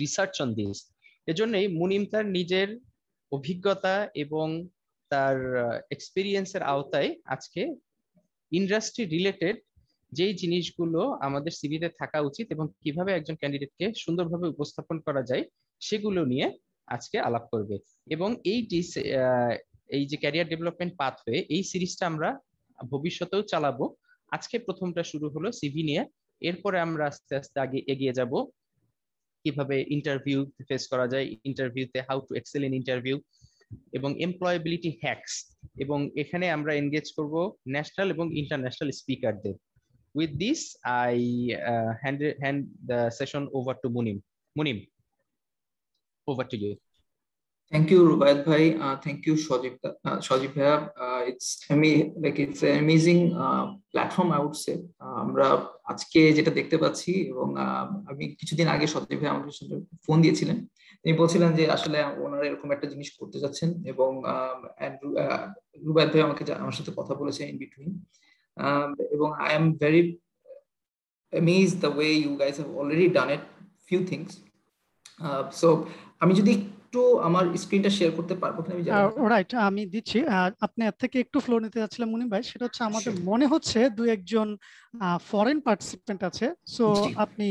research on this. এজন্যই মুনিম তার নিজের অভিজ্ঞতা এবং তার এক্সপেরিয়েন্সের আওতায় আজকে ইন্ডাস্ট্রি রিলেটেড যেই জিনিসগুলো আমাদের সিভিতে থাকা উচিত এবং কিভাবে একজন ক্যান্ডিডেটকে সুন্দরভাবে উপস্থাপন করা যায় সেগুলো নিয়ে আজকে আলাপ করবে। এবং এই যে ক্যারিয়ার ডেভেলপমেন্ট পাথওয়ে, এই সিরিজটা আমরা ভবিষ্যতেও চালাবো। আজকে প্রথমটা শুরু হলো সিভি নিয়ে, এরপরে আমরা আস্তে আস্তে আগে এগিয়ে যাব কিভাবে ইন্টারভিউ ফেস করা যায়, ইন্টারভিউতে how to excel in interview, এবং এমপ্লয়েবিলিটি হ্যাকস, এবং এখানে আমরা এনগেজ করব ন্যাশনাল এবং ইন্টারন্যাশনাল স্পিকারদের। With this, I hand the session over to Munim. Munim, over to you. Thank you, Rubaiyat bhai. Thank you, Shajib bhai. It's an amazing platform, I would say. আমরা আজকে যেটা দেখতে পাচ্ছি, এবং আমি কিছুদিন আগে শজীব ভাই আমাকে ফোন দিয়েছিলেন, তিনি বলছিলেন যে আসলে ওনারা এরকম একটা জিনিস করতে যাচ্ছেন, এবং রুবাইয়াত ভাই আমার সাথে কথা বলেছেন in between. এবং I am very amazed the way you guys have already done it, few things. So আমি যদি একটু আমার স্ক্রিনটা শেয়ার করতে পারবো কিনা আমি জানি না। রাইট, আমি দিচ্ছি। আপনি এর থেকে একটু ফ্লো নিতে যাচ্ছিলেন মুনিম ভাই, সেটা হচ্ছে আমাদের মনে হচ্ছে দুই একজন ফরেন পার্টিসিপেন্ট আছে। সো আপনি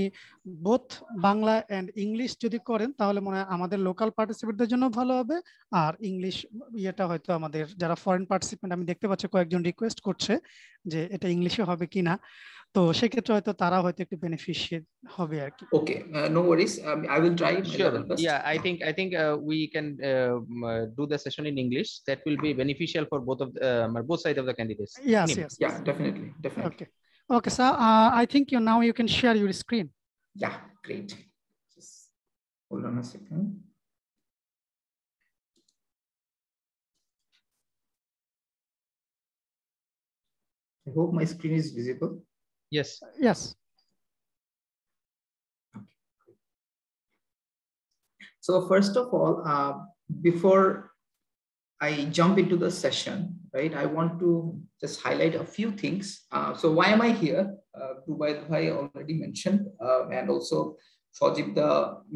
বোথ বাংলা এন্ড ইংলিশ যদি করেন তাহলে মনে হয় আমাদের লোকাল পার্টিসিপেন্টদের জন্য ভালো হবে। আর ইংলিশ ইয়েটা হয়তো আমাদের যারা ফরেন পার্টিসিপেন্ট, আমি দেখতে পাচ্ছি কয়েকজন রিকোয়েস্ট করছে যে এটা ইংলিশে হবে কিনা, তো সেক্ষেত্রে হয়তো তারা হয়তো একটু বেনিফিশিয়াল হবে আর কি। Okay, no worries, I will try my level best. Yeah, I think we can do the session in English. That will be beneficial for both sides of the candidates. Yes. Yeah, definitely. Okay, so I think now you can share your screen. Yeah, great. Just hold on a second. I hope my screen is visible. Yes. Okay. So first of all, before I jump into the session, right, I want to just highlight a few things. So why am I here? Rubaiyat bhai already mentioned, and also Shajib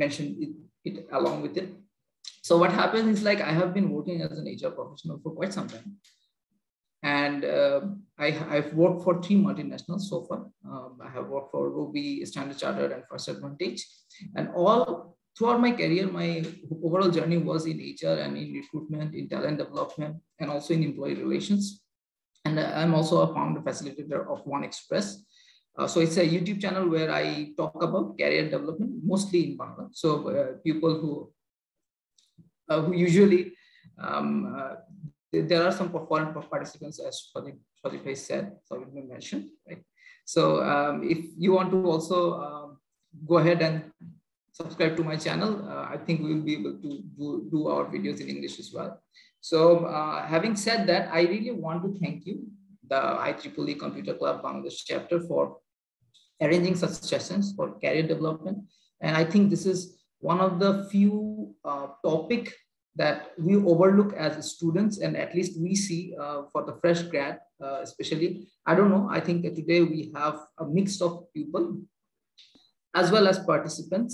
mentioned it along with it. So what happens is, like, I have been working as an HR professional for quite some time. And I've worked for 3 multinationals so far. I have worked for Ruby, Standard Chartered, and First Advantage. And all throughout my career, my overall journey was in HR and in recruitment, in talent development, and also in employee relations. And I'm also a founder facilitator of One Express. So it's a YouTube channel where I talk about career development, mostly in Bangla. So people who usually there are some foreign participants, as Shajib said, Shajib mentioned, right? So if you want to also go ahead and subscribe to my channel, I think we will be able to do our videos in English as well. So having said that, I really want to thank you, the IEEE Computer Club Bangladesh chapter, for arranging such sessions for career development. And I think this is one of the few topic that we overlook as students, and at least we see for the fresh grad, especially. I don't know, I think that today we have a mix of people as well as participants.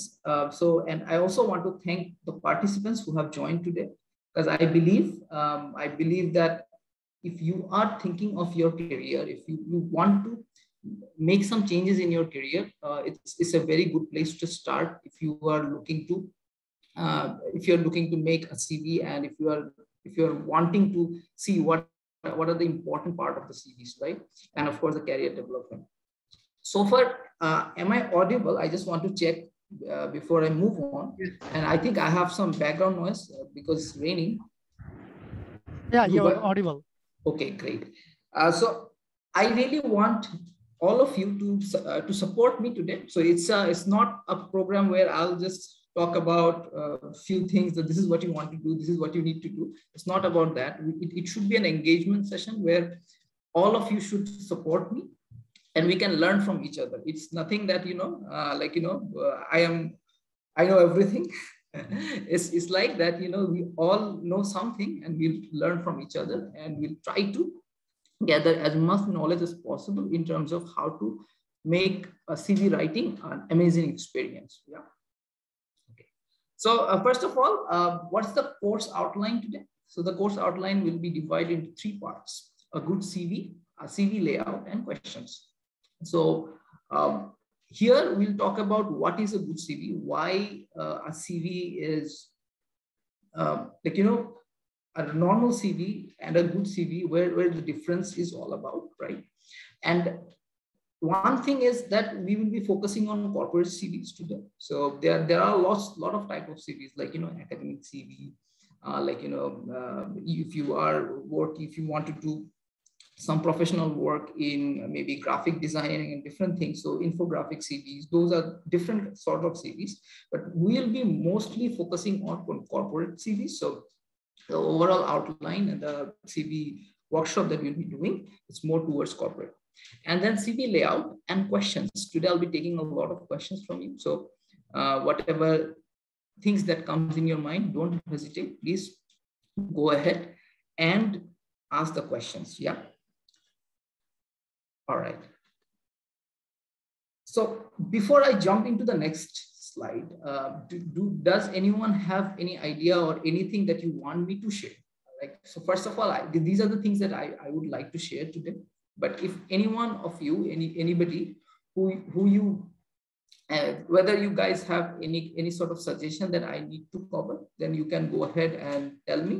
And I also want to thank the participants who have joined today, because I believe that if you are thinking of your career, if you want to make some changes in your career, it's a very good place to start. If you are looking to make a CV, and if you are wanting to see what are the important part of the CVs, right? And of course the career development. So far, am I audible? I just want to check before I move on. And I think I have some background noise because it's raining. Yeah, you're audible. Okay, great. So I really want all of you to support me today. So it's not a program where I'll just talk about a few things that this is what you want to do, this is what you need to do. It's not about that. It should be an engagement session where all of you should support me and we can learn from each other. It's nothing that, I know everything. It's like that, we all know something and we'll learn from each other, and we'll try to gather as much knowledge as possible in terms of how to make a CV writing an amazing experience. Yeah. Okay. So first of all, what's the course outline today? So the course outline will be divided into 3 parts: a good CV, a CV layout, and questions. So here we'll talk about what is a good CV, why a CV is like, you know, a normal CV and a good CV, where the difference is all about, right? And one thing is that we will be focusing on corporate CVs today. So there are lot of type of CVs, like, you know, academic CV, like, you know, if you want to do some professional work in maybe graphic designing and different things. So infographic CVs, those are different sort of CVs, but we'll be mostly focusing on corporate CVs. So the overall outline and the CV workshop that we'll be doing, it's more towards corporate. And then CV layout and questions. Today I'll be taking a lot of questions from you. So whatever things that comes in your mind, don't hesitate, please go ahead and ask the questions. Yeah. All right. So before I jump into the next slide, does anyone have any idea or anything that you want me to share? Like, so first of all, these are the things that I would like to share today. But if any one of you, anybody who you, whether you guys have any sort of suggestion that I need to cover, then you can go ahead and tell me.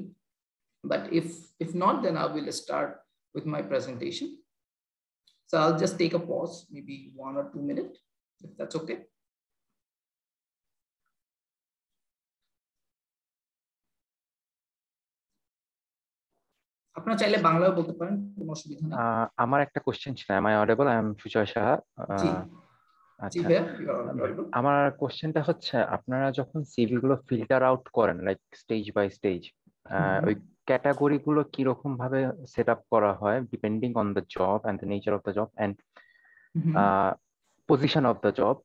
But if not, then I will start with my presentation. So I'll just take a pause, maybe 1 or 2 minutes, if that's okay. আপনারা চাইলে বাংলাও বলতে পারেন, কোনো অসুবিধা নেই। আমার একটা কোশ্চেন ছিল, am I audible? I am Sujoy Saha. আচ্ছা, আমার কোশ্চেনটা হচ্ছে, আপনারা যখন সিভি গুলো ফিল্টার আউট করেন, লাইক স্টেজ বাই স্টেজ, ওই ক্যাটাগরি গুলো কিরকম ভাবে সেট আপ করা হয়, depending on the job and the nature of the job and position of the job.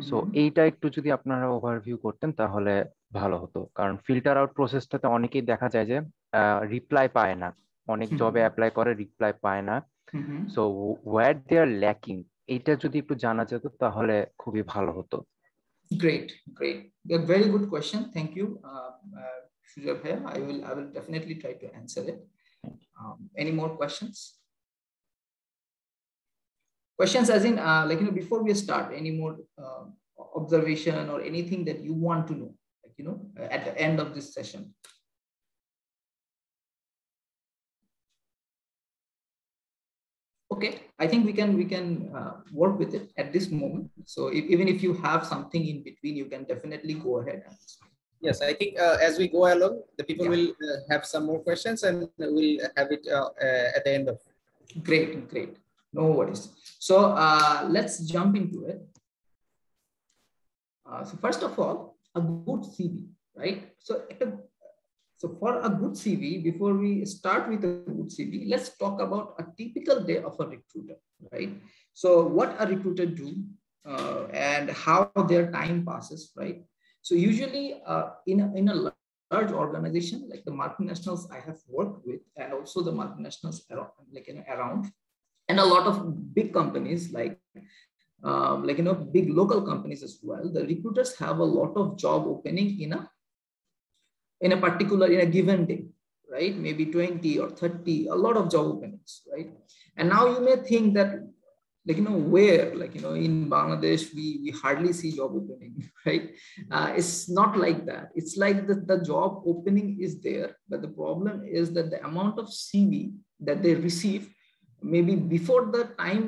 So এইটা একটু যদি আপনারা ওভারভিউ করতেন তাহলে ভালো হতো, কারণ ফিল্টার আউট প্রসেসটাতে অনেকেই দেখা যায় যে রিপ্লাই পায় না, অনেক জবে অ্যাপ্লাই করে রিপ্লাই পায় না। সো ওয়্যার দে আর ল্যাকিং, এইটা যদি একটু জানা যেত তাহলে খুবই ভালো হতো। Great. A very good question. Thank you, Shujab bhai. I will definitely try to answer it. Any more questions? Questions as in, like, you know, before we start, any more observation or anything that you want to know, like, you know, at the end of this session? Okay, I think we can work with it at this moment. So even if you have something in between, you can definitely go ahead. Yes, I think as we go along, the people will have some more questions, and we'll have it at the end of. Great. No worries. So let's jump into it. So first of all, a good CV, right? So for a good CV, before we start with a good CV, let's talk about a typical day of a recruiter, right? So what a recruiter do and how their time passes, right? So usually in a large organization like the multinationals I have worked with, and also the multinationals like, you know, around, and a lot of big companies like, you know, big local companies as well, the recruiters have a lot of job opening in a given day, right? Maybe 20 or 30, a lot of job openings, right? And now you may think that, like, you know, where, like, you know, in Bangladesh, we hardly see job opening, right? It's not like that. It's like the job opening is there, but the problem is that the amount of CV that they receive, maybe before the time,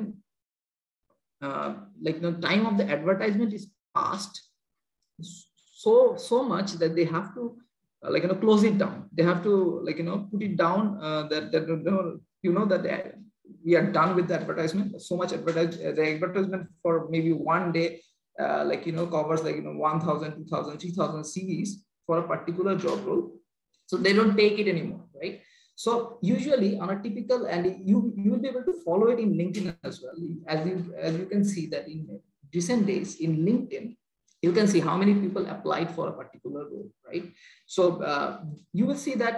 like the time of the advertisement is passed, so much that they have to, like, you know, close it down. They have to, like, you know, put it down, that you know, that we are done with the advertisement. So much the advertisement for maybe 1 day, like, you know, covers, like, you know, 1,000, 2,000, 3,000 CVs for a particular job role. So they don't take it anymore, right? So usually on a typical, and you will be able to follow it in LinkedIn as well. As you can see that in recent days in LinkedIn, you can see how many people applied for a particular role, right? So you will see that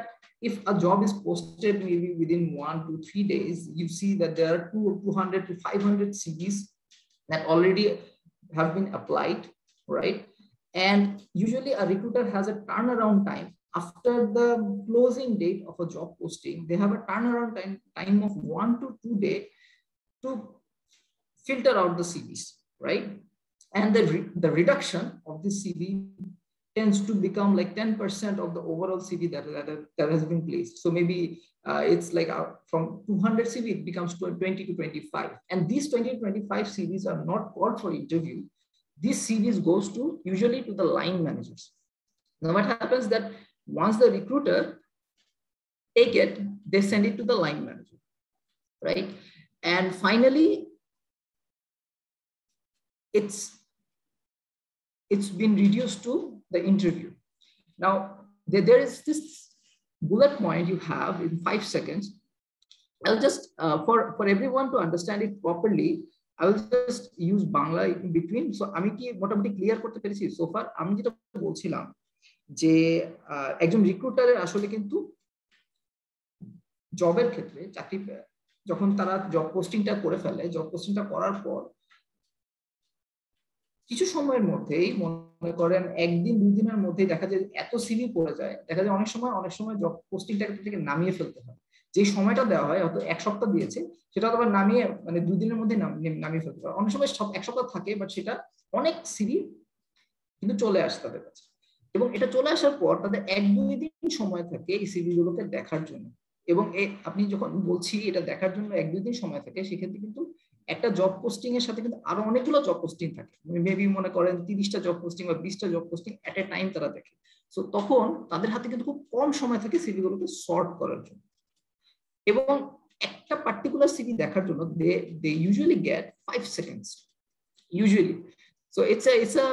if a job is posted maybe within 1 to 3 days, you see that there are 200 to 500 CVs that already have been applied, right? And usually a recruiter has a turnaround time after the closing date of a job posting. They have a turnaround time of 1 to 2 days to filter out the CVs, right? And the reduction of this CV tends to become like 10% of the overall CV that has been placed. So maybe it's like from 200 CV, it becomes 20 to 25. And these 20 to 25 CVs are not called for interview. These CVs goes to usually to the line managers. Now what happens that once the recruiter take it, they send it to the line manager, right? And finally, it's been reduced to the interview. Now, there is this bullet point you have in 5 seconds. I'll just, for everyone to understand it properly, I will just use Bangla in between. So, আমি কি মোটামুটি clear করতে পেরেছি so far? আমি যেটা বলছিলাম যে একজন রিক্রুটারের আসলে কিন্তু জবের ক্ষেত্রে চাকরি যখন তারা জব পোস্টিংটা করে ফেলে, জব পোস্টিংটা করার পর কিছু সময়ের মধ্যেই মনে করেন একদিন 2 দিনের মধ্যেই দেখা যায় এত সিভি পড়ে যায়, দেখা যায় অনেক সময় জব পোস্টিংটাকে থেকে নামিয়ে ফেলতে হয়। যে সময়টা দেওয়া হয় হয়তো 1 সপ্তাহ দিয়েছে, সেটা আবার নামিয়ে মানে 2 দিনের মধ্যে নামিয়ে ফেলতে হয়। অনেক সময় 1 সপ্তাহ থাকে, বাট সেটা অনেক সিভি কিন্তু চলে আসে তাদের কাছে, এবং এটা চলে আসার পর তাদের 1-2 দিন সময় থাকে এই সিভি গুলোকে দেখার জন্য। এবং আপনি যখন বলছি এটা দেখার জন্য 1-2 দিন সময় থাকে, সেক্ষেত্রে কিন্তু একটা জব পোস্টিং এর সাথে কিন্তু আরো অনেকগুলো জব পোস্টিং থাকে। মেবি মনে করেন 30টা জব পোস্টিং বা 20টা job posting at a time তারা দেখে। সো তখন তাদের হাতে কিন্তু খুব কম সময় থাকে সিভি গুলোকে সর্ট করার জন্য। এবং একটা পার্টিকুলার সিভি দেখার জন্য they usually get 5 seconds usually. So it's a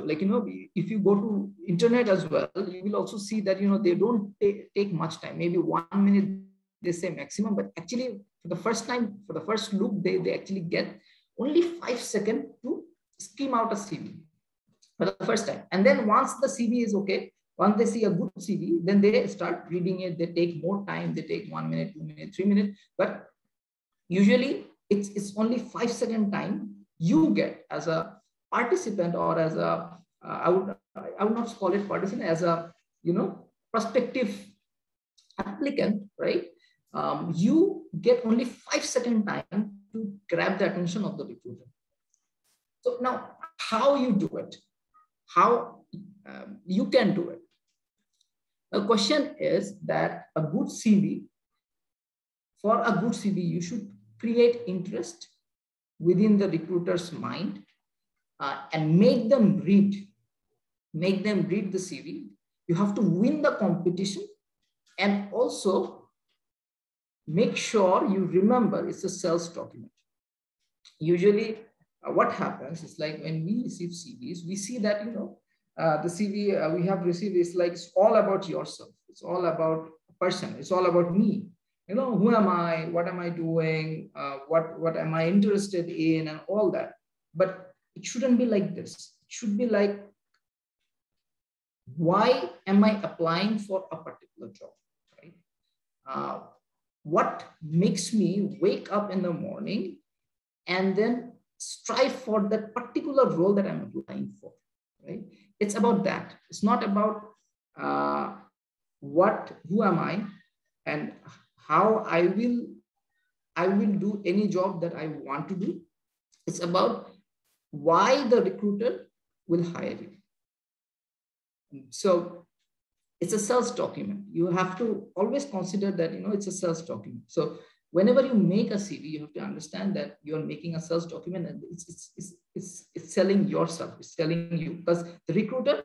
like, you know, if you go to internet as well, you will also see that, you know, they don't take much time, maybe 1 minute they say maximum, but actually for the first time, for the first look, they actually get only 5 seconds to skim out a CV for the first time. And then once the CV is okay, once they see a good CV, then they start reading it. They take more time, they take 1 minute, 2 minutes, 3 minutes, but usually it's only 5 second time you get as a participant, or as a I would not call it participant, as a, you know, prospective applicant, right? You get only 5 second time to grab the attention of the recruiter. So now, how you do it? How you can do it? The question is that a good CV, for a good CV, you should create interest within the recruiter's mind. And make them read the CV. You have to win the competition, and also make sure you remember it's a sales document. Usually what happens is, like, when we receive CVs, we see that, you know, the CV we have received is like, it's all about yourself. It's all about a person. It's all about me. You know, who am I? What am I doing? What am I interested in? And all that. But it shouldn't be like this. It should be like, why am I applying for a particular job, right? What makes me wake up in the morning and then strive for that particular role that I'm applying for, right? It's about that. It's not about who am I and how I will do any job that I want to do. It's about why the recruiter will hire you. So it's a sales document. You have to always consider that, you know, it's a sales document. So whenever you make a CV, you have to understand that you're making a sales document, and it's selling yourself. It's selling you, because the recruiter,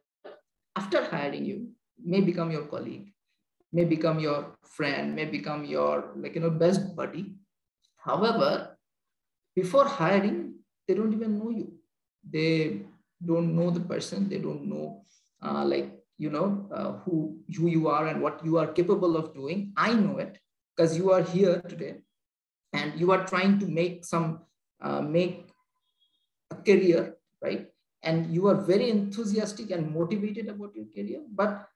after hiring you, may become your colleague, may become your friend, may become your, like, you know, best buddy. However, before hiring, they don't even know you. They don't know the person. They don't know, like, you know, who you are and what you are capable of doing. I know it, because you are here today and you are trying to make a career, right? And you are very enthusiastic and motivated about your career. But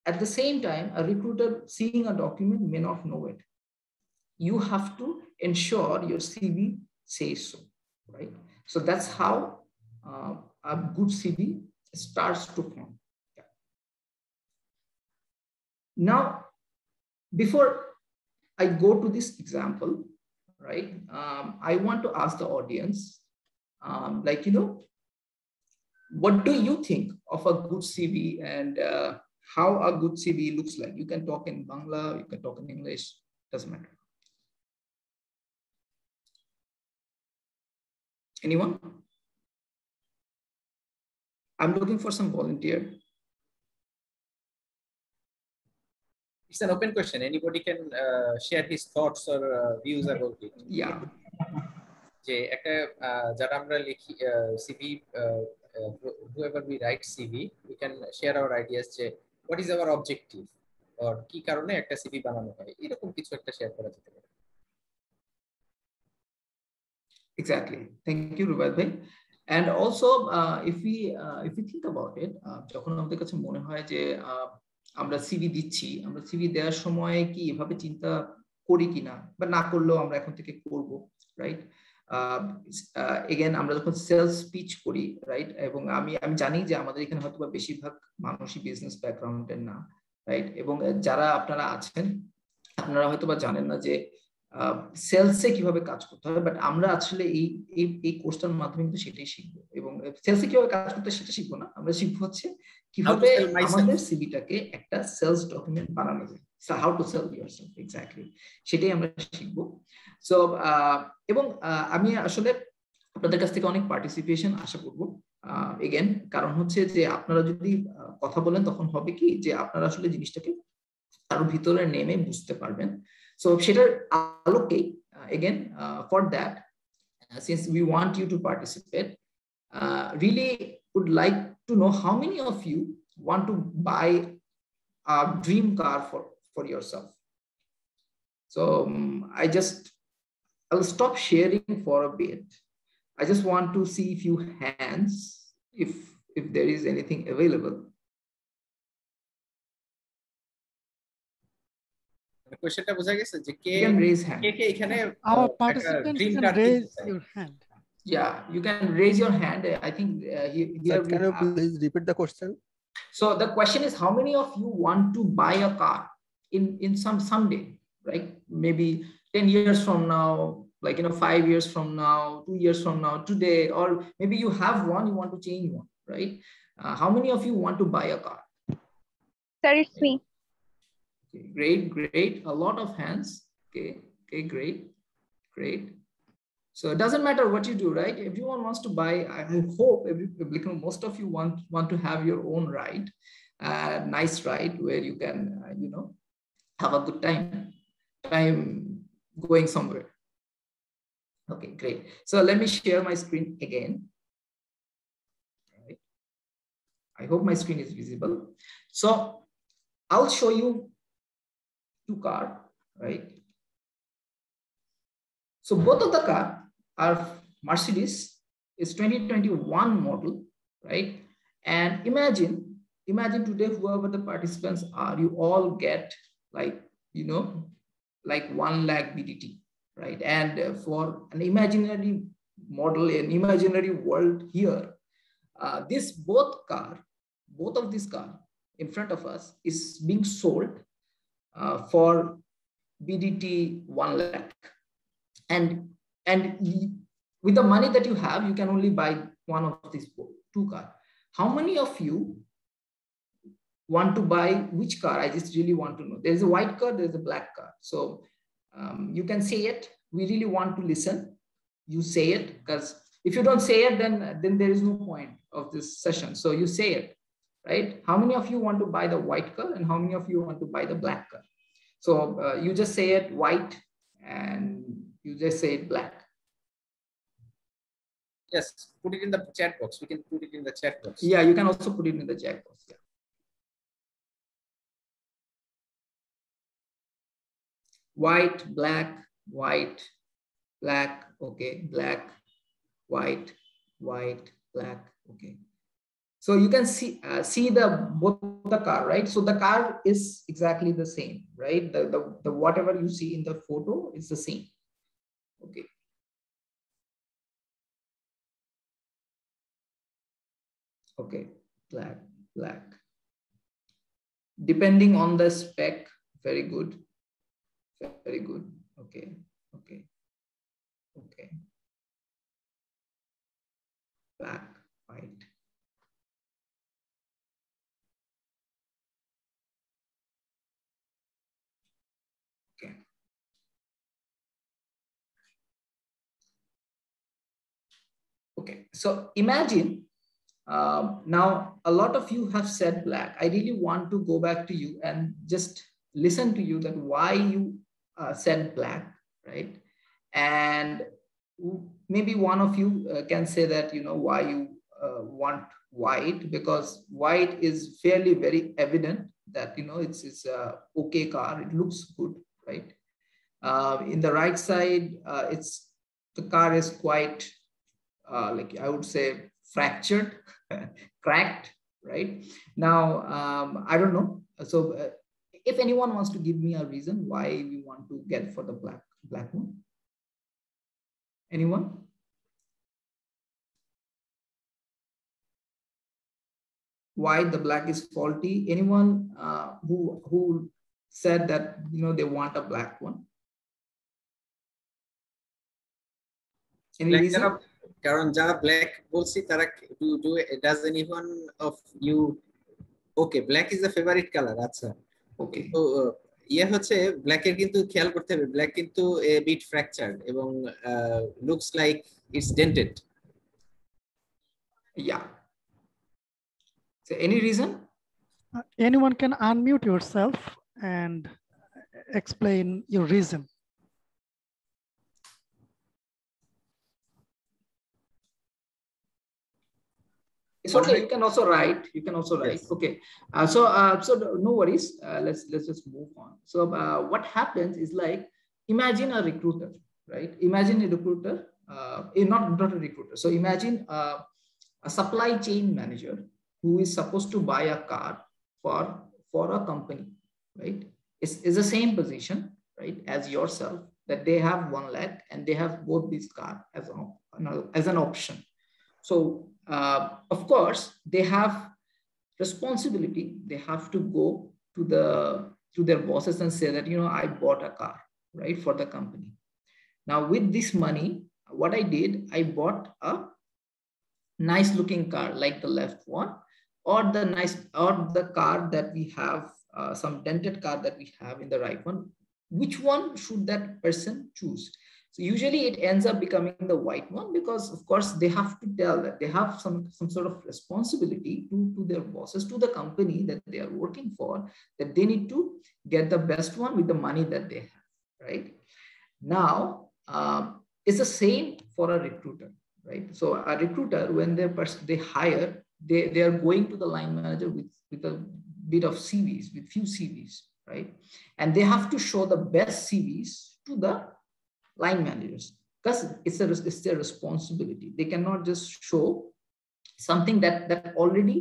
at the same time, a recruiter seeing a document may not know it. You have to ensure your CV says so, right? So that's how a good CV starts to form. Yeah. Now, before I go to this example, right, I want to ask the audience, like, you know, what do you think of a good CV and how a good CV looks like? You can talk in Bangla, you can talk in English, doesn't matter. Anyone? I'm looking for some volunteer. It's an open question. Anybody can share his thoughts or views about it. Yeah. যে একটা যারা আমরা লিখি CV whoever we write CV, we can share our ideas যে what is our objective or কি কারণে একটা CV বানানো হয়, এরকম কিছু একটা শেয়ার করা যেতে পারে। Exactly. Thank you, Rubaid bhai. And also, if we think about it, যখন আমাদের কাছে মনে হয় যে আমরা সিভি দিচ্ছি, আমরা সিভি দেওয়ার সময় কি এভাবে চিন্তা করি কিনা, বা না করলেও আমরা এখন থেকে করব, রাইট? এগেন আমরা যখন সেলস পিচ করি, রাইট, এবং আমি জানি যে আমাদের এখানে হয়তো বা বেশিরভাগ মানুষই বিজনেস ব্যাকগ্রাউন্ডের না, রাইট, এবং যারা আপনারা আছেন আপনারা হয়তো বা জানেন না যে সেলসে কিভাবে কাজ করতে হবে, বাট আমরা আসলে এই কোর্সটার মাধ্যমে কিন্তু সেটাই শিখবো। এবং সেলসে কিভাবে কাজ করতে সেটা শিখবো না, আমরা শিখবো হচ্ছে কিভাবে আমাদের সিভিটাকে একটা সেলস ডকুমেন্ট বানানো যায়, how to sell yourself, exactly সেটাই আমরা শিখবো। সো এবং আমি আসলে আপনাদের কাছ থেকে অনেক পার্টিসিপেশন আশা করবো এগেন, কারণ হচ্ছে যে আপনারা যদি কথা বলেন তখন হবে কি যে আপনারা আসলে জিনিসটাকে আরো ভিতরে নেমে বুঝতে পারবেন। So সেটার আলোকে again for that since we want you to participate, really would like to know how many of you want to buy a dream car for yourself. So I'll stop sharing for a bit. I just want to see a few hands if there is anything available. কোশ্চেনটা বোঝা গেছে যে কে এখানে our participants can raise your hand. Yeah, you can raise your hand. I think here can you please repeat the question? So the question is, how many of you want to buy a car in someday, right? Maybe 10 years from now, like, you know, 5 years from now, 2 years from now, today, or maybe you have one, you want to change one, right? How many of you want to buy a car? Sir, it's me. Okay, great. A lot of hands. Okay, great. So it doesn't matter what you do, right? Everyone wants to buy. I hope most of you want to have your own ride, nice ride where you can, you know, have a good time going somewhere. Okay, great. So let me share my screen again. All right. I hope my screen is visible. So I'll show you two cars, right? So both of the cars are Mercedes, it's 2021 model, right? And imagine today, whoever the participants are, you all get like, you know, like 1 lakh BDT, right? And for an imaginary model, an imaginary world here, both of these cars in front of us is being sold for BDT 1 lakh. And with the money that you have, you can only buy one of these two cars. How many of you want to buy which car? I just really want to know. There's a white car, there's a black car. So you can say it. We really want to listen. You say it, because if you don't say it, then there is no point of this session. So you say it, right? How many of you want to buy the white car and how many of you want to buy the black car? So you just say it white and you just say it black. Yes, put it in the chat box. We can put it in the chat box. Yeah, you can also put it in the chat box. Yeah. White, black, okay, black, white, black, okay. So you can see both the car, right? So the car is exactly the same, right? The whatever you see in the photo is the same. Okay. Okay. black, black. Depending on the spec, very good, very good. Okay, okay, okay. Black, white. Okay. Okay, so imagine now a lot of you have said black. I really want to go back to you and just listen to you that why you said black, right? And maybe one of you can say that, you know, why you want white, because white is fairly very evident that, you know, it's a okay car. It looks good, right? In the right side, the car is quite like I would say fractured, cracked, right? Now, I don't know. So if anyone wants to give me a reason why we want to get for the black one. Anyone? Why the black is faulty? Anyone who said that, you know, they want a black one? Any reason? কারণ যারা black বলছি তারা does anyone of you okay black is the favorite color আচ্ছা ওকে তো ইয়ে হচ্ছে black এর কিন্তু খেয়াল করতে হবে ব্ল্যাক কিন্তু a bit fractured এবং looks like it's dented. Yeah. So any reason? Anyone can unmute yourself and explain your reason. It's okay. You can also write. You can also write. Yes. Okay. So no worries. Let's just move on. So what happens is, like, imagine a recruiter, right? Imagine a recruiter, not a recruiter. So imagine a supply chain manager who is supposed to buy a car for a company, right? It's the same position, right, as yourself, that they have 1 lakh and they have both these cars as an option. So of course, they have responsibility. They have to go to their bosses and say that, you know, I bought a car, right, for the company. Now, with this money, what I did, I bought a nice looking car like the left one, or the car that we have, some dented car that we have in the right one. Which one should that person choose? So usually it ends up becoming the white one, because of course they have to tell that they have some sort of responsibility to their bosses, to the company that they are working for, that they need to get the best one with the money that they have, right? Now, it's the same for a recruiter, right? So a recruiter, when they hire, they are going to the line manager with a bit of CVs, with few CVs, right? And they have to show the best CVs to the line managers, because it's their responsibility. They cannot just show something that already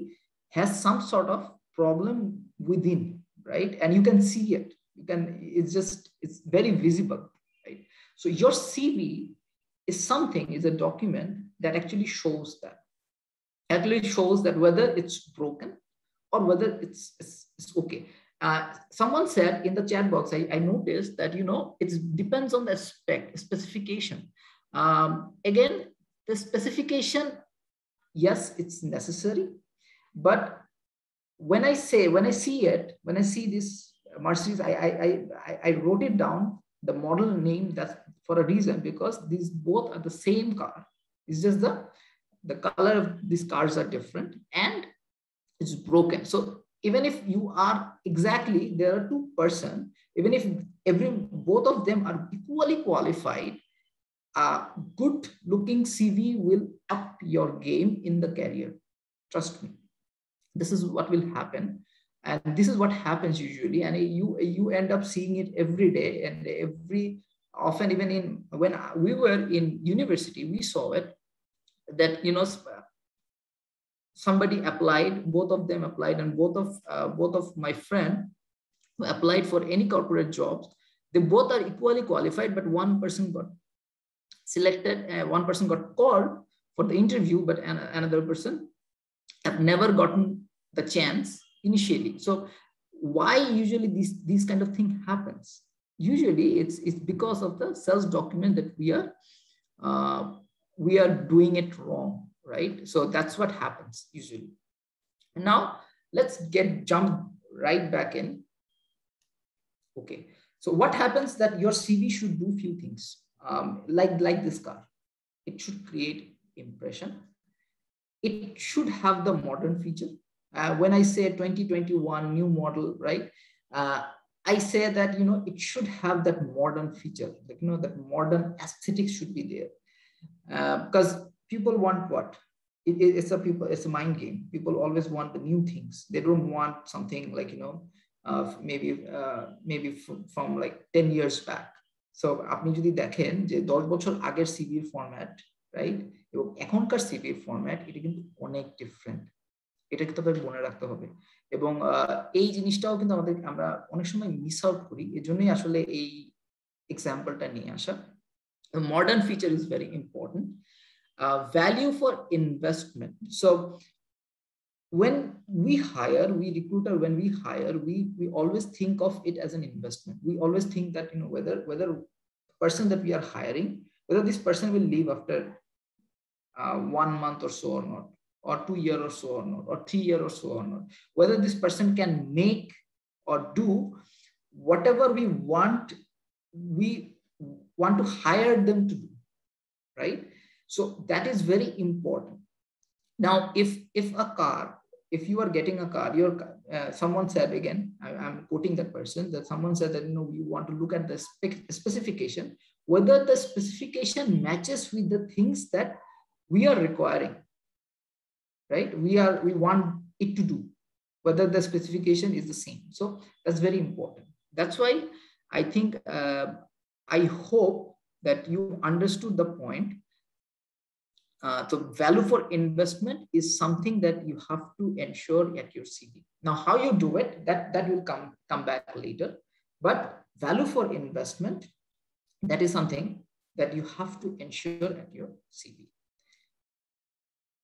has some sort of problem within, right? And you can see it. It's very visible, right? So your CV is a document that actually shows that. Actually shows that whether it's broken or whether it's okay. Someone said in the chat box, I noticed that, you know, it depends on the specification. Again, the specification, yes, it's necessary. But when I see this Mercedes, I wrote it down, the model name, that's for a reason, because these both are the same car. It's just the color of these cars are different and it's broken. So even if you are there are 2 persons, even if both of them are equally qualified, a good looking CV will up your game in the career. Trust me. This is what will happen. And this is what happens usually. And you end up seeing it every day and often, even when we were in university, we saw it, that, you know, somebody applied, both of them applied, and both of my friend who applied for any corporate jobs, they both are equally qualified, but one person got selected, one person got called for the interview, but another person have never gotten the chance initially. So why usually these kind of thing happens? Usually it's because of the sales document that we are doing it wrong, right? So that's what happens usually. Now let's jump right back in. Okay, so what happens that your CV should do few things, like this car. It should create impression. It should have the modern feature. When I say 2021 new model, right? I say that, it should have that modern feature, like, that modern aesthetics should be there. Because people want what? It's a mind game. People always want the new things. They don't want something like, maybe from like 10 years back. So আপনি যদি দেখেন যে 10 বছর আগের সিভির format, right, এবং এখনকার সিভির format, এটা কিন্তু অনেক ডিফারেন্ট। এটা কিন্তু আপনাদের মনে রাখতে হবে। এবং এই জিনিসটাও কিন্তু আমরা অনেক সময় মিস আউট করি। এজন্যই আসলে এই এক্সাম্পলটা নিয়ে আসা। Modern feature is very important. Value for investment. So when we recruiter, when we hire, we always think of it as an investment. We always think that, whether person that we are hiring, whether this person will leave after 1 month or so or not, or 2 years or so or not, or 3 years or so or not, whether this person can make or do whatever we want to hire them to do, right? So that is very important. Now, if you are getting a car, someone said, again, I'm quoting that person, that someone said that, you want to look at the specification, whether the specification matches with the things that we are requiring, right? We want it to do, whether the specification is the same. So that's very important. That's why I think, I hope that you understood the point. So value for investment is something that you have to ensure at your CV. Now, how you do it, that will come back later. But value for investment, that is something that you have to ensure at your CV.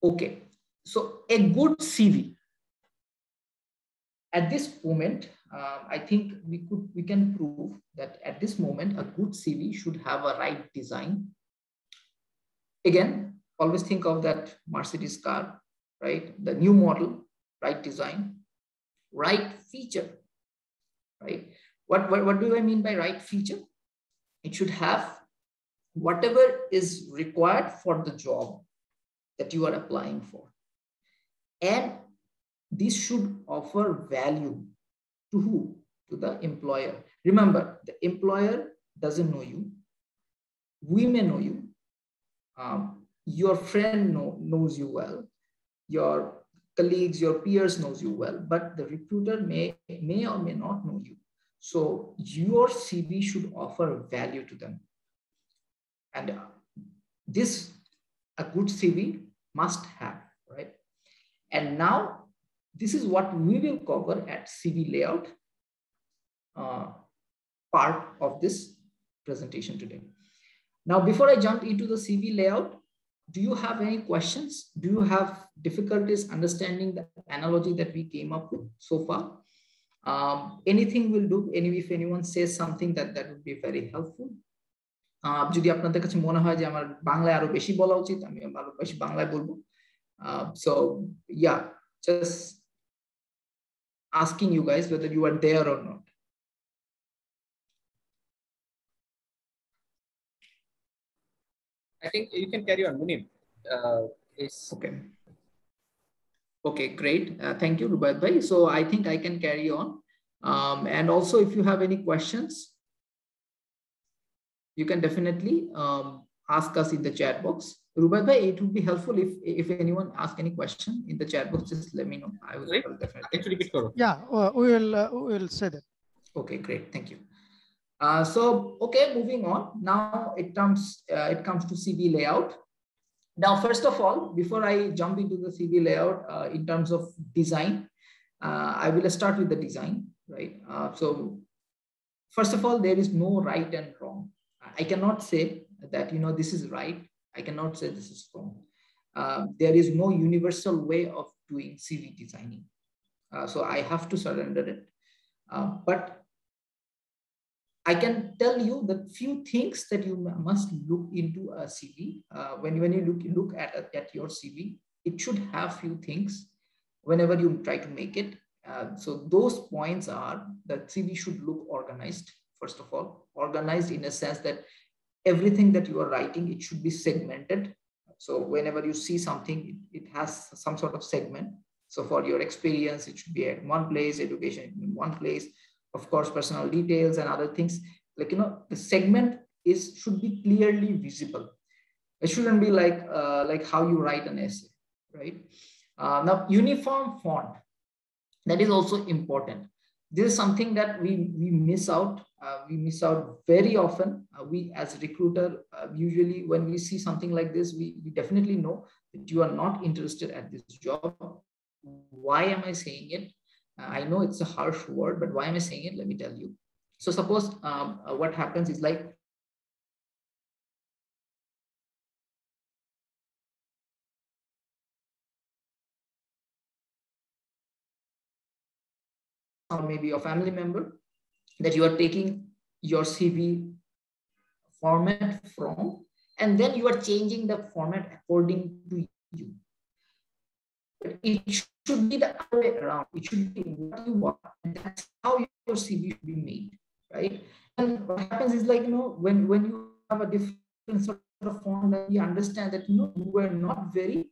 Okay, so a good CV. At this moment, I think we can prove that at this moment, a good CV should have a right design. Again, always think of that Mercedes car, right? The new model, right design, right feature, right? What do I mean by right feature? It should have whatever is required for the job that you are applying for. And this should offer value to who? To the employer. Remember, the employer doesn't know you. We may know you. Your friend knows you well. Your colleagues, your peers knows you well, but the recruiter may or may not know you. So your CV should offer value to them. And a good CV must have, right? And now this is what we will cover at CV layout part of this presentation today. Now, before I jump into the CV layout, do you have any questions? Do you have difficulties understanding the analogy that we came up with so far? Anything will do. If anyone says something, that would be very helpful. যদি আপনাদের কাছে মনে হয় যে আমার বাংলায় আরো বেশি বলা উচিত, আমি আরো বেশি বাংলায় বলবো। So yeah, just asking you guys whether you are there or not. I think you can carry on, Munib. Okay. Okay, great. Thank you, Rubaiyat bhai. So I think I can carry on. And also, if you have any questions, you can definitely ask us in the chat box. Rubaiyat bhai, it would be helpful if anyone asks any question in the chat box, just let me know. I will definitely. Yeah, we will say that. Okay, great. Thank you. So, okay, moving on. Now it comes to CV layout. Now, first of all, before I jump into the CV layout, in terms of design, I will start with the design, right? So first of all, there is no right and wrong. I cannot say that, this is right. I cannot say this is wrong. There is no universal way of doing CV designing. So I have to surrender it. But I can tell you the few things that you must look into a CV. When you look at your CV, it should have few things whenever you try to make it. So those points are that CV should look organized. First of all, organized in a sense that everything that you are writing, it should be segmented. So whenever you see something, it has some sort of segment. So for your experience, it should be at one place, education in one place, of course, personal details and other things. Like, the segment should be clearly visible. It shouldn't be like how you write an essay, right? Now, uniform font, that is also important. This is something that we miss out. We miss out very often. We as a recruiter, usually when we see something like this, we definitely know that you are not interested at this job. Why am I saying it? I know it's a harsh word, but why am I saying it? Let me tell you. So suppose what happens is like, or maybe a family member that you are taking your CV format from, and then you are changing the format according to you. It should be the other way around. It should be what you want. And that's how your CV should be made, right? And what happens is like, when you have a different sort of form, then you understand that, you were not very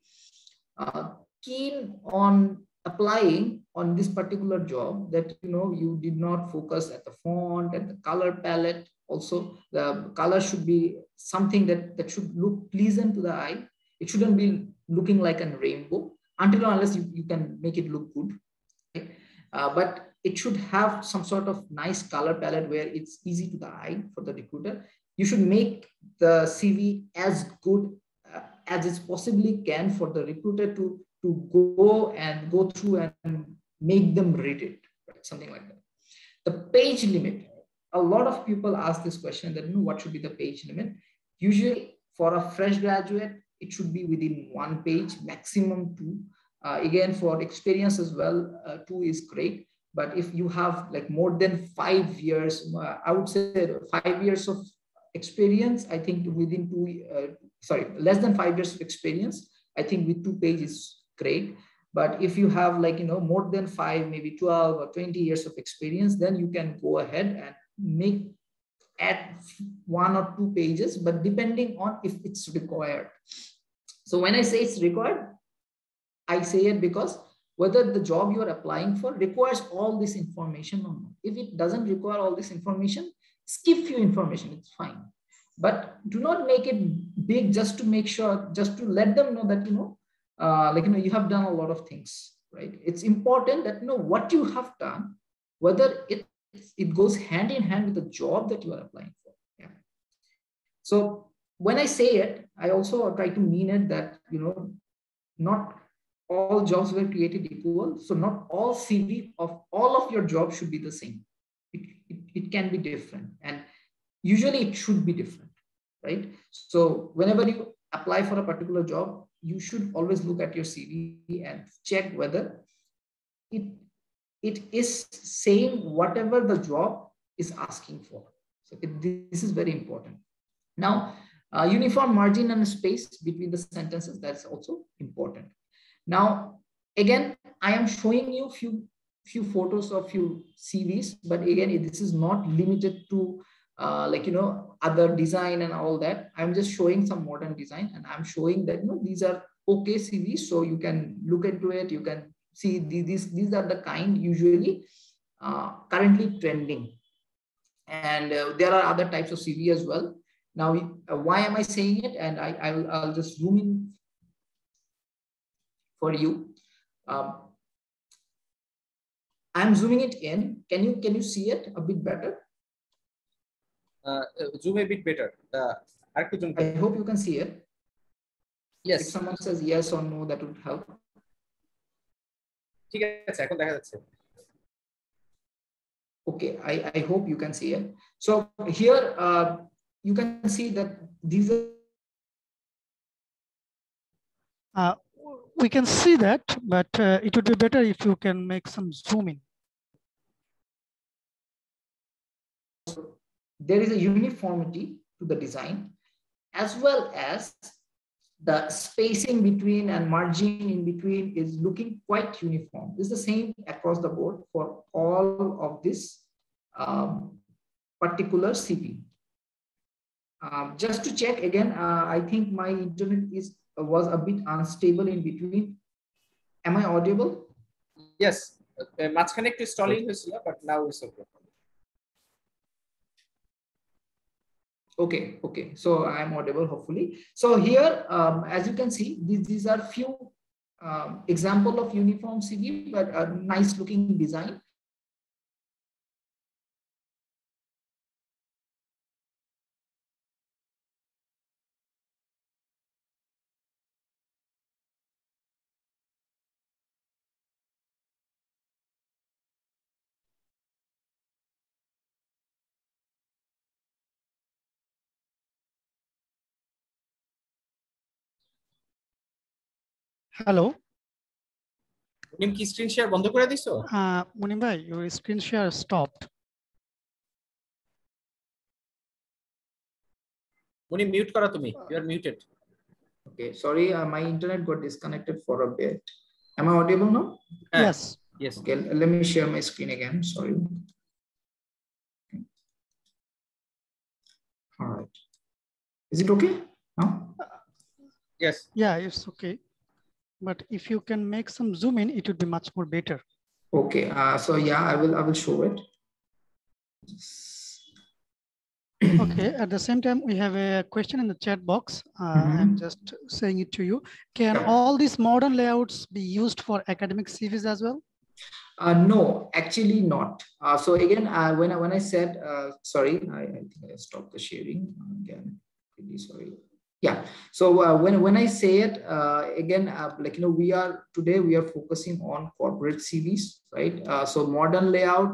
keen on applying on this particular job, that, you did not focus at the font and the color palette. Also, the color should be something that should look pleasant to the eye. It shouldn't be looking like a rainbow, until or unless you can make it look good. Right? But it should have some sort of nice color palette where it's easy to the eye for the recruiter. You should make the CV as good as it possibly can for the recruiter to go through and make them read it, right? Something like that. The page limit. A lot of people ask this question that, what should be the page limit? Usually for a fresh graduate, it should be within 1 page, maximum 2. Again, for experience as well, 2 is great. But if you have like more than 5 years, I would say 5 years of experience, I think within less than 5 years of experience, I think with 2 pages is great. But if you have like, more than 5, maybe 12 or 20 years of experience, then you can go ahead and add 1 or 2 pages, but depending on if it's required. So when I say it's required, I say it because whether the job you are applying for requires all this information or not. If it doesn't require all this information, skip few information, it's fine. But do not make it big just to make sure, just to let them know that, you have done a lot of things, right? It's important that, what you have done, whether it goes hand in hand with the job that you are applying for. Yeah. So when I say it, I also try to mean it that, not all jobs were created equal. So not all CV of all of your jobs should be the same. It can be different, and usually it should be different, right? So whenever you apply for a particular job, you should always look at your CV and check whether it is saying whatever the job is asking for. So this is very important. Now, uniform margin and space between the sentences, that's also important. Now, again, I am showing you few photos of few CVs, but again, this is not limited to other design and all that. I'm just showing some modern design, and I'm showing that, these are okay CVs, so you can look into it. You can see these are the kind usually currently trending, and there are other types of CV as well. Now, why am I saying it? And I'll just zoom in for you. I'm zooming it in. Can you see it a bit better? Zoom a bit better. I hope you can see it. Yes. If someone says yes or no, that would help. ঠিক আছে, এখন দেখা যাচ্ছে। Okay, I hope you can see it. So here you can see that these are we can see that, but it would be better if you can make some zooming. There is a uniformity to the design, as well as the spacing between and margin in between is looking quite uniform. It's the same across the board for all of this particular CV. Just to check again, I think my internet was a bit unstable in between. Am I audible? Yes, মাঝখানে একটু stalling হয়েছিল, but now it's okay. Okay, so I'm audible hopefully. So here, as you can see, these are few example of uniform CV, but a nice looking design. Hello. Munim কি screen share বন্ধ করে দিছো? মুনিম ভাই, your screen share stopped. Munim mute করো তুমি. You are muted. Okay, sorry, my internet got disconnected for a bit. Am I audible now? Yes. Yes. Okay, let me share my screen again. Sorry. All right. Is it okay now? Yes. Yeah, it's okay. But if you can make some zoom in, it would be much more better. Okay. So yeah, I will show it. Okay. At the same time, we have a question in the chat box. I'm just saying it to you. Can all these modern layouts be used for academic CVs as well? No, actually not. So again, when I said, sorry, I think I stopped the sharing again. Really sorry. Yeah. So when I say it again, like today we are focusing on corporate CVs, right? So modern layout.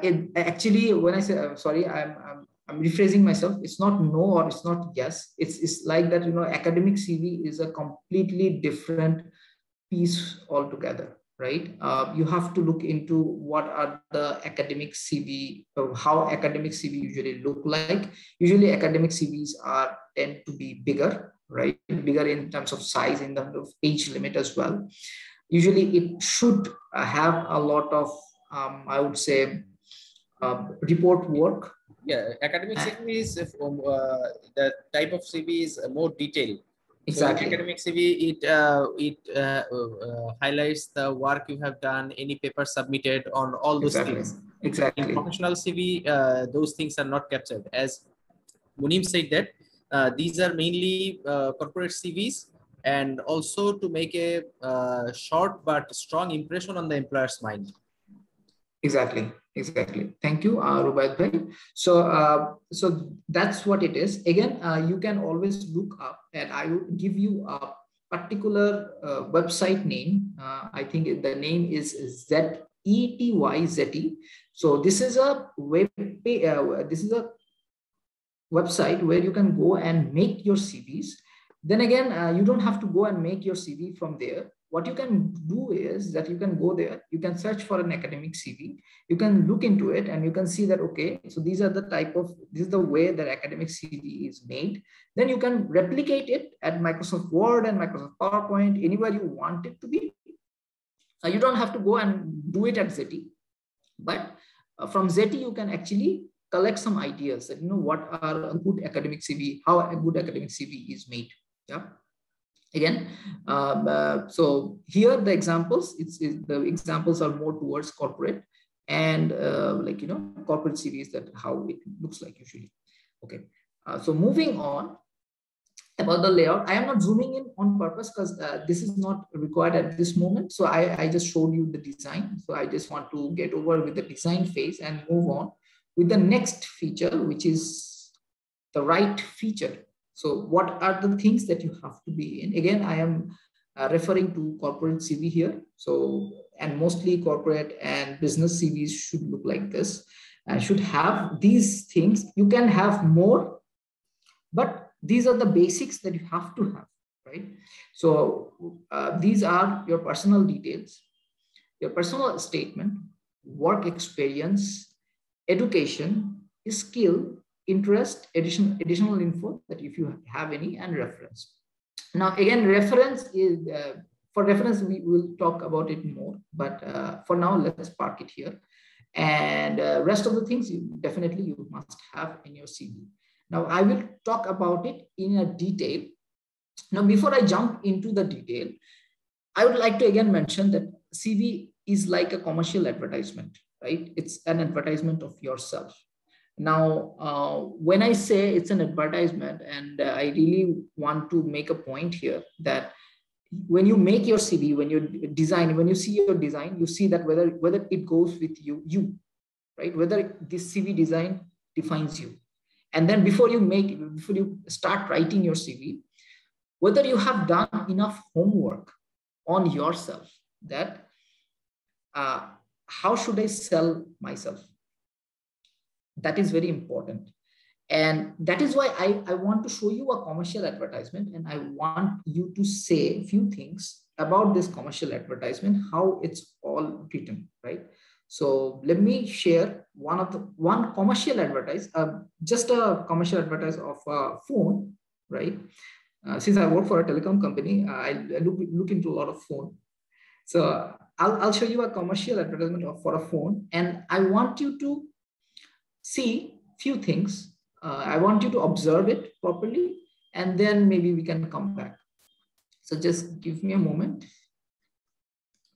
It actually, when I say sorry, I'm rephrasing myself. It's not no or it's not yes. It's like that. Academic CV is a completely different piece altogether, right? You have to look into what are the academic CV, how academic CV usually look like. Usually academic CVs tend to be bigger, right? Bigger in terms of size, in terms of age limit as well. Usually it should have a lot of, I would say, report work. Yeah, academic CV is the type of CV is more detailed. Exactly. So academic CV, it highlights the work you have done, any paper submitted on all those things. Exactly. In professional CV, those things are not captured. As Munim said that these are mainly corporate CVs, and also to make a short but strong impression on the employer's mind. Exactly. Thank you, Rubaid bhai. So that's what it is. Again, you can always look up, and I will give you a particular website name. I think the name is ZETYZE. So this is a website where you can go and make your CVs. Then again, you don't have to go and make your CV from there. What you can do is that you can go there, you can search for an academic CV, you can look into it, and you can see that, okay, so this is the way that academic CV is made. Then you can replicate it at Microsoft Word and Microsoft PowerPoint, anywhere you want it to be. You don't have to go and do it at ZETI, but from ZETI, you can actually collect some ideas that, what are a good academic CV, how a good academic CV is made. Yeah. Again, so here the examples, the examples are more towards corporate and corporate CVs, that how it looks like usually. Okay, so moving on about the layout, I am not zooming in on purpose because this is not required at this moment. So I just showed you the design. So I just want to get over with the design phase and move on with the next feature, which is the right feature. So what are the things that you have to be in? Again, I am referring to corporate CV here. So, and mostly corporate and business CVs should look like this. Should have these things. You can have more, but these are the basics that you have to have. right? So these are your personal details, your personal statement, work experience, education, skill, interest, additional info that if you have any, and reference. Now, again, reference is, for reference, we will talk about it more, but for now, let's park it here. And rest of the things definitely you must have in your CV. Now, I will talk about it in a detail. Now, before I jump into the detail, I would like to again mention that CV is like a commercial advertisement, right? It's an advertisement of yourself. Now, when I say it's an advertisement, and I really want to make a point here that when you make your CV, when you design, when you see your design, you see that whether it goes with you, right? Whether this CV design defines you. And then before you start writing your CV, whether you have done enough homework on yourself that how should I sell myself? That is very important. And that is why I want to show you a commercial advertisement, and I want you to say a few things about this commercial advertisement, how it's all written, right? So let me share one commercial advertise, just a commercial advertise of a phone, right? Since I work for a telecom company, I look into a lot of phone. So I'll show you a commercial advertisement for a phone, and I want you to see few things. I want you to observe it properly, and then maybe we can come back. So just give me a moment.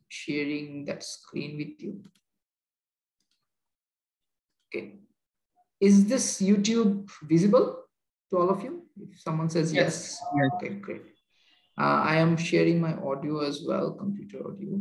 Sharing that screen with you. Okay. Is this YouTube visible to all of you? If someone says yes. Okay, great. I am sharing my audio as well, computer audio.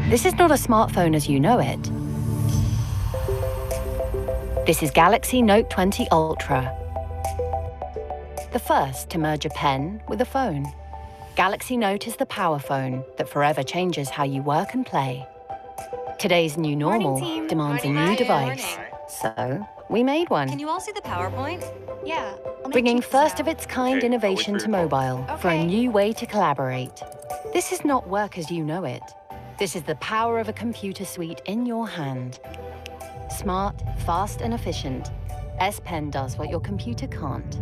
This is not a smartphone as you know it. This is Galaxy Note 20 Ultra, the first to merge a pen with a phone. Galaxy Note is the power phone that forever changes how you work and play. Today's new normal demands a new device, so we made one. Can you all see the PowerPoint? Yeah. Bringing first-of-its-kind innovation to mobile for a new way to collaborate. This is not work as you know it. This is the power of a computer suite in your hand. Smart, fast, and efficient, S Pen does what your computer can't.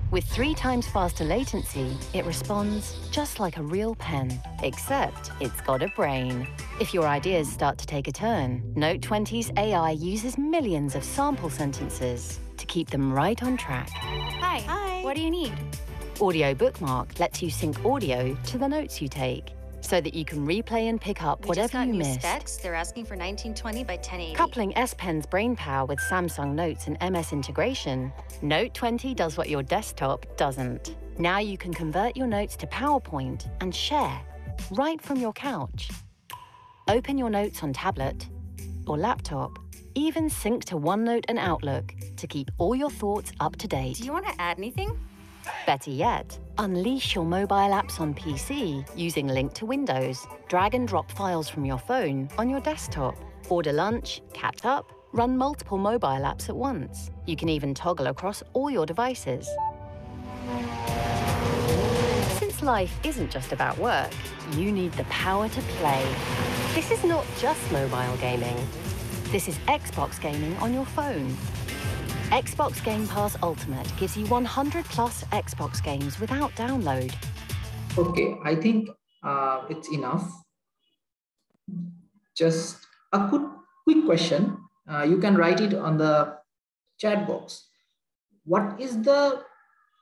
With 3 times faster latency, it responds just like a real pen, except it's got a brain. If your ideas start to take a turn, Note 20's AI uses millions of sample sentences to keep them right on track. Hi. Hi. What do you need? Audio Bookmark lets you sync audio to the notes you take, so that you can replay and pick up whatever you missed. Specs. They're asking for 1920 by 1080. Coupling S Pen's brainpower with Samsung Notes and MS integration, Note 20 does what your desktop doesn't. Now you can convert your notes to PowerPoint and share right from your couch. Open your notes on tablet or laptop. Even sync to OneNote and Outlook to keep all your thoughts up to date. Do you want to add anything? Better yet, unleash your mobile apps on PC using Link to Windows. Drag and drop files from your phone on your desktop. Order lunch, catch up, run multiple mobile apps at once. You can even toggle across all your devices. Since life isn't just about work, you need the power to play. This is not just mobile gaming. This is Xbox gaming on your phone. Xbox Game Pass Ultimate gives you 100 plus Xbox games without download. Okay, I think it's enough. Just a quick question. You can write it on the chat box. What is the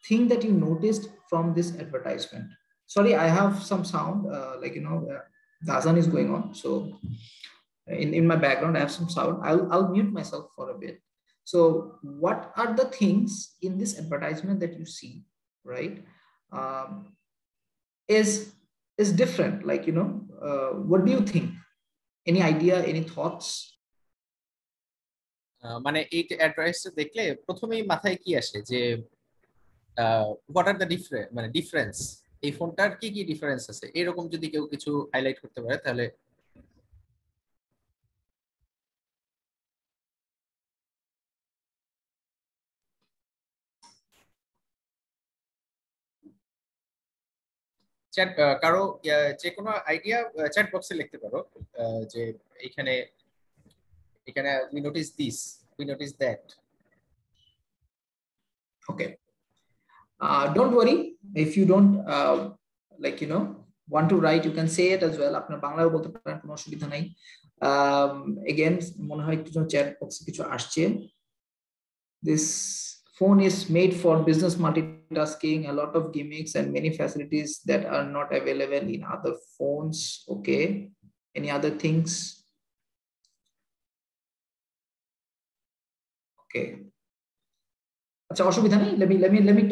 thing that you noticed from this advertisement? Sorry, I have some sound, the azan is going on. So in my background, I have some sound. I'll mute myself for a bit. So what are the things in this advertisement that you see, right? Is different, what do you think? Any idea, any thoughts? মানে এই অ্যাড্রেসটা দেখলে প্রথমেই মাথায় কি আসে যে what are the difference এই ফোনটার কি কি ডিফারেন্স আছে, এরকম যদি কেউ কিছু হাইলাইট করতে পারে তাহলে। চ্যাট কারো যে কোনো আইডিয়া চ্যাট বক্সে লিখতে পারো, যে এখানে এখানে we notice this, we notice that. Okay. Don't worry if you don't want to write, you can say it as well. আপনার বাংলাও বলতে পারেন, কোনো অসুবিধা নাই। Again, মনে হয় কিছু চ্যাট বক্সে কিছু আসছে। This phone is made for business multitasking, a lot of gimmicks and many facilities that are not available in other phones. Okay. Any other things? Okay. আচ্ছা, অসুবিধা নেই, let me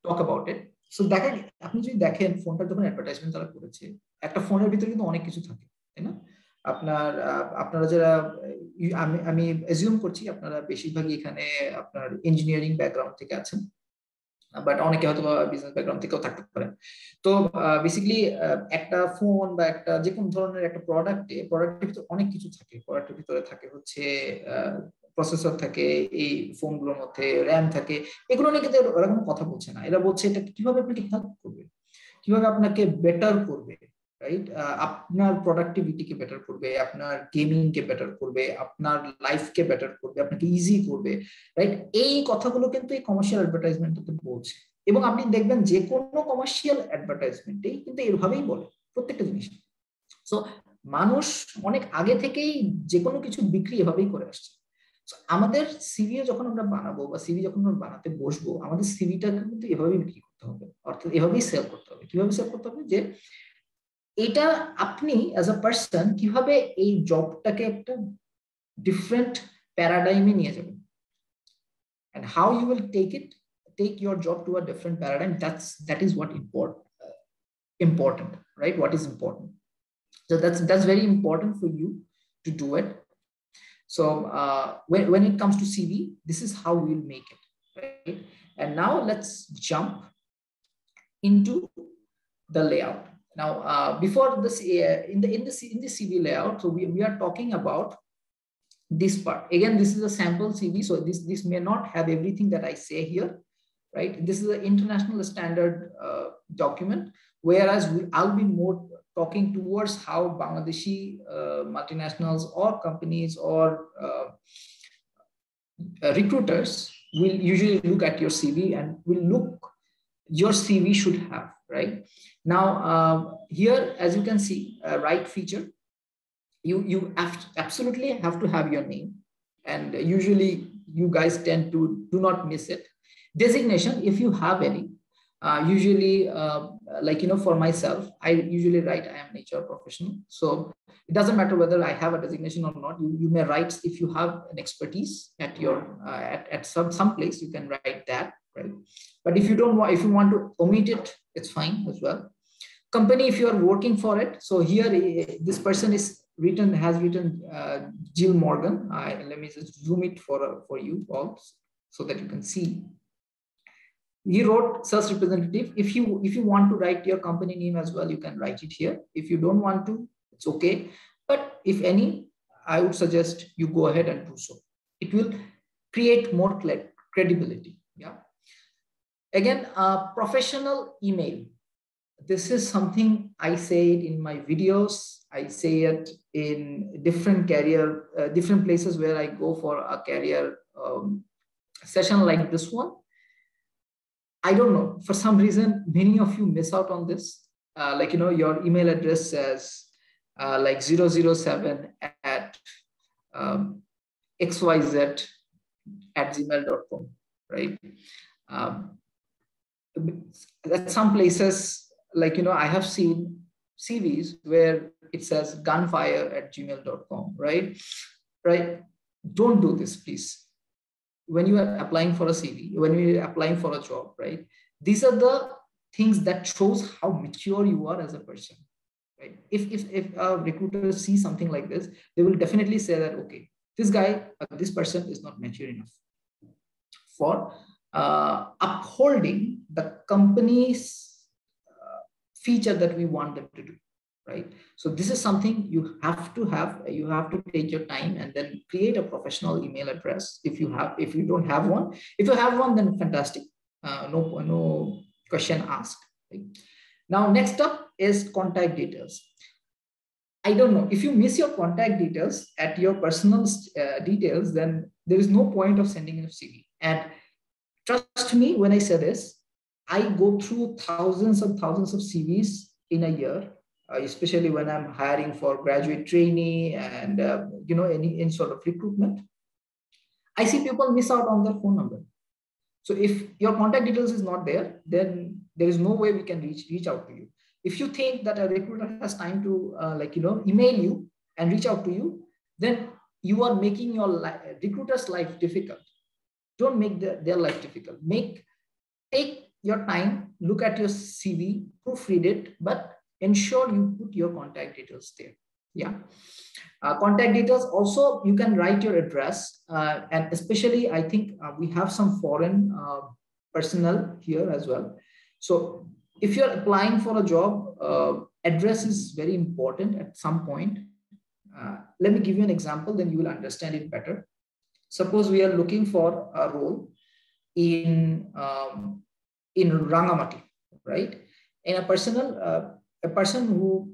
talk about it. So দেখেন, আপনি যদি দেখেন ফোনটা যখন advertisement তারা করেছে, একটা ফোনের ভিতরে কিন্তু অনেক কিছু থাকে, তাই না? আপনারা যারা, আমি অ্যাজিউম করছি আপনারা বেশিরভাগই এখানে আপনার ইঞ্জিনিয়ারিং ব্যাকগ্রাউন্ড থেকে আছেন, বাট অনেকে হয়তো বিজনেস ব্যাকগ্রাউন্ড থেকেও থাকতে পারেন। তো বেসিক্যালি একটা ফোন বা একটা যে কোনো ধরনের একটা প্রোডাক্টের ভিতরে অনেক কিছু থাকে। প্রোডাক্টের ভিতরে থাকে হচ্ছে প্রসেসর থাকে, এই ফোনগুলোর মধ্যে র্যাম থাকে, এগুলো নিয়ে কিন্তু ওরা কোনো কথা বলছে না। এরা বলছে এটা কিভাবে আপনাকে হেল্প করবে, কিভাবে আপনাকে বেটার করবে, রাইট? আপনার প্রোডাক্টিভিটিকে বেটার করবে, আপনার গেমিংকে বেটার করবে, আপনার লাইফকে বেটার করবে, আপনাকে ইজি করবে, রাইট? এই কথাগুলো কিন্তু এই কমার্শিয়াল অ্যাডভার্টাইজমেন্টে বলছে। এবং আপনি দেখবেন যে কোনো কমার্শিয়াল অ্যাডভার্টাইজমেন্টেই কিন্তু এভাবেই বলে প্রত্যেকটা জিনিস। সো মানুষ অনেক আগে থেকেই যে কোনো কিছু বিক্রি এভাবেই করে আসছে। আমাদের সিভি যখন আমরা বানাবো বা সিভি যখন আমরা বানাতে বসবো, আমাদের সিভিটাকে কিন্তু এভাবেই বিক্রি করতে হবে, অর্থাৎ এভাবেই সেল করতে হবে। কিভাবে সেল করতে হবে? যে এটা আপনি অ্যাজ আ পার্সন কিভাবে এই জবটাকে একটা ডিফারেন্ট প্যারাডাইমে নিয়ে যাবেন, and how you will take your job to a different paradigm. That is what important, right? What is important? So that's very important for you to do it. So when it comes to CV, this is how we'll make it, right? And now let's jump into the layout. Now, before this, in the CV layout, so we are talking about this part. Again, this is a sample CV, so this may not have everything that I say here, right? This is an international standard document, whereas I'll be more talking towards how Bangladeshi multinationals or companies or recruiters will usually look at your CV and will look your CV should have, right? Now, here, as you can see, right feature, you absolutely have to have your name, and usually you guys tend to do not miss it. Designation, if you have any, usually for myself, I usually write I am an HR professional. So it doesn't matter whether I have a designation or not. You may write, if you have an expertise at your at some place, you can write that, right? But if you don't want, if you want to omit it, it's fine as well. Company, if you are working for it, so here this person has written Jill Morgan. Let me just zoom it for you all so that you can see. He wrote sales representative. If you want to write your company name as well, you can write it here. If you don't want to, it's okay. But if any, I would suggest you go ahead and do so. It will create more credibility. Yeah. Again, professional email. This is something I say it in my videos. I say it in different places where I go for a career session like this one. I don't know, for some reason, many of you miss out on this. Your email address says 007 at xyz@gmail.com, right? At some places, I have seen CVs where it says gunfire@gmail.com, right? Don't do this, please. When you are applying for a CV, when you are applying for a job, right? These are the things that shows how mature you are as a person, right? If a recruiter sees something like this, they will definitely say that, okay, this person is not mature enough for upholding the company's feature that we want them to do, right? So this is something you have to have. You have to take your time and then create a professional email address. If you don't have one, if you have one, then fantastic. No question asked. Right? Now, next up is contact details. I don't know, if you miss your contact details at your personal details, then there is no point of sending a CV. And trust me when I say this, I go through thousands and thousands of CVs in a year, especially when I'm hiring for graduate trainee and any sort of recruitment. I see people miss out on their phone number. So if your contact details is not there, then there is no way we can reach out to you. If you think that a recruiter has time to email you and reach out to you, then you are making your recruiter's life difficult. Don't make their life difficult. Take your time, look at your CV, proofread it, but ensure you put your contact details there. Yeah. Contact details also, you can write your address, and especially I think we have some foreign personnel here as well. So if you're applying for a job, address is very important at some point. Let me give you an example, then you will understand it better. Suppose we are looking for a role in Rangamati, right? And a person who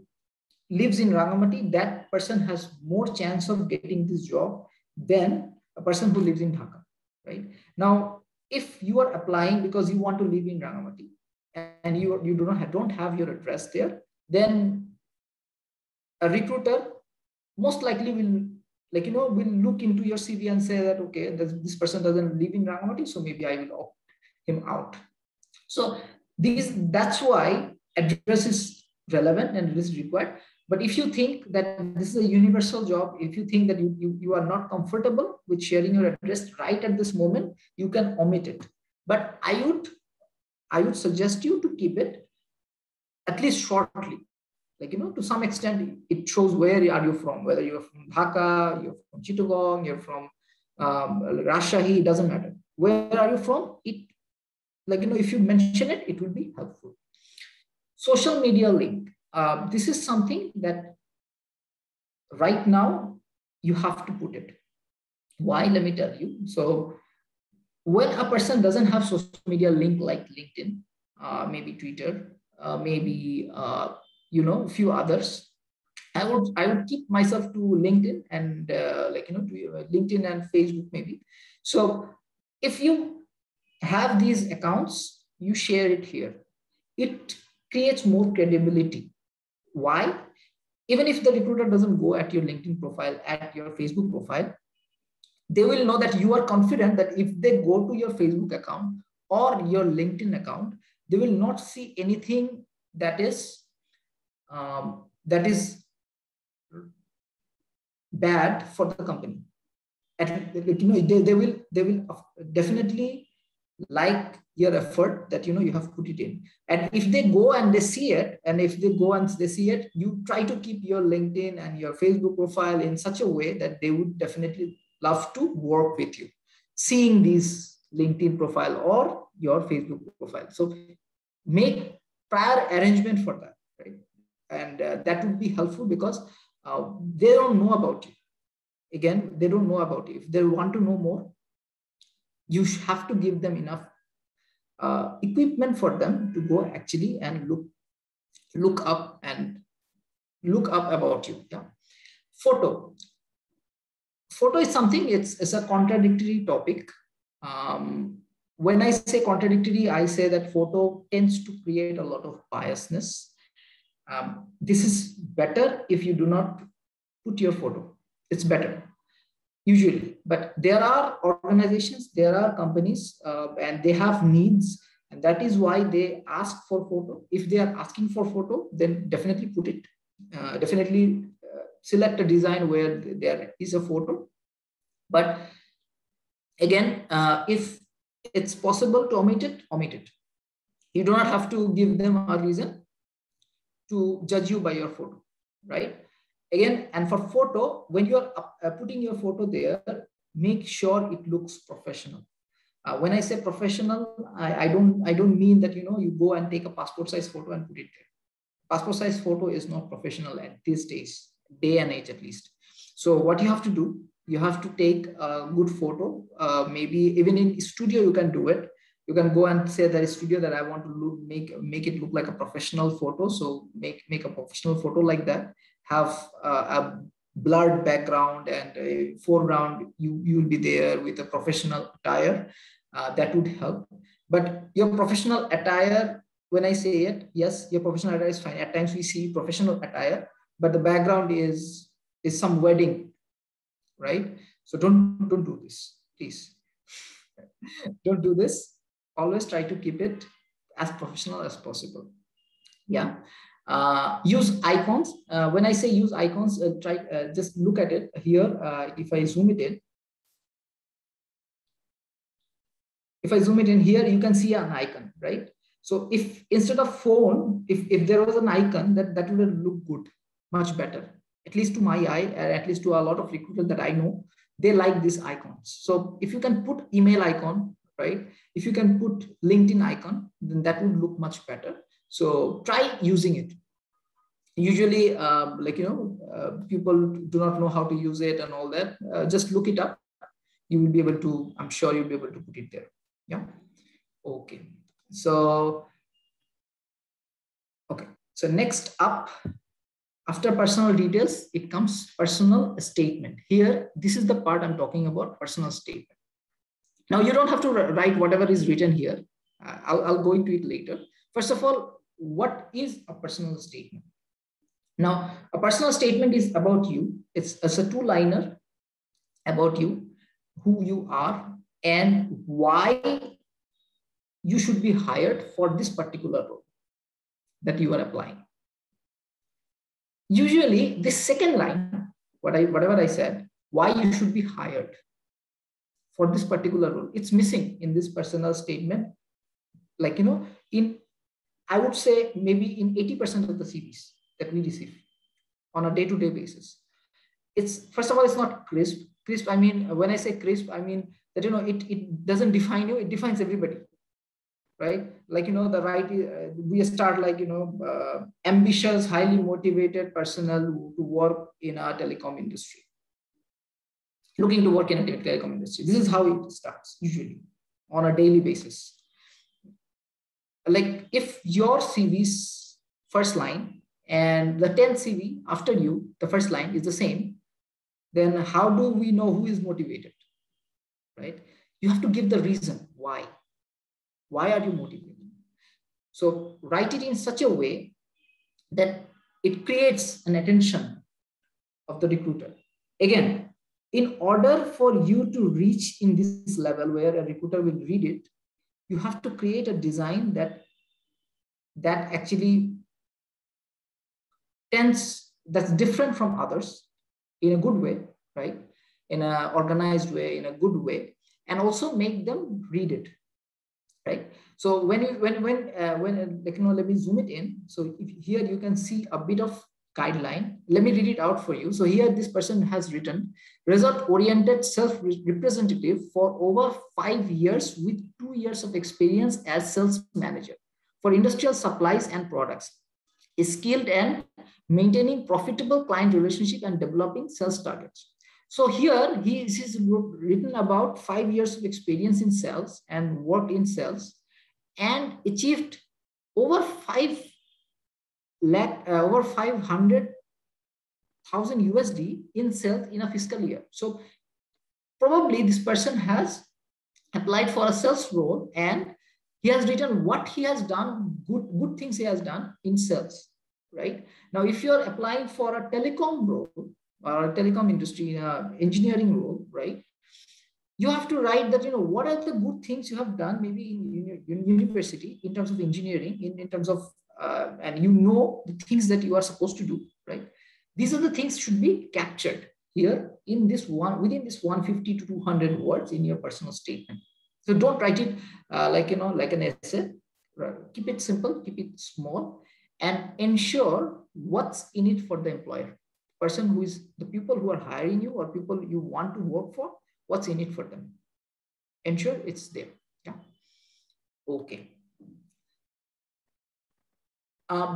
lives in Rangamati, that person has more chance of getting this job than a person who lives in Dhaka, right? Now, if you are applying because you want to live in Rangamati and you don't have your address there, then a recruiter most likely will look into your CV and say that, okay, this person doesn't live in Rangamati, so maybe I will opt him out. So that's why address is relevant and it is required. But if you think that this is a universal job, if you think that you are not comfortable with sharing your address right at this moment, you can omit it. But I would suggest you to keep it at least shortly. To some extent, it shows where are you from, whether you're from Dhaka, you're from Chittagong, you're from Rajshahi, it doesn't matter. Where are you from? If you mention it, it will be helpful. Social media link. This is something that right now you have to put it. Why? Let me tell you. So when a person doesn't have social media link like LinkedIn, maybe Twitter, maybe a few others, I would keep myself to LinkedIn and LinkedIn and Facebook maybe. So if you have these accounts, you share it here. It creates more credibility. Why? Even if the recruiter doesn't go at your LinkedIn profile, at your Facebook profile, they will know that you are confident that if they go to your Facebook account or your LinkedIn account, they will not see anything that is bad for the company. They will definitely like your effort that you have put it in. And if they go and they see it, you try to keep your LinkedIn and your Facebook profile in such a way that they would definitely love to work with you, seeing these LinkedIn profile or your Facebook profile. So make prior arrangement for that, right? And that would be helpful because they don't know about you. Again, they don't know about you. If they want to know more, you have to give them enough equipment for them to go actually and look up about you. Yeah. Photo is something, it's a contradictory topic. When I say contradictory, I say that photo tends to create a lot of biasness. This is better if you do not put your photo. It's better usually, but there are organizations, there are companies, and they have needs, and that is why they ask for photo. If they are asking for photo, then definitely put it. Definitely select a design where there is a photo. But again, if it's possible to omit it. You do not have to give them a reason to judge you by your photo, right? Again, and for photo, when you're putting your photo there, make sure it looks professional. When I say professional, I don't mean that, you know, you go and take a passport size photo and put it there. Passport size photo is not professional at these days, day and age at least. So what you have to do, you have to take a good photo. Maybe even in studio you can do it. You can go and say that studio that I want to make it look like a professional photo. So make a professional photo like that. Have a blurred background and a foreground. You'll be there with a professional attire. That would help. But your professional attire, when I say it, yes, your professional attire is fine. At times we see professional attire, but the background is some wedding, right? So don't do this, please. Don't do this. Always try to keep it as professional as possible. Yeah. Use icons. When I say use icons, just look at it here. If I zoom it in, here, you can see an icon, right? So if instead of phone, if there was an icon, that would look good, much better. At least to my eye, at least to a lot of recruiters that I know, they like these icons. So if you can put email icon, right? If you can put LinkedIn icon, then that would look much better. So try using it. Usually, people do not know how to use it and all that. Just look it up. You will be able to, I'm sure you'll be able to put it there. Yeah. Okay. So next up, after personal details, it comes personal statement. Here, this is the part I'm talking about, personal statement. Now, you don't have to write whatever is written here. I'll go into it later. First of all, what is a personal statement? Now, a personal statement is about you. It's a two-liner about you, who you are, and why you should be hired for this particular role that you are applying. Usually, this second line, whatever I said, why you should be hired for this particular role, it's missing in this personal statement. Like, you know, I would say maybe in 80% of the CVs that we receive on a day-to-day basis. It's, first of all, it's not crisp. Crisp, I mean, when I say crisp, I mean that, you know, it doesn't define you, it defines everybody, right? Like, you know, we start like, you know, ambitious, highly motivated personnel to work in a telecom industry. Looking to work in a telecom industry. This is how it starts usually on a daily basis. Like if your CV's first line and the 10th CV after you, the first line is the same, then how do we know who is motivated, right? You have to give the reason why. Why are you motivated? So write it in such a way that it creates an attention of the recruiter. Again, in order for you to reach in this level where a recruiter will read it, you have to create a design that actually that's different from others in a good way, right? In an organized way, in a good way, and also make them read it, right? So when like, you know, let me zoom it in. So here you can see a bit of guideline. Let me read it out for you. So here this person has written, result-oriented self-representative for over 5 years with 2 years of experience as sales manager for industrial supplies and products, is skilled and maintaining profitable client relationship and developing sales targets. So here he's written about 5 years of experience in sales and worked in sales and achieved over 500,000 USD in sales in a fiscal year. So probably this person has applied for a sales role and he has written what he has done, good things he has done in sales, right? Now, if you're applying for a telecom role or a telecom industry engineering role, right? You have to write that, you know, what are the good things you have done maybe in university in terms of engineering, in terms of, and you know the things that you are supposed to do, right? These are the things should be captured here in this one, within this 150 to 200 words in your personal statement. So don't write it like, you know, like an essay. Right? Keep it simple, keep it small, and ensure what's in it for the employer. person who is the people who are hiring you or people you want to work for, what's in it for them. Ensure it's there. Yeah. Okay.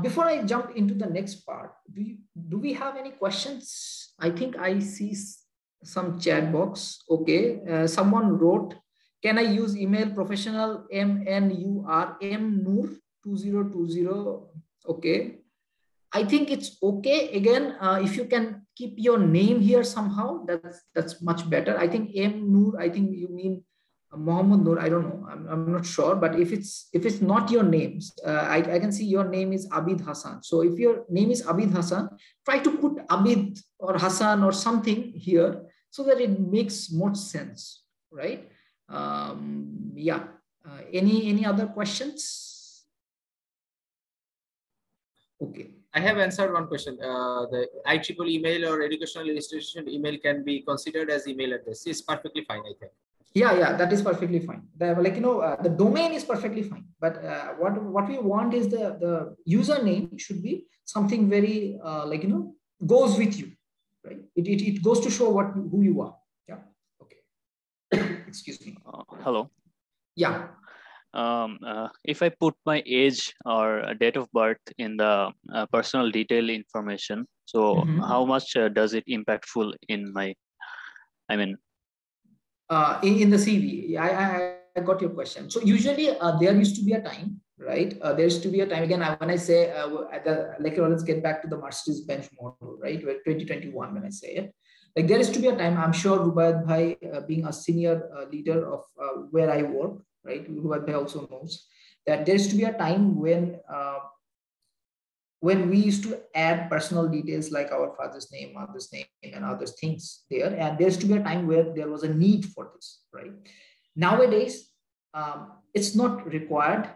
Before I jump into the next part, do we have any questions? I think I see some chat box. Okay. Someone wrote, can I use email professional MNUR2020? Okay. I think it's okay. Again, if you can keep your name here somehow, that's much better. I think M Noor, I think you mean Mohammed Noor. I don't know. I'm not sure. But if it's not your names, I can see your name is Abid Hassan. So if your name is Abid Hassan, try to put Abid or Hassan or something here so that it makes more sense, right? Yeah. Any other questions? Okay. I have answered one question. The IEEE email or educational institution email can be considered as email address. It's perfectly fine, I think. Yeah, that is perfectly fine. The domain is perfectly fine. But what we want is the username should be something very goes with you, right? It goes to show who you are. Yeah. Okay. Excuse me. Hello. Yeah. If I put my age or date of birth in the personal detail information, so how much does it impactful in my, in the CV? I got your question. So usually there used to be a time, right? There used to be a time, again, when I say, let's get back to the Mercedes-Benz model, right? 2021, when I say it. Like there used to be a time, I'm sure Rubaiyat Bhai, being a senior leader of where I work, right? Rubaiyat Bhai also knows that there used to be a time when we used to add personal details like our father's name, mother's name, and other things there. And there used to be a time where there was a need for this, right? Nowadays, it's not required.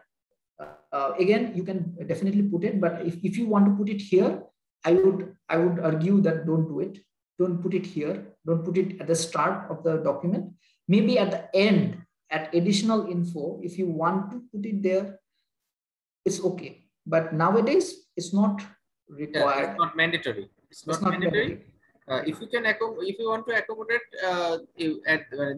Again, you can definitely put it, but if you want to put it here, I would argue that don't do it. Don't put it here. Don't put it at the start of the document. Maybe at the end, at additional info, if you want to put it there, it's okay. But nowadays, it's not required. Yeah, it's not mandatory. It's not mandatory. If you want to accommodate,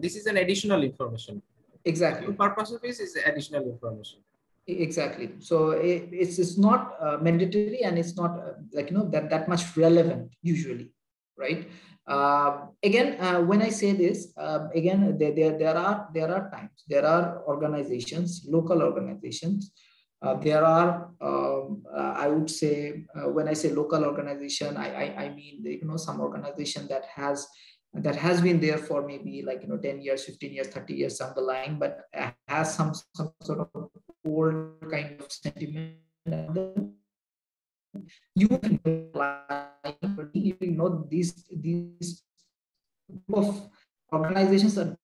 this is an additional information. Exactly. The purpose of this is additional information. Exactly. So it's not mandatory, and it's not that much relevant usually, right? Again, when I say this, again, there are times, there are organizations, local organizations. There are, I would say, when I say local organization, I mean, some organization that has been there for maybe 10 years, 15 years, 30 years down the line, but has some sort of old kind of sentiment. You can apply, these group of organizations are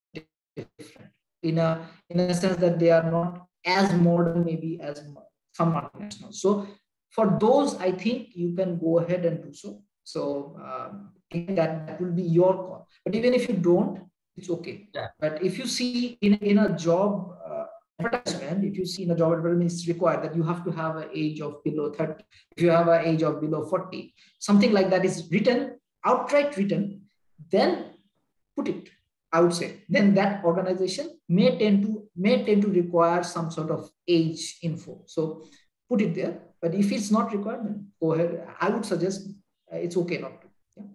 different in a sense that they are not as modern maybe as some multinationals. So for those, I think you can go ahead and do so. So that will be your call. But even if you don't, it's okay. Yeah. But if you see in a job advertisement, if you see in a job advertisement, it's required that you have to have an age of below 30. If you have an age of below 40, something like that is written, outright written, then put it. I would say then that organization may tend to require some sort of age info. So put it there. But if it's not required, then go ahead. I would suggest it's okay not to. Yeah.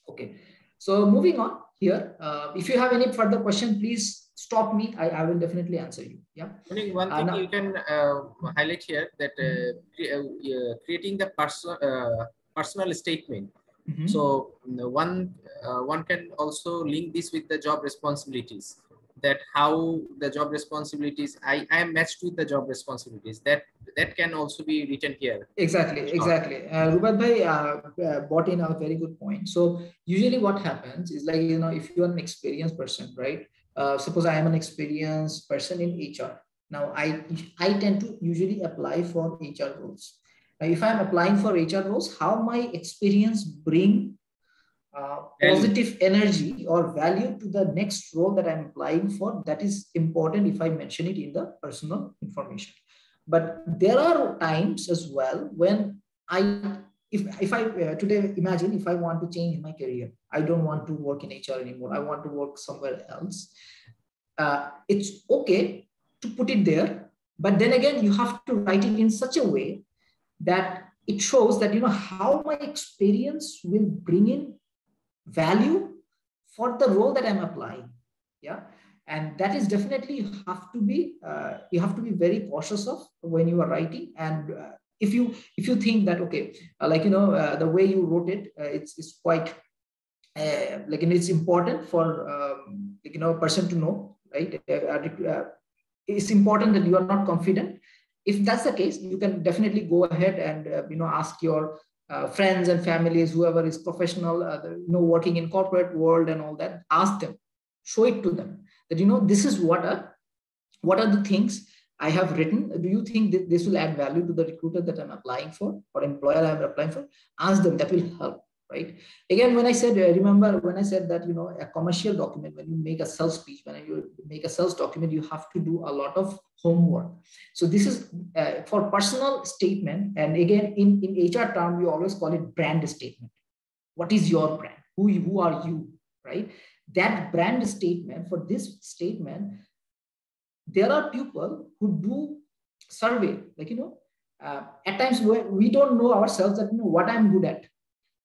Okay. So moving on here. If you have any further question, please stop me. I will definitely answer you. Yeah. One thing you can highlight here that creating the personal statement. Mm-hmm. So one can also link this with the job responsibilities, that how the job responsibilities, I am matched with the job responsibilities, that can also be written here. Exactly. Rubaiyat Bhai brought in a very good point. So usually what happens is if you're an experienced person, right? Suppose I am an experienced person in HR. Now I tend to usually apply for HR roles. If I'm applying for HR roles, how my experience bring positive energy or value to the next role that I'm applying for, that is important if I mention it in the personal information. But there are times as well when if I today imagine if I want to change my career, I don't want to work in HR anymore, I want to work somewhere else. It's okay to put it there, but then again, you have to write it in such a way that it shows that, you know, how my experience will bring in value for the role that I'm applying. Yeah. And that is definitely you have to be very cautious of when you are writing. And if you think that, okay, like, you know, the way you wrote it, it's quite like, you know, it's important for like, you know, a person to know, right? It's important that you are not confident. If that's the case, you can definitely go ahead and you know, ask your friends and families, whoever is professional, you know, working in corporate world and all that. Ask them, show it to them that, you know, this is what are the things I have written. Do you think that this will add value to the recruiter that I'm applying for, or employer I'm applying for? Ask them. That will help. Right. Again, when I said, remember when I said that, you know, a commercial document, when you make a sales speech, when you make a sales document, you have to do a lot of homework. So this is for personal statement. And again, in HR term, we always call it brand statement. What is your brand? Who are you? Right. That brand statement, for this statement, there are people who do survey, like, you know, at times we don't know ourselves that, you know, what I'm good at.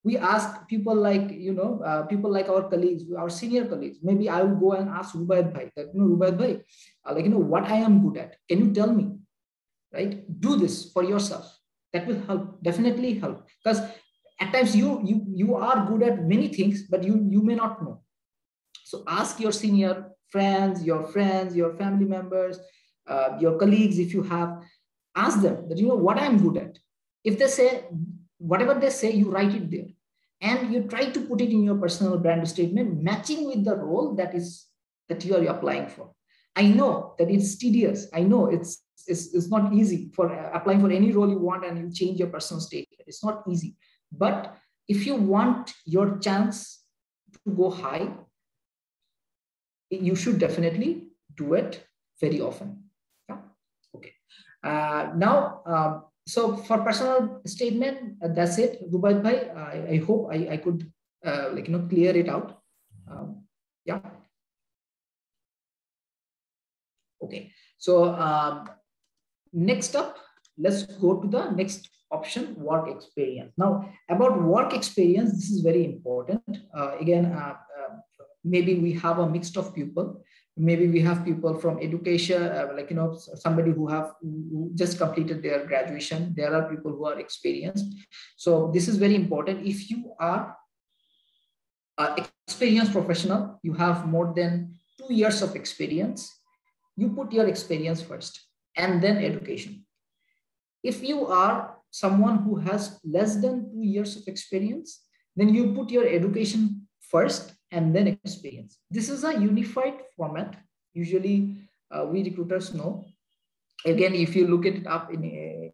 We ask people like, you know, people like our colleagues, our senior colleagues. Maybe I will go and ask Rubaiyat bhai that, you know, Rubaiyat bhai, like, you know, what I am good at. Can you tell me? Right? Do this for yourself. That will help, definitely help. Because at times you are good at many things, but you may not know. So ask your senior friends, your family members, your colleagues, if you have, ask them that, you know, what I'm good at. If they say, whatever they say, you write it there. And you try to put it in your personal brand statement, matching with the role that you are applying for. I know that it's tedious. I know it's not easy for applying for any role you want and you change your personal statement. It's not easy. But if you want your chance to go high, you should definitely do it very often. Yeah? Okay. Now, so for personal statement, that's it. Rubaiyat bhai, I hope I could like, you know, clear it out. Yeah. Okay. So next up, let's go to the next option, work experience. Now, about work experience, this is very important. Again, maybe we have a mix of people. Maybe we have people from education, like, you know, somebody who just completed their graduation. There are people who are experienced. So this is very important. If you are an experienced professional, you have more than 2 years of experience, you put your experience first and then education. If you are someone who has less than 2 years of experience, then you put your education first and then experience. This is a unified format. Usually we recruiters know. Again, if you look it up in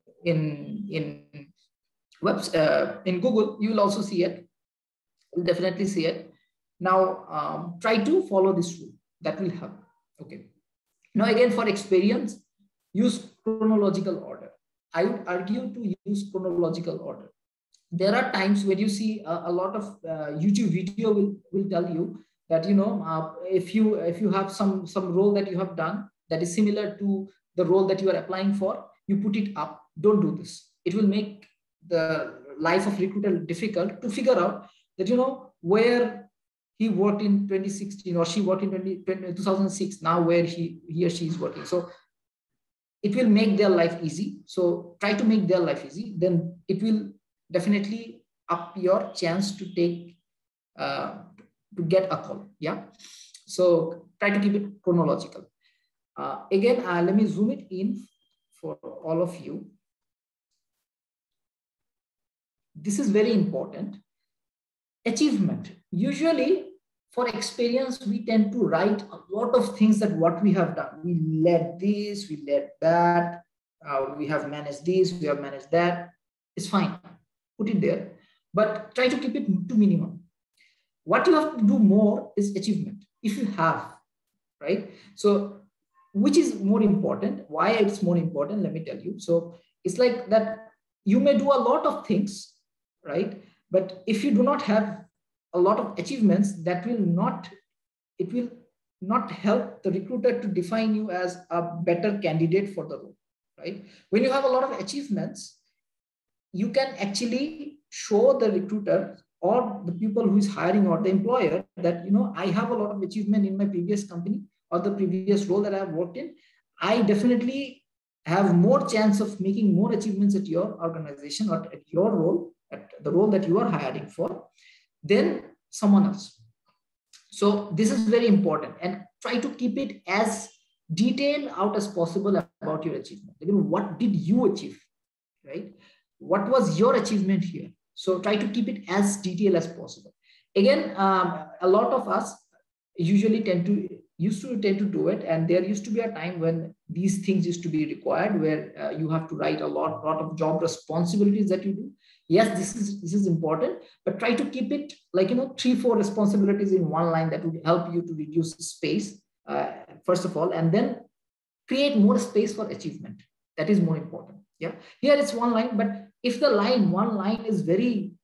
Google, you will also see it. You'll definitely see it. Now try to follow this rule. That will help. Okay. Now again, for experience, use chronological order. I would argue to use chronological order. There are times when you see a lot of YouTube video will tell you that, you know, if you have some role that you have done that is similar to the role that you are applying for, you put it up. Don't do this. It will make the life of recruiter difficult to figure out that, you know, where he worked in 2016 or she worked in 2006, now where he or she is working. So it will make their life easy. So try to make their life easy. Then it will definitely up your chance to take to get a call. Yeah. So try to keep it chronological. Again, let me zoom it in for all of you. This is very important. Achievement. Usually for experience, we tend to write a lot of things that what we have done. We led this, we led that, we have managed this, we have managed that. It's fine. Put it there, but try to keep it to minimum. What you have to do more is achievement, if you have, right? So which is more important? Why it's more important? Let me tell you. So it's like that you may do a lot of things, right? But if you do not have a lot of achievements, it will not help the recruiter to define you as a better candidate for the role, right? When you have a lot of achievements, you can actually show the recruiter or the people who is hiring or the employer that, I have a lot of achievement in my previous company or the previous role that I have worked in. I definitely have more chance of making more achievements at your organization or at your role, at the role that you are hiring for, than someone else. So this is very important, and try to keep it as detailed out as possible about your achievement. What did you achieve, right? What was your achievement here? So try to keep it as detailed as possible. Again, a lot of us usually used to tend to do it, and there used to be a time when these things used to be required, where you have to write a lot of job responsibilities that you do. Yes, this is important, but try to keep it like 3-4 responsibilities in one line. That would help you to reduce space first of all, and then create more space for achievement. That is more important. Yeah, here it's one line, but if the one line is very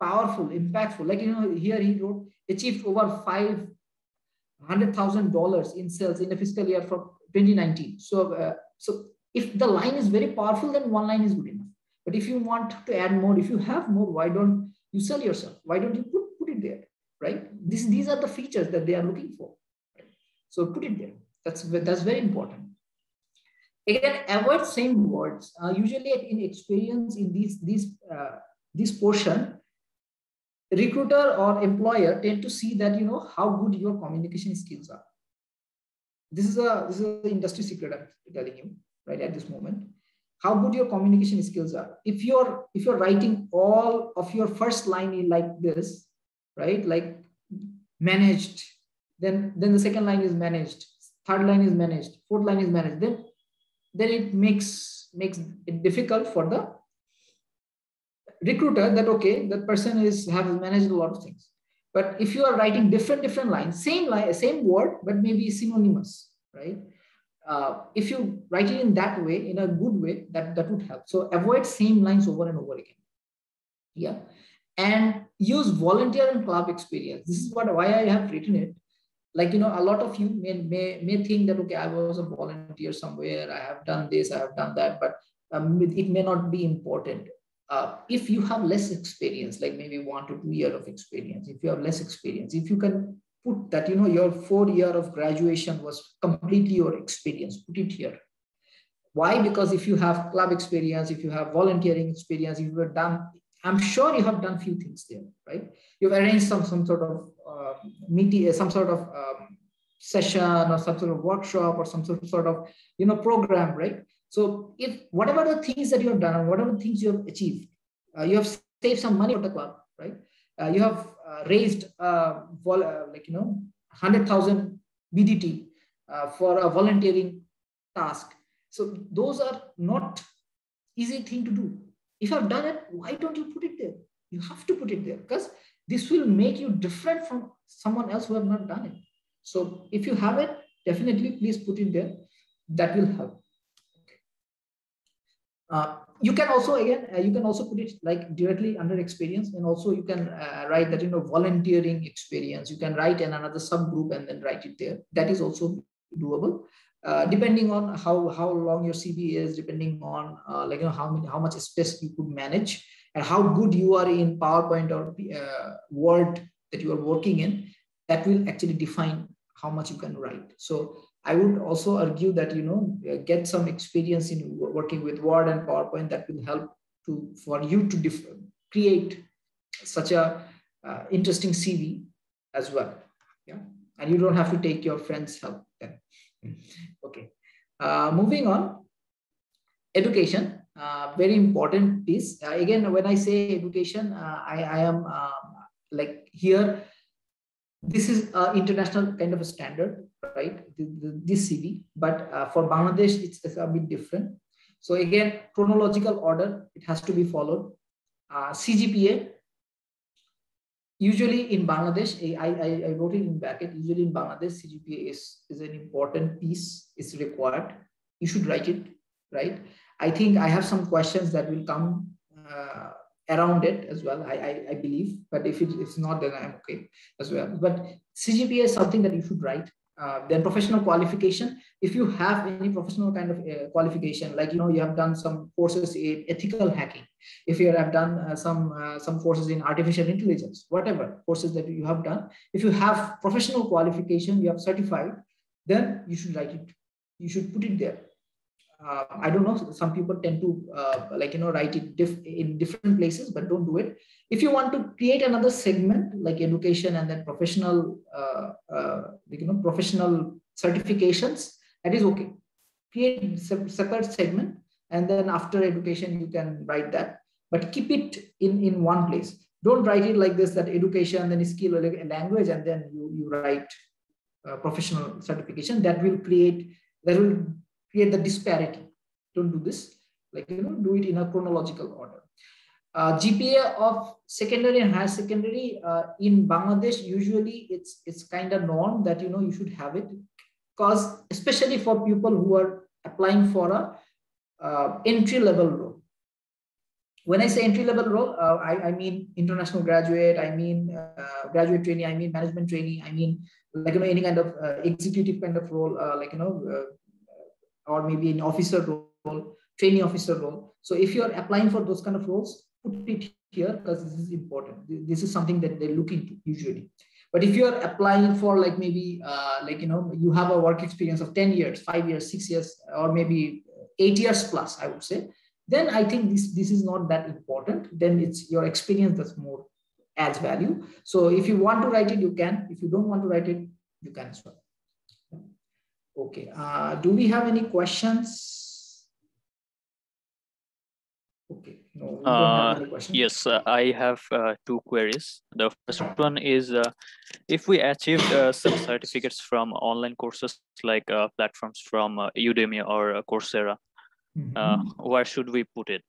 powerful, impactful, like here he wrote achieved over $500,000 in sales in the fiscal year from 2019. So if the line is very powerful, then one line is good enough. But if you want to add more, if you have more, why don't you sell yourself? Why don't you put it there, right? These are the features that they are looking for. Right? So put it there. That's very important. Again, avoid same words. Usually in experience in this portion, recruiter or employer tend to see that how good your communication skills are. This is an industry secret I'm telling you right at this moment. How good your communication skills are. If you're writing all of your first line in like this, right? Like managed, then the second line is managed, third line is managed, fourth line is managed. Then it makes it difficult for the recruiter that okay, that person has managed a lot of things. But if you are writing different lines, same word, but maybe synonymous, right? If you write it in that way, in a good way, that would help. So avoid same lines over and over again. Yeah, and use volunteer and club experience. This is why I have written it. Like a lot of you may think that okay, I was a volunteer somewhere, I have done this, I have done that, but it may not be important. If you have less experience, like maybe 1 to 2 years of experience, if you have less experience, if you can put that, your 4 years of graduation was completely your experience, put it here. Why? Because if you have club experience, if you have volunteering experience, if you have done, I'm sure you have done few things there, right? You've arranged some sort of meeting, some sort of session or some sort of workshop or some sort of program, right? So if whatever the things that you have done or whatever the things you have achieved, you have saved some money for the club, right? You have raised 100,000 BDT for a volunteering task. So those are not easy thing to do. If I've done it, why don't you put it there? You have to put it there because this will make you different from someone else who have not done it. So if you have it, definitely please put it there. That will help. You can also put it like directly under experience, and also you can write that volunteering experience. You can write in another subgroup and then write it there. That is also doable. Depending on how long your CV is, depending on how much space you could manage, and how good you are in PowerPoint or Word that you are working in, that will actually define how much you can write. So I would also argue that get some experience in working with Word and PowerPoint. That will help for you to create such a interesting CV as well. Yeah, and you don't have to take your friend's help then. Okay, moving on. Education, very important piece. Again, when I say education, I am like here. This is an international kind of a standard, right? This CV, but for Bangladesh, it's a bit different. So again, chronological order, it has to be followed. CGPA, usually in Bangladesh, I wrote it in bracket, usually in Bangladesh, CGPA is an important piece, it's required. You should write it, right? I think I have some questions that will come around it as well, I believe. But if it's not, then I'm okay as well. But CGPA is something that you should write. Then professional qualification. If you have any professional kind of qualification, like, you know, you have done some courses in ethical hacking, if you have done some courses in artificial intelligence, whatever courses that you have done, if you have professional qualification, you have certified, then you should write it. You should put it there. I don't know, some people tend to like, you know, write it in different places, but don't do it. If you want to create another segment like education and then professional, like, you know, professional certifications, that is okay. Create separate segment, and then after education you can write that, but keep it in one place. Don't write it like this, that education, then skill or language, and then you write professional certification. That will create the disparity. Don't do this. Like, you know, do it in a chronological order. GPA of secondary and higher secondary in Bangladesh, usually it's kind of norm that, you know, you should have it, because especially for people who are applying for a entry level role. When I say entry level role, I mean international graduate, I mean graduate trainee, I mean management trainee, I mean, like, you know, any kind of executive kind of role, like, you know, or maybe an officer role, trainee officer role. So if you're applying for those kind of roles, put it here, because this is important. This is something that they look into usually. But if you're applying for, like, maybe like, you know, you have a work experience of 10 years, 5 years, 6 years, or maybe 8 years plus, I would say, then I think this is not that important. Then it's your experience that's more adds value. So if you want to write it, you can. If you don't want to write it, you can as well. Okay, do we have any questions? Okay, no, we don't have any questions. Yes, I have two queries. The first one is, if we achieved some certificates from online courses like platforms from Udemy or Coursera, where should we put it?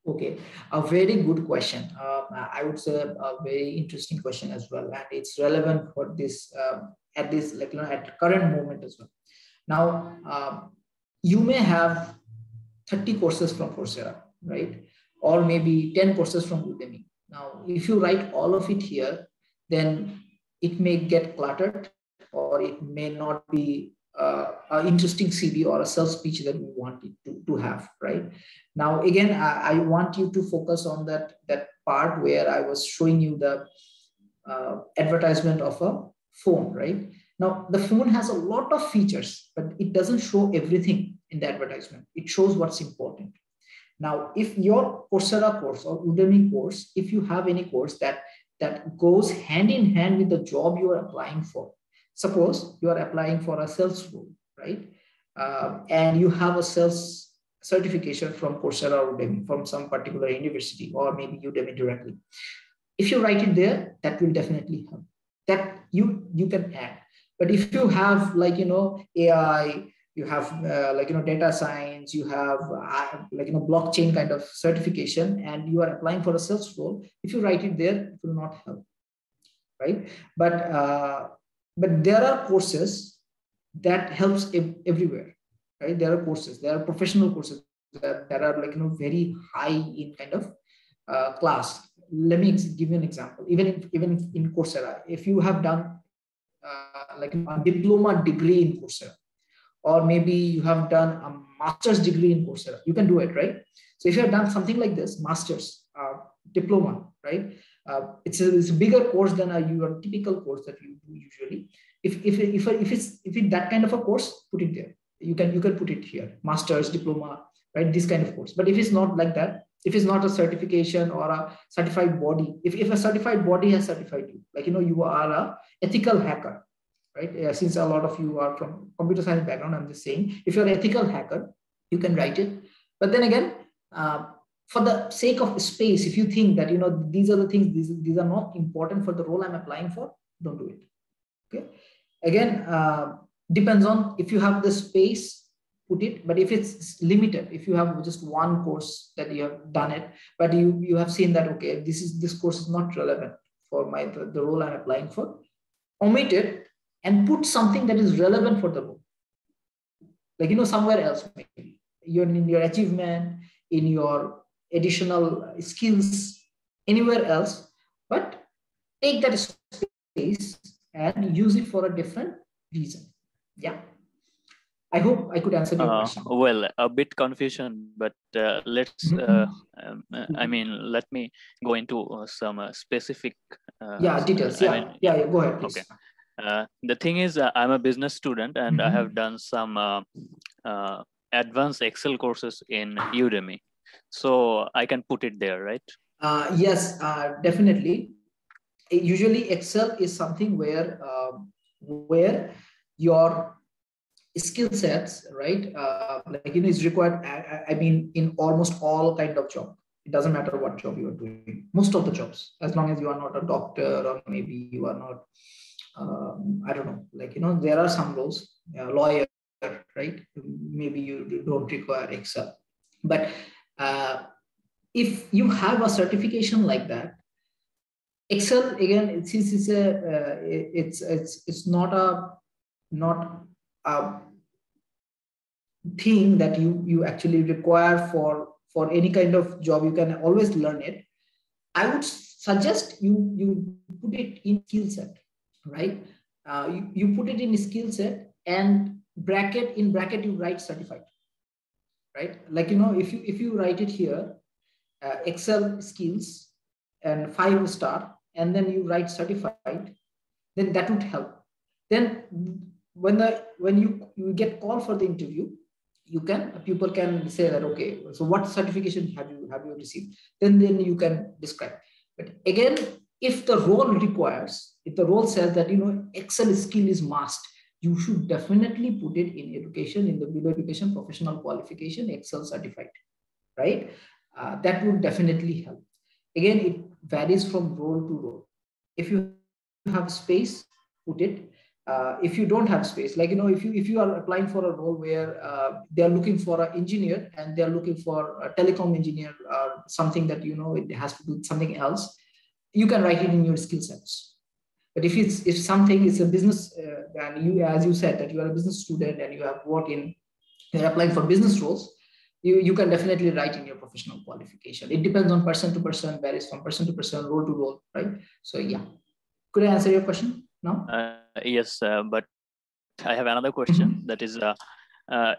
Okay, a very good question. I would say a very interesting question as well, and it's relevant for this at this, like, you know, at current moment as well. Now, you may have 30 courses from Coursera, right? Or maybe 10 courses from Udemy. Now, if you write all of it here, then it may get cluttered, or it may not be an interesting CV or a sales pitch that we want it to have, right? Now, again, I want you to focus on that part where I was showing you the advertisement of a phone, right? Now, the phone has a lot of features, but it doesn't show everything in the advertisement. It shows what's important. Now, if your Coursera course or Udemy course, if you have any course that goes hand in hand with the job you are applying for, suppose you are applying for a sales role, right? And you have a sales certification from Coursera or Udemy, from some particular university, or maybe Udemy directly. If you write it there, that will definitely help. That you can add. But if you have, like, you know, AI, you have like, you know, data science, you have like, you know, blockchain kind of certification, and you are applying for a sales role, if you write it there, it will not help, right? But there are courses that helps everywhere, right? There are courses, there are professional courses that are, like, you know, very high in kind of class. Let me give you an example. Even in Coursera, if you have done like a diploma degree in Coursera, or maybe you have done a master's degree in Coursera, you can do it, right? So if you have done something like this, master's diploma, right? It's a bigger course than your typical course that you do usually. If it's that kind of a course, put it there. You can put it here, master's, diploma, right? This kind of course. But if it's not like that, if it's not a certification or a certified body, if a certified body has certified you, like, you know, you are a ethical hacker, right? Yeah, since a lot of you are from computer science background, I'm just saying, if you're an ethical hacker, you can write it. But then again, for the sake of space, if you think that, you know, these are the things, these are not important for the role I'm applying for, don't do it. Okay. Again, depends on if you have the space, put it. But if it's limited, if you have just one course that you have done it, but you have seen that, okay, this course is not relevant for the role I'm applying for, omit it and put something that is relevant for the role. Like, you know, somewhere else, maybe in your achievement, in your additional skills anywhere else, but take that space and use it for a different reason. Yeah. I hope I could answer your question. Well, a bit confusion, but let's, I mean, let me go into some specific details. I mean, Go ahead, please. Okay. The thing is, I'm a business student and I have done some advanced Excel courses in Udemy. So I can put it there, right? Yes, definitely. Usually Excel is something where your skill sets, right? Is required. I mean, in almost all kind of job. It doesn't matter what job you are doing. Most of the jobs, as long as you are not a doctor or maybe you are not, I don't know, there are some roles, lawyer, right? Maybe you don't require Excel, but if you have a certification like that, Excel again, since it's not a thing that you actually require for any kind of job. You can always learn it. I would suggest you put it in skill set, right? You put it in skill set and in bracket you write certified, right? If you write it here, Excel skills and 5-star, and then you write certified, then that would help. Then when you get called for the interview, people can say that, okay, so what certification have you received? Then you can describe. But again, if the role says that Excel skill is must, you should definitely put it in education, in the below education professional qualification, Excel certified, right? That would definitely help. Again, it varies from role to role. If you have space, put it. If you don't have space, if you are applying for a role where they are looking for an engineer and they are looking for a telecom engineer or something that it has to do something else, you can write it in your skill sets. But if something is a business, and as you said that you are a business student and you have worked you're applying for business roles, you can definitely write in your professional qualification. It depends on person to person, varies from person to person, role to role, right? So yeah, could I answer your question now? Yes, but I have another question. That is,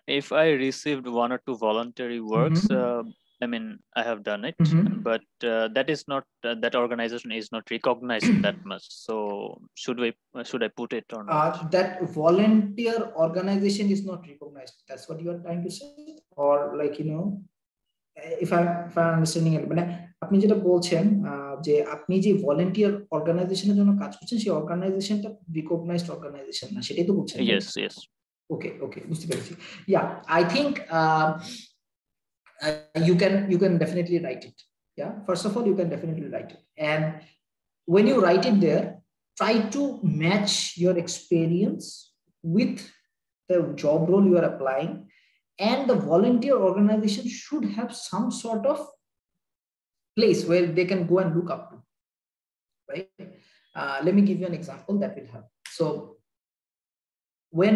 if I received 1 or 2 voluntary works, I mean, I have done it, but that is not, that organization is not recognized that much. So should I put it or not? That volunteer organization is not recognized. That's what you are trying to say? Or if I'm understanding it, but আপনি যেটা বলছেন যে আপনি যে volunteer অর্গানাইজেশনের জন্য কাজ করছেন সেই অর্গানাইজেশনটা রিকগনাইজড অর্গানাইজেশন না, সেটাই তো বলছেন? Yes. Okay, বুঝতে পেরেছি. Yeah, I think you can definitely write it. Yeah, first of all, you can definitely write it, and when you write it there, try to match your experience with the job role you are applying. And the volunteer organization should have some sort of place where they can go and look up to, right? Let me give you an example that will help. So when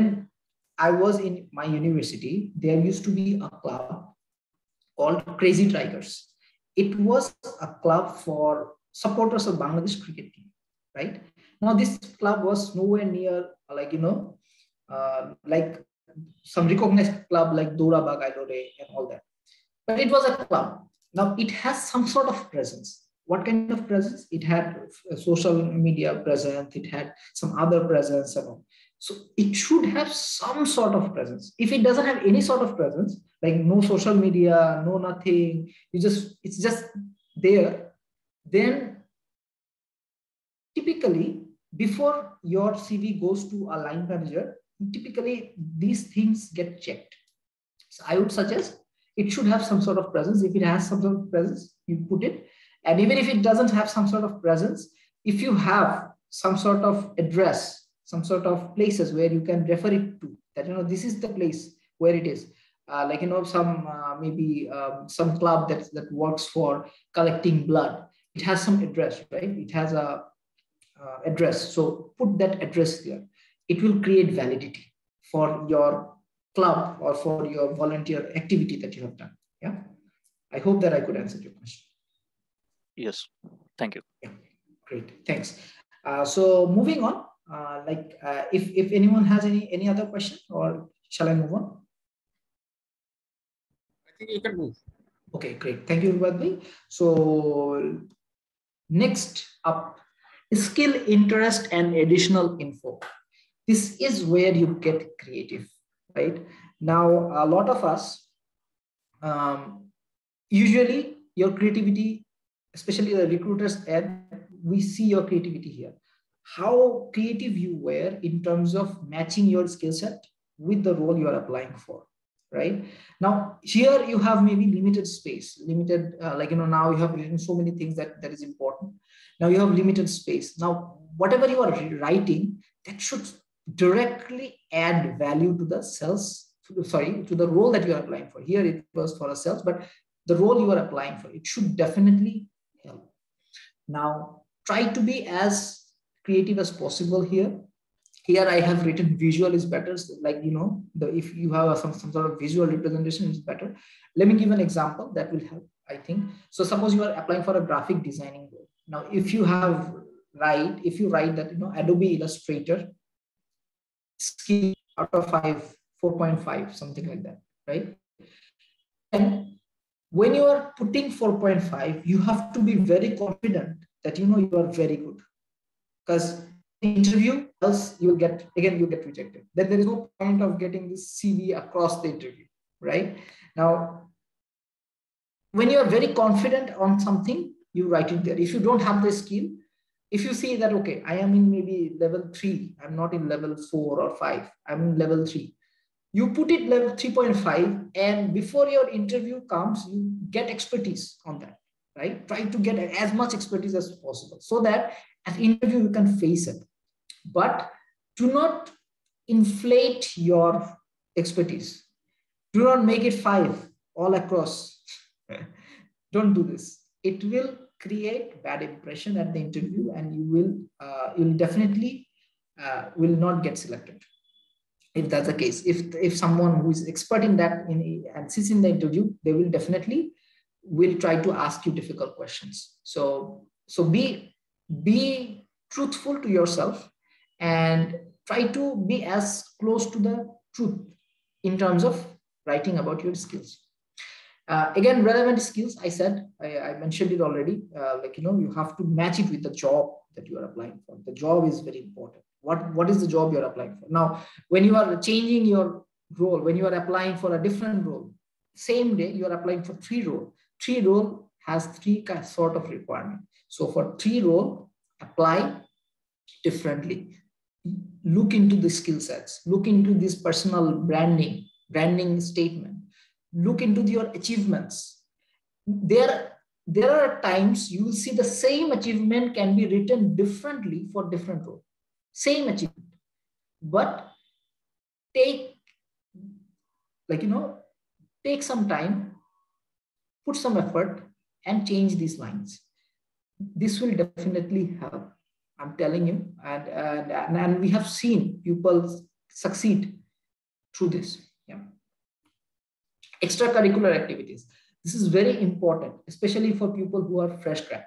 I was in my university, there used to be a club called Crazy Tigers. It was a club for supporters of Bangladesh cricket team, right? Now this club was nowhere near like some recognized club like Dora Bagailore and all that. But it was a club. Now it has some sort of presence. What kind of presence? It had a social media presence, it had some other presence and all. So it should have some sort of presence. If it doesn't have any sort of presence, like no social media, no nothing, it's just there, then typically before your CV goes to a line manager, typically these things get checked. So I would suggest it should have some sort of presence. If it has some sort of presence, you put it. And even if it doesn't have some sort of presence, if you have some sort of address, some sort of places where you can refer it to, that this is the place where it is, some maybe some club that works for collecting blood, it has some address, right? It has a address, so put that address there. It will create validity for your club or for your volunteer activity that you have done. Yeah. I hope that I could answer your question. Yes, thank you. Yeah, great, thanks. So moving on, if anyone has any other question, or shall I move on? I think you can move. Okay, great. Thank you, Vibhadri. So next up, skill, interest, and additional info. This is where you get creative, right? Now, a lot of us, usually your creativity, especially the recruiters, and we see your creativity here. How creative you were in terms of matching your skill set with the role you are applying for, right? Now, here you have maybe limited space, limited, now you have written so many things that is important. Now you have limited space. Now, whatever you are writing, that should directly add value to the to the role that you are applying for. Here it was for a sales, but the role you are applying for, it should definitely help. Now, try to be as creative as possible here. Here I have written visual is better. If you have some sort of visual representation is better. Let me give an example that will help, I think. So suppose you are applying for a graphic designing role. Now, if you write that, Adobe Illustrator skill out of 5, 4.5, something like that, right? And when you are putting 4.5, you have to be very confident that you are very good, because interview, else you will get rejected. Then there is no point of getting this CV across the interview, right? Now, when you are very confident on something, you write it there. If you don't have the skill, if you see that, okay, I am in maybe level 3, I'm not in level 4 or 5, I'm in level 3. You put it level 3.5, and before your interview comes, you get expertise on that, right? Try to get as much expertise as possible so that at interview you can face it. But do not inflate your expertise. Do not make it 5 all across. Don't do this. It will create bad impression at the interview, and you'll definitely will not get selected. If that's the case, if someone who is expert in that and sits in the interview, they will definitely try to ask you difficult questions. So be truthful to yourself and try to be as close to the truth in terms of writing about your skills. Again, relevant skills, I mentioned it already. You have to match it with the job that you are applying for. The job is very important. What is the job you're applying for? Now, when you are changing your role, when you are applying for a different role, same day you are applying for 3 role. 3 role has 3 sort of requirement. So for 3 role, apply differently. Look into the skill sets. Look into this personal branding statement. Look into your achievements. There are times you will see the same achievement can be written differently for different roles. Same achievement, but take some time, put some effort, and change these lines. This will definitely help. I'm telling you, and we have seen people succeed through this. Yeah. Extracurricular activities. This is very important, especially for people who are fresh grad.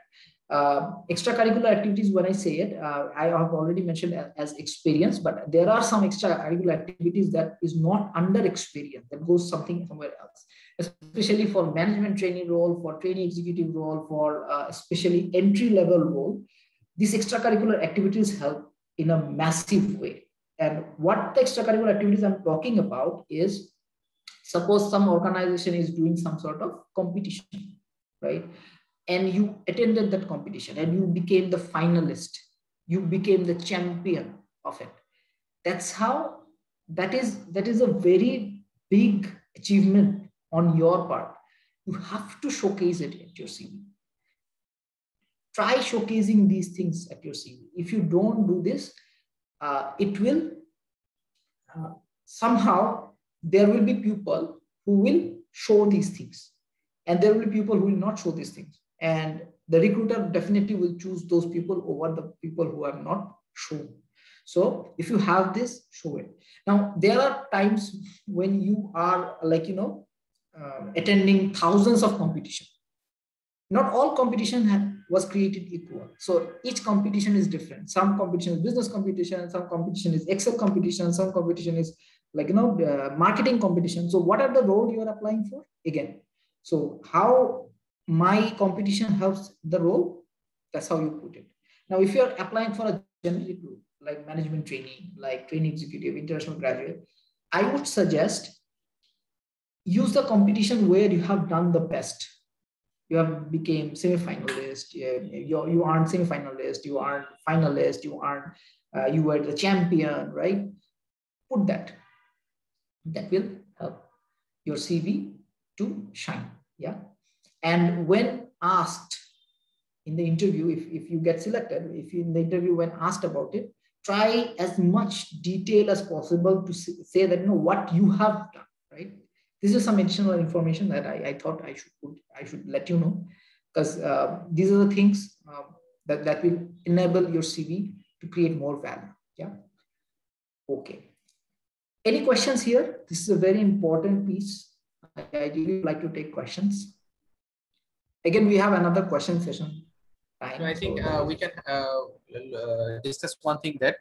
Extracurricular activities, when I say it, I have already mentioned as experience, but there are some extracurricular activities that is not under experience, that goes somewhere else, especially for management training role, for training executive role, for especially entry level role. These extracurricular activities help in a massive way. And what the extracurricular activities I'm talking about is, suppose some organization is doing some sort of competition, right? And you attended that competition and you became the finalist. You became the champion of it. That is a very big achievement on your part. You have to showcase it at your CV. Try showcasing these things at your CV. If you don't do this, it will somehow, there will be people who will show these things, and there will be people who will not show these things. And the recruiter definitely will choose those people over the people who are not shown. So if you have this, show it. Now, there are times when you are attending thousands of competition. Not all competition was created equal. So each competition is different. Some competition is business competition, some competition is Excel competition, some competition is like, marketing competition. So what are the role you are applying for? Again, so how my competition helps the role, that's how you put it. Now, if you're applying for a generic role, like management training, like training executive, international graduate, I would suggest use the competition where you have done the best. You have became semi-finalist, you aren't semi-finalist, you aren't finalist, you aren't, you were the champion, right? Put that. That will help your CV to shine, yeah? And when asked in the interview, if you get selected, if you in the interview when asked about it, try as much detail as possible to say that, what you have done, right? This is some additional information that I thought I should let you know, because these are the things that will enable your CV to create more value. Yeah. Okay. Any questions here? This is a very important piece. I really like to take questions. Again, we have another question session time. So I think we can discuss one thing, that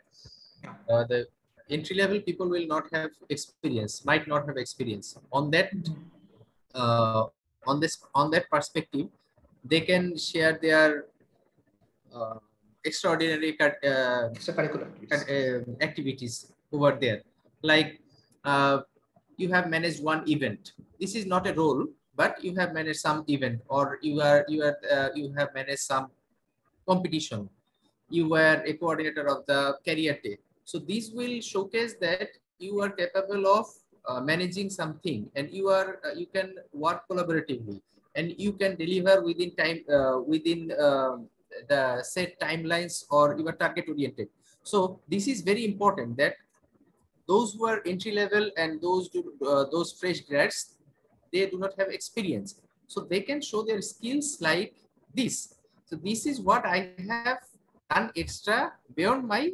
the entry-level people will not have experience, might not have experience. On that, on that perspective, they can share their extraordinary extracurricular activities over there. Like you have managed one event. This is not a role, but you have managed some event, or you have managed some competition. You were a coordinator of the career day. So this will showcase that you are capable of managing something, and you can work collaboratively, and you can deliver within time, within the set timelines, or you are target oriented. So this is very important, that those who are entry level and those fresh grads, they do not have experience, so they can show their skills like this. So this is what I have done extra beyond my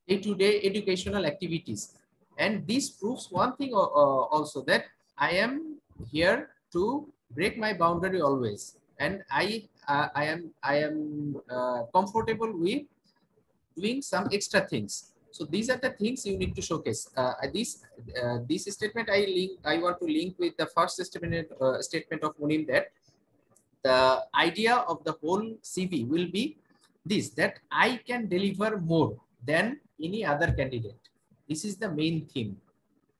day-to-day educational activities. And this proves one thing also, that I am here to break my boundary always, and I am comfortable with doing some extra things. So these are the things you need to showcase. This statement I want to link with the first statement of Munim, that the idea of the whole CV will be this, that I can deliver more than any other candidate. This is the main theme,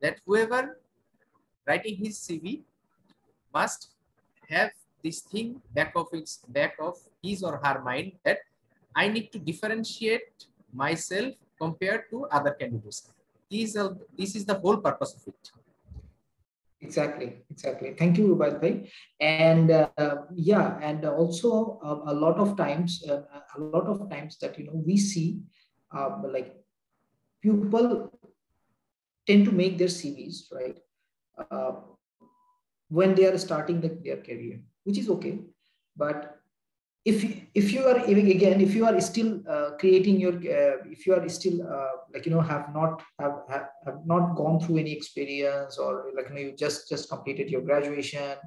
that whoever writing his CV must have this thing back of his or her mind, that I need to differentiate myself compared to other candidates. This is the whole purpose of it. Exactly. Thank you, Ubaid. And yeah, and also a lot of times that we see like people tend to make their CVs, right, when they are starting their career, which is okay. But if you are still creating your, if you are still have not gone through any experience, or you just completed your graduation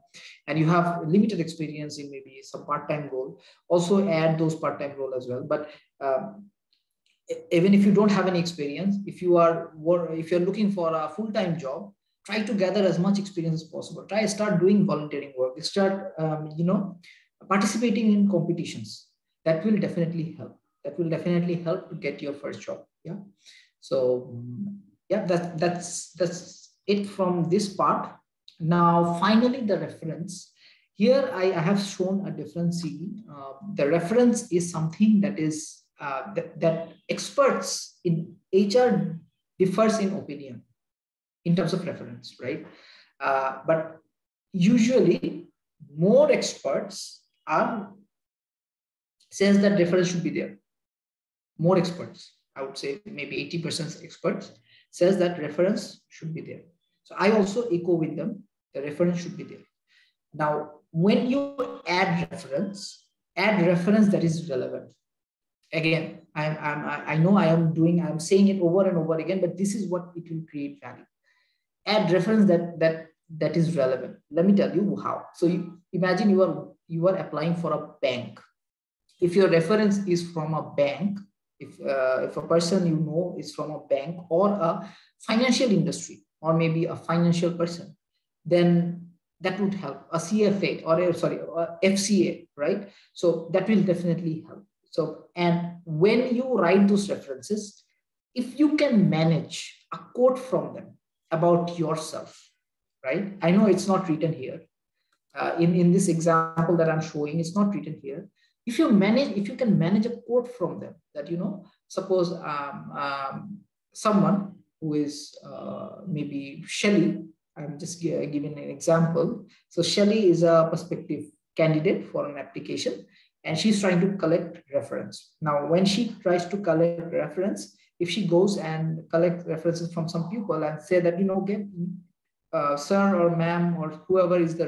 and you have limited experience in maybe some part-time role, also add those part-time role as well. But even if you don't have any experience, if you're looking for a full-time job, try to gather as much experience as possible. Start doing volunteering work, start participating in competitions. That will definitely help to get your first job. Yeah. So yeah, that's it from this part. Now finally, the reference. Here I have shown a different CV. The reference is something that is that experts in HR differs in opinion in terms of reference, right? But usually more experts says that reference should be there. More experts, I would say maybe 80% experts says that reference should be there. So I also echo with them, the reference should be there. Now, when you add reference that is relevant. Again, I know I'm saying it over and over again, but this is what it will create value. Add reference that that is relevant. Let me tell you how. So imagine you are applying for a bank. If your reference is from a bank, if a person you know is from a bank or a financial industry, or maybe a financial person, then that would help. A CFA or a FCA, right? So that will definitely help. So, and when you write those references, if you can manage a quote from them about yourself, right? I know it's not written here. In this example that I'm showing, it's not written here. If you can manage a quote from them that, suppose someone who is maybe Shelley, I'm just giving an example. So Shelley is a prospective candidate for an application, and she's trying to collect reference. Now, when she tries to collect reference, if she goes and collect references from some people and say that, sir or ma'am or whoever is the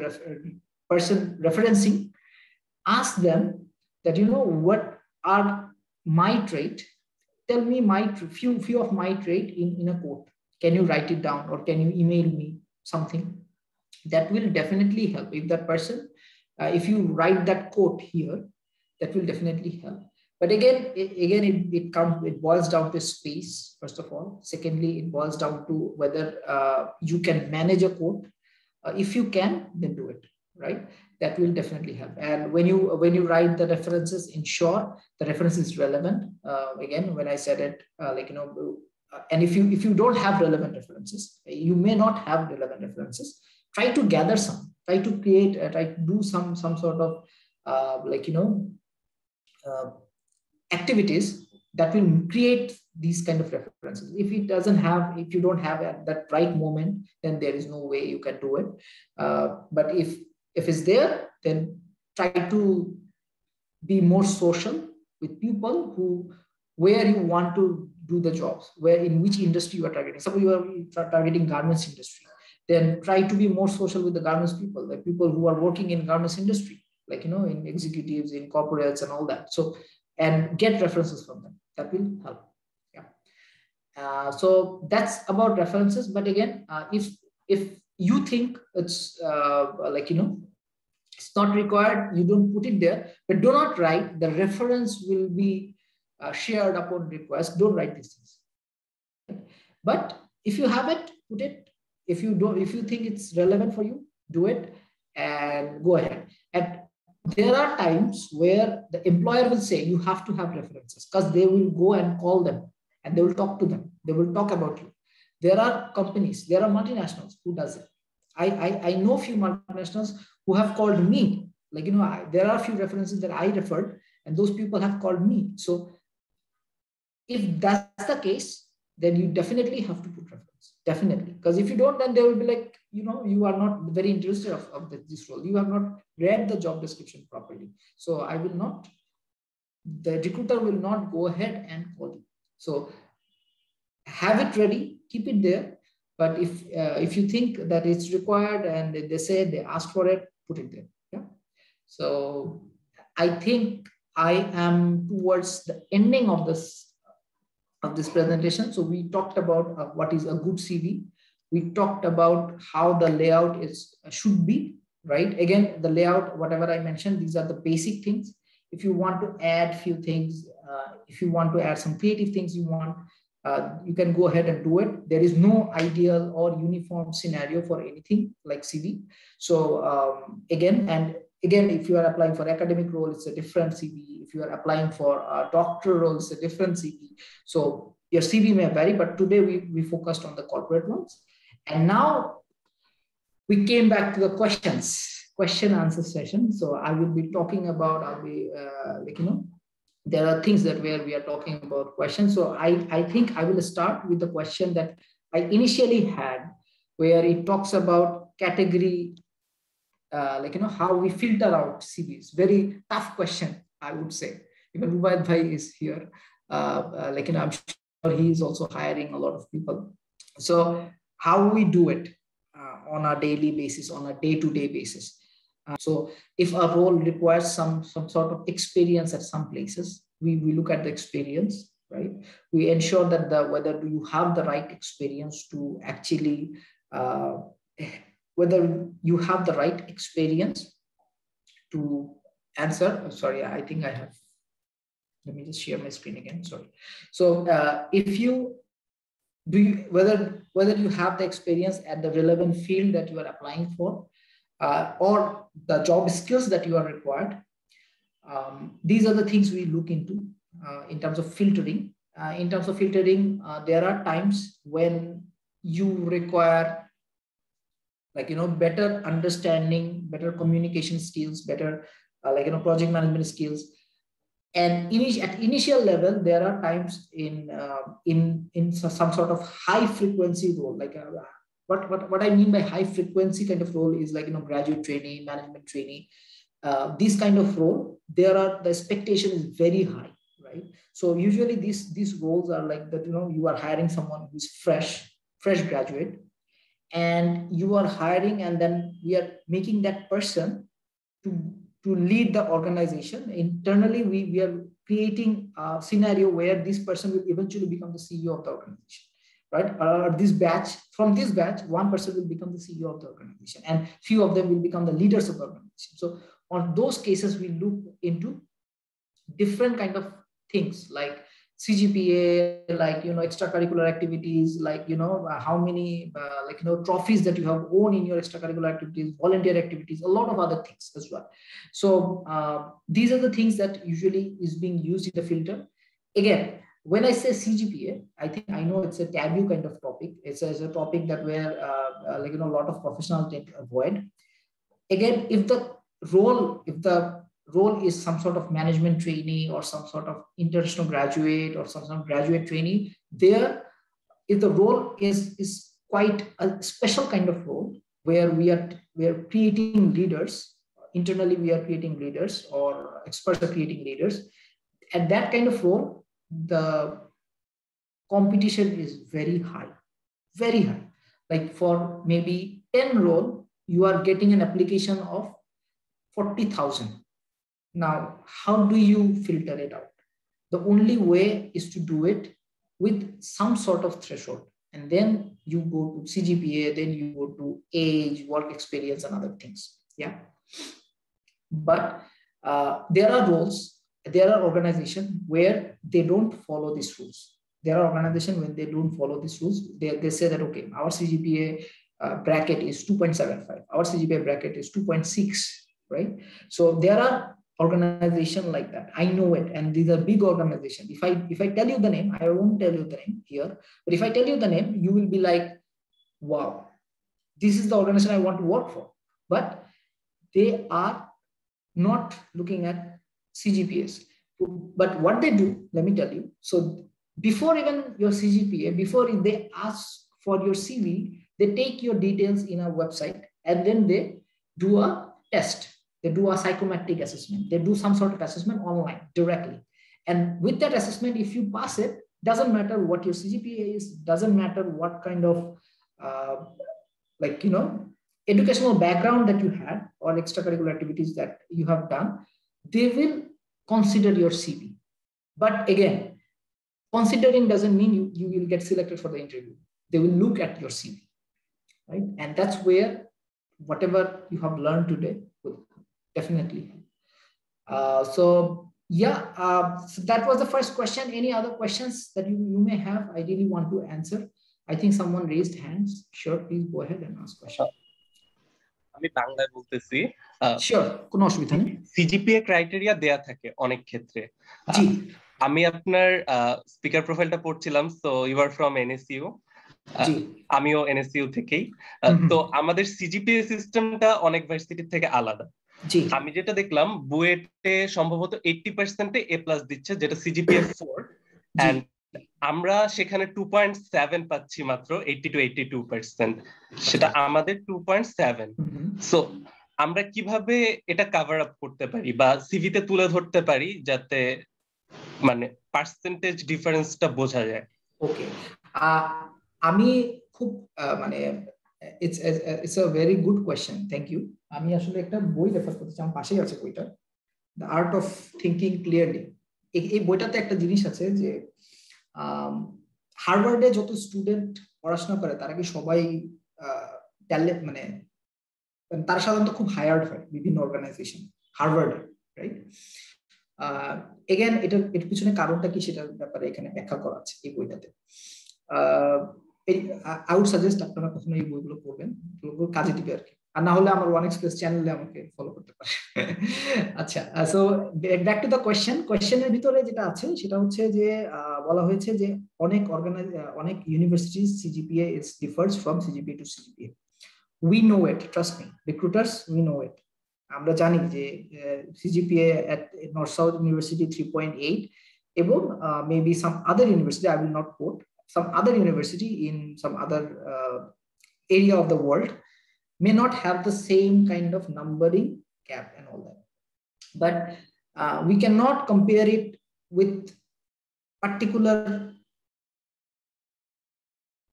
person referencing, ask them that, what are my trait? Tell me few of my trait in a quote. Can you write it down, or can you email me something? That will definitely help. If that person, if you write that quote here, that will definitely help. But again, it boils down to space, first of all. Secondly, it boils down to whether you can manage a quote. If you can, then do it, right? That will definitely help. And when you write the references, ensure the reference is relevant. Again, when I said it, and if you don't have relevant references, you may not have relevant references. Try to gather some. Try to create. Try to do some sort of activities that will create these kind of references. If you don't have at that right moment, then there is no way you can do it. But if it's there, then try to be more social with people where you want to do the jobs, in which industry you are targeting. Suppose you are targeting garments industry, then try to be more social with the garments people, like people who are working in garments industry, in executives, in corporates and all that. So, and get references from them. That will help. Yeah. So that's about references. But again, if you think it's it's not required, you don't put it there. But do not write. The reference will be shared upon request. Don't write these things. But if you have it, put it. If you think it's relevant for you, do it and go ahead. And there are times where the employer will say you have to have references, because they will go and call them and they will talk to them. They will talk about you. There are companies, there are multinationals who does it. I know a few multinationals who have called me. There are a few references that I referred, and those people have called me. So if that's the case, then you definitely have to put reference. Definitely. Because if you don't, then they will be like, you are not very interested of this role. You have not read the job description properly. So the recruiter will not go ahead and call you. So have it ready, keep it there. But if you think that it's required and they ask for it, put it there. Yeah. So I think I am towards the ending of this presentation. So we talked about what is a good CV. We talked about how the layout should be, right? Again, the layout, whatever I mentioned, these are the basic things. If you want to add few things, if you want to add some creative things you can go ahead and do it. There is no ideal or uniform scenario for anything like CV. So again, if you are applying for academic role, it's a different CV. If you are applying for a doctoral role, it's a different CV. So your CV may vary, but today we focused on the corporate ones. And now we came back to the question answer session. So I will be talking about, there are things where we are talking about questions. So I think I will start with the question that I initially had, where it talks about category, how we filter out CVs. Very tough question, I would say. Even Rubaid Bhai is here. I'm sure he is also hiring a lot of people. So how we do it on a daily basis, on a day-to-day basis. So if a role requires some sort of experience at some places, we look at the experience, right? We ensure that whether do you have the right experience to actually whether you have the right experience to answer. Sorry, I think I have. Let me just share my screen again. Sorry. So if you do, whether you have the experience at the relevant field that you are applying for, or the job skills that you are required. These are the things we look into in terms of filtering. There are times when you require, like, better understanding, better communication skills, better project management skills. And at initial level, there are times in some sort of high frequency role. Like what I mean by high frequency kind of role is like graduate trainee, management trainee. This kind of role, the expectation is very high, right? So usually these roles are like that. You are hiring someone who's fresh graduate, and you are hiring, and then we are making that person to lead the organization. Internally, we are creating a scenario where this person will eventually become the CEO of the organization, right? From this batch, one person will become the CEO of the organization, and few of them will become the leaders of the organization. So on those cases, we look into different kind of things like CGPA, like extracurricular activities, like how many trophies that you have won in your extracurricular activities, volunteer activities, a lot of other things as well. So these are the things that usually is being used in the filter. Again, when I say CGPA, I know it's a taboo kind of topic. It's a topic that where a lot of professionals tend to avoid. Again, if the role is some sort of management trainee or some sort of international graduate or some sort of graduate trainee, if the role is quite a special kind of role where we are creating leaders. Internally, we are creating leaders, or experts are creating leaders. At that kind of role, the competition is very high. Like for maybe 10 role, you are getting an application of 40,000. Now, how do you filter it out? The only way is to do it with some sort of threshold. And then you go to CGPA, then you go to age, work experience, and other things. Yeah. But there are roles, there are organizations where they don't follow these rules. There are organizations when they don't follow these rules. They say that, okay, our CGPA bracket is 2.75. Our CGPA bracket is 2.6, right? So there are organization like that. I know it, and these are big organizations. If I tell you the name, I won't tell you the name here, but if I tell you the name, you will be like, wow, this is the organization I want to work for. But they are not looking at CGPAs. But what they do, let me tell you. So before even your CGPA, before they ask for your CV, they take your details in a website, and then they do a test. They do a psychometric assessment. They do some sort of assessment online directly. And with that assessment, if you pass it, doesn't matter what your CGPA is, doesn't matter what kind of educational background that you had or extracurricular activities that you have done, they will consider your CV. But again, considering doesn't mean you will get selected for the interview. They will look at your CV, right? And that's where whatever you have learned today will definitely. So that was the first question. Any other questions that you may have? I really want to answer. I think someone raised hands. Sure, please go ahead and ask question. আমি বাংলায় বলতেছি। Sure, কোনো অসুবিধা নেই। CGPA criteria দেয়া থাকে অনেক ক্ষেত্রে। জি। আমি আপনার স্পিকার প্রোফাইলটা পড়ছিলাম, so you are from NSU. আমিও এনএসইউ থেকেই। তো আমাদের সিজিপিএ সিস্টেমটা অনেক ভার্সিটি থেকে আলাদা। আমি যেটা দেখলাম, বুয়েটে সম্ভবত 80% এ প্লাস দিচ্ছে, যেটা সিজিপিএ 4, এন্ড আমরা সেখানে 2.7 পাচ্ছি মাত্র, 80 to 82%, সেটা আমাদের 2.7। সো আমরা কিভাবে এটা কভার আপ করতে পারি বা সিভিতে তুলে ধরতে পারি যাতে মানে পার্সেন্টেজ ডিফারেন্সটা বোঝা যায়? ওকে, আমি খুব মানে it's a very good question, thank you. আমি আসলে একটা বই রেফার করতে চাই, আমার পাশেই আছে বইটা, the art of thinking clearly. এই বইটাতে একটা জিনিস আছে যে হার্ভার্ডে যত স্টুডেন্ট পড়াশোনা করে তারা কি সবাই ট্যালেন্ট মানে তারা সাধারণত খুব হায়ার্ড হয় বিভিন্ন অর্গানাইজেশন, হার্ভার্ড, রাইট? এগেন এটার পিছনে কারণটা কি সেটার ব্যাপারে এখানে ব্যাখ্যা করা আছে এই বইটাতে। আই উড সাজেস্ট আপনারা কখনো এই বইগুলো পড়বেন, এগুলো কাজে দিবে আর কি। আর না হলে আমার ওয়ান এক্সপ্রেস চ্যানেলে আমাকে ফলো করতে পারে। আচ্ছা, সো ব্যাক টু দ্য কোয়েশ্চেনের ভিতরে যেটা আছে সেটা হচ্ছে যে বলা হয়েছে যে অনেক universities CGPA is differs from CGPA to CGPA. We know it, trust me, recruiters, we know it. আমরা জানি যে CGPA at North South University 3.8 এবং maybe some other university, I will not quote, some other university in some other area of the world may not have the same kind of numbering cap and all that. But we cannot compare it with particular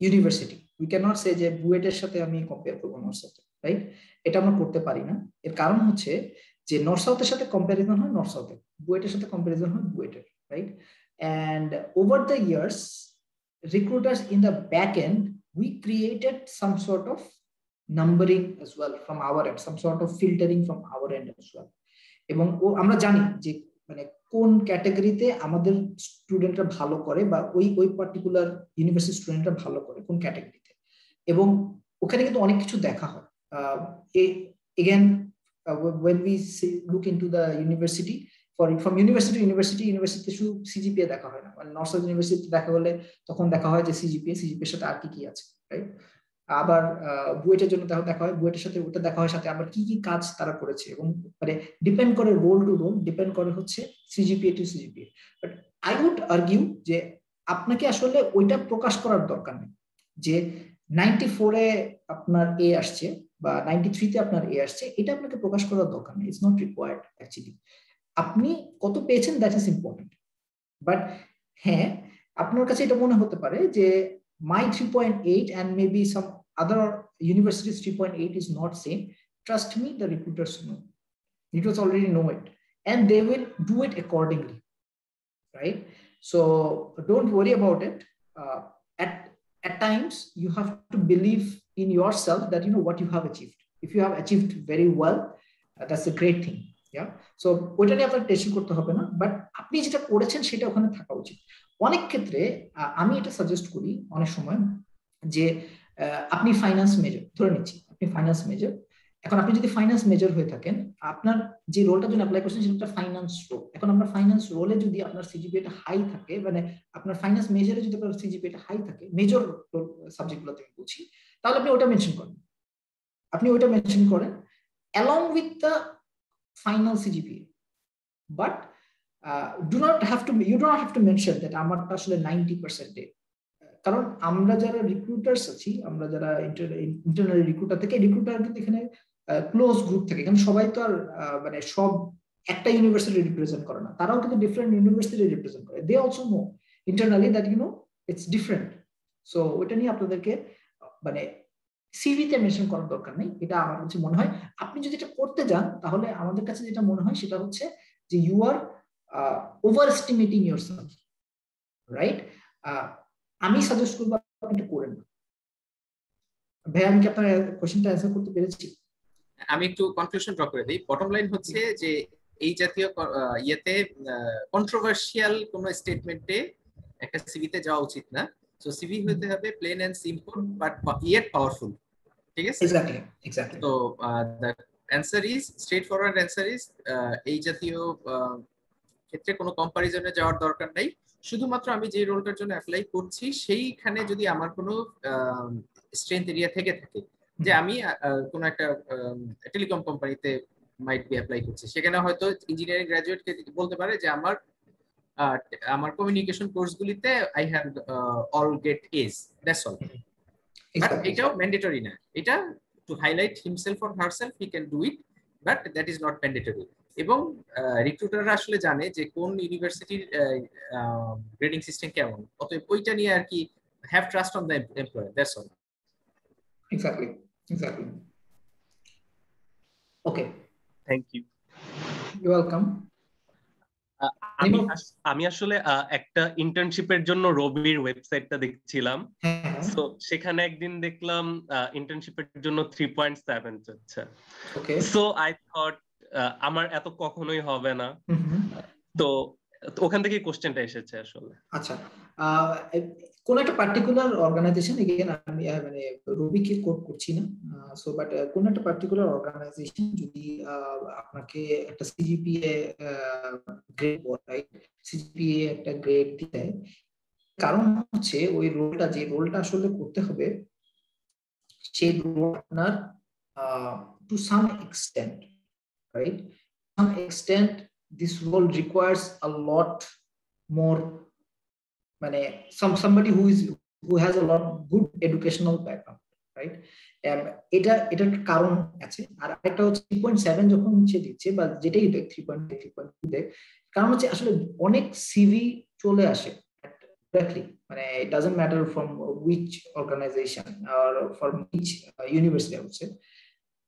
university. We cannot say যে বুয়েটের সাথে আমি compare করবো north south, right? এটা আমরা করতে পারি না। এর কারণ হচ্ছে যে নর্থ সাউথের সাথে কম্পারিজন হয় নর্থ সাউথের, বুয়েটের সাথে কম্পারিজন হয় বুয়েটের, right? And over the years, recruiters in the back end, we created some sort of numbering as well from our end, some sort of filtering from our end as well. এবং আমরা জানি যে মানে কোন ক্যাটাগরিতে আমাদের স্টুডেন্টরা ভালো করে বা ওই পার্টিকুলার ইউনিভার্সিটি স্টুডেন্টরা ভালো করে কোন ক্যাটাগরিতে, এবং ওখানে কিন্তু অনেক কিছু দেখা হয়। Again when we look into the university, from university to university শুধু সিজিপিএ দেখা হয় না, মানে নর্থ সাউথ ইউনিভার্সিটি দেখা হলে তখন দেখা হয় যে সিজিপিএ এর সাথে আর কি আছে, রাইট? আবার বুয়েটের জন্য দেখা হয় বুয়েটের সাথে ওটা দেখা হয় সাথে আবার কি কি কাজ তারা করেছে, এবং মানে ডিপেন্ড করে রোল টু রোল, ডিপেন্ড করে হচ্ছে CGPA to CGPA. But I would argue যে আপনাকে আসলে ওইটা প্রকাশ করার দরকার নেই যে 94-এ আপনার এ আসছে বা 93-তে আপনার এ আসছে, এটা আপনাকে প্রকাশ করার দরকার নেই। It's not required actually. আপনি কত পেয়েছেন দ্যাট ইজ ইম্পর্টেন্ট। বাট হ্যাঁ, আপনার কাছে এটা মনে হতে পারে যে my 3.8 and maybe some other universities 3.8 is not same. Trust me, the recruiters know. Recruiters already know it, and they will do it accordingly, right? So don't worry about it. At times you have to believe in yourself that you know what you have achieved. If you have achieved very well, that's a great thing. Yeah. So ওইটা নিয়ে আপনার tension করতে হবে না, but আপনি যেটা করেছেন সেটা ওখানে থাকা উচিত। অনেক ক্ষেত্রে আমি এটা সাজেস্ট করি অনেক সময় যে আপনি ফাইন্যান্স মেজর ধরে নিচ্ছি, আপনি ফাইন্যান্স মেজর। এখন আপনি যদি ফাইন্যান্স মেজর হয়ে থাকেন, আপনার যে রোলটার জন্য অ্যাপ্লাই করছেন সেটা ফাইন্যান্স রোল। এখন আপনার ফাইন্যান্স রোলে যদি আপনার সিজিপিএটা হাই থাকে, মানে আপনার ফাইন্যান্স মেজরে যদি আপনার সিজিপিএটা হাই থাকে, মেজর সাবজেক্টগুলোতে আমি বলছি, তাহলে আপনি ওটা মেনশন করেন। আপনি ওটা মেনশন করেন along with the final CGPA, but you do not have to mention that আমারটা আসলে 90%, কারণ আমরা যারা রিক্রুটার্স আছি, আমরা যারা ইন্টারনাল রিক্রুটার থেকে, রিক্রুটার কিন্তু এখানে ক্লোজ গ্রুপ থাকে, কারণ সবাই তো আর মানে সব একটা ইউনিভার্সিটি রিপ্রেজেন্ট করে না, তারাও কিন্তু ডিফারেন্ট ইউনিভার্সিটি রিপ্রেজেন্ট করে। They also know internally that you know it's different. So ওইটা নিয়ে আপনাদেরকে মানে সিভিতে মেনশন করার দরকার নেই, এটা আমার কাছে মনে হয়। আপনি যদি এটা করতে যান তাহলে আমাদের কাছে যেটা মনে হয় সেটা হচ্ছে যে you are over estimating yourself, right? আমি সাজেস্ট করবো আপনি এটা করেন না। ভাই, আমি কি আপনার কোশ্চেনটা অ্যানসার করতে পেরেছি? আমি একটু কনক্লুশন ড্র করে দিই। বটম লাইন হচ্ছে যে এই জাতীয় ইয়েতে কন্ট্রোভার্সিয়াল কোনো স্টেটমেন্টে একটা সিভিতে যাওয়া উচিত না। সো সিভি হতে হবে plain and simple but yet powerful, ঠিক আছে? এক্স্যাক্টলি। তো the answer is straight forward answer is এই জাতীয় ক্ষেত্রে কোনো কম্পারিজনে যাওয়ার দরকার নাই। শুধুমাত্র আমি যে রোলটার জন্য অ্যাপ্লাই করছি সেইখানে যদি আমার কোনো স্ট্রেংথ এরিয়া থেকে থাকে, যে আমি কোনো একটা টেলিকম কোম্পানিতে মাইট বি অ্যাপ্লাই করছি, সেখানে হয়তো ইঞ্জিনিয়ারিং গ্রাজুয়েটকে বলতে পারে যে আমার কমিউনিকেশন কোর্সগুলিতে I have all get A's, that's all. But এটাও ম্যান্ডেটরি না, এটা to highlight himself or herself he can do it, but that is not mandatory. এবং রিক্রুটাররা আসলে জানে যে কোন ইউনিভার্সিটির গ্রেডিং সিস্টেম কেমন, অতএব ওইটা নিয়ে আর কি have trust on the employer, that's all. Exactly. Okay, thank you. You welcome. আমি আসলে একটা ইন্টার্নশিপের জন্য রবির ওয়েবসাইটটা দেখছিলাম। সো সেখানে একদিন দেখলাম ইন্টার্নশিপের জন্য 3.7 যাচ্ছে। সো আই থট আমার এত কখনোই হবে না, তো ওখান থেকে কোশ্চেনটা এসেছে আসলে। আচ্ছা, কোন একটা পার্টিকুলার অর্গানাইজেশন, এগেইন আমি মানে রুবিকে কোড করছি না, সো বাট কোন একটা পার্টিকুলার অর্গানাইজেশন যদি আপনাকে একটা সিজিপিএ গ্রেড রাইট, সিজিপিএ একটা গ্রেড দেয়, কারণ হচ্ছে ওই রোলটা, যে রোলটা আসলে করতে হবে সেই রোল আপনার to some extent, right, some extent this role requires a lot more, মানে somebody who has a lot good educational background, right? এটার কারণ আছে। আর একটা হচ্ছে 3.7 যখন নিচে দিচ্ছে বা যেটাই দেখ 3.2 দেখ, কারণ হচ্ছে আসলে অনেক সিভি চলে আসে directly, মানে it doesn't matter from which organization or from which university, I would say,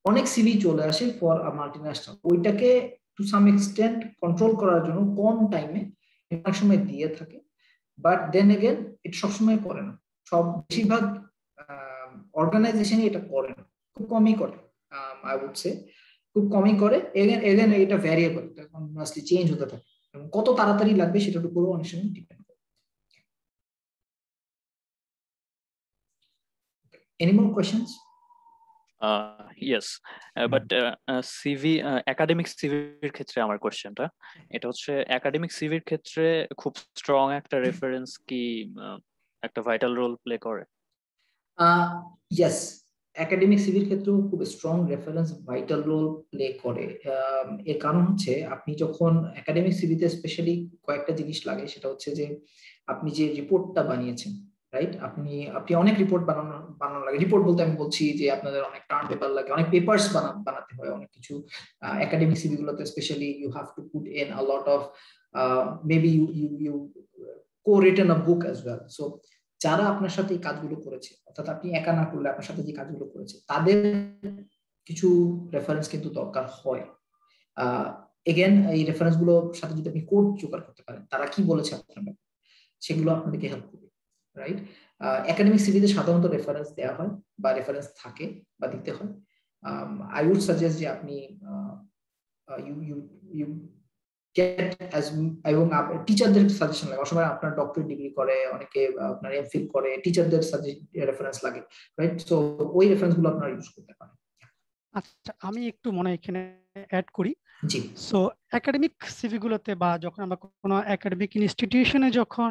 অনেক সিভি চলে আসে ফর আ মাল্টিন্যাশনাল। ওইটাকে টু সাম এক্সটেন্ট কন্ট্রোল করার জন্য কম টাইমে অনেক সময় দিয়ে থাকে, বাট দেন এগেন এটা সবসময় করে না, সব বেশিরভাগ অর্গানাইজেশনই এটা করে না, খুব কমই করে, আই উড সে খুব কমই করে। এগেন এটা ভ্যারিয়েবল, এটা কন্টিনিউয়াসলি চেঞ্জ হতে থাকে, কত তাড়াতাড়ি লাগবে সেটার উপরও অনেক সময় ডিপেন্ড করে। Any more questions? Yes, but CV academic সিভির ক্ষেত্রে আমার কোশ্চেনটা এটা হচ্ছে, একাডেমিক সিভির ক্ষেত্রে খুব স্ট্রং একটা রেফারেন্স কি একটা ভাইটাল রোল প্লে করে? ইয়েস, একাডেমিক সিভির ক্ষেত্রেও খুব strong reference vital role play করে। এর কারণ হচ্ছে আপনি যখন একাডেমিক সিভিতে স্পেশালি কয়েকটা জিনিস লাগে, সেটা হচ্ছে যে আপনি যে রিপোর্টটা বানিয়েছেন, রাইট, আপনি অনেক রিপোর্ট বানানো লাগে। রিপোর্ট বলতে আমি বলছি যে আপনাদের অনেক টার্ম পেপার লাগে, অনেক পেপারস বানাতে হয়, অনেক কিছু। একাডেমিক সিভি গুলোতে specially you have to put in a lot of maybe you co-written a book as well. So যারা আপনার সাথে এই কাজগুলো করেছে, অর্থাৎ আপনি একা না করলে আপনার সাথে যে কাজগুলো করেছে, তাদের কিছু রেফারেন্স কিন্তু দরকার হয়। এগেন এই রেফারেন্স গুলোর সাথে যদি আপনি কোড জোগাড় করতে পারেন, তারা কি বলেছে আপনার ব্যাপারে, সেগুলো আপনাদেরকে হেল্প করবে, রাইট? একাডেমিক সিভিতে সাধারণত রেফারেন্স দেওয়া হয় বা রেফারেন্স থাকে বা দিতে হয়। আই উড সাজেস্ট যে আপনি ইউ গেট অ্যাজ, এবং টিচারদের সাজেশন লাগে। অসময় আপনার ডক্টরেট ডিগ্রি করে, অনেকে আপনার এমফিল করে, টিচারদের রেফারেন্স লাগে, রাইট? সো ওই রেফারেন্স গুলো আপনারা ইউজ করতে পারেন। আচ্ছা, আমি একটু মনে এখানে অ্যাড করি। জি। সো একাডেমিক সিভি গুলোতে বা যখন আমরা কোনো একাডেমিক ইনস্টিটিউশনে যখন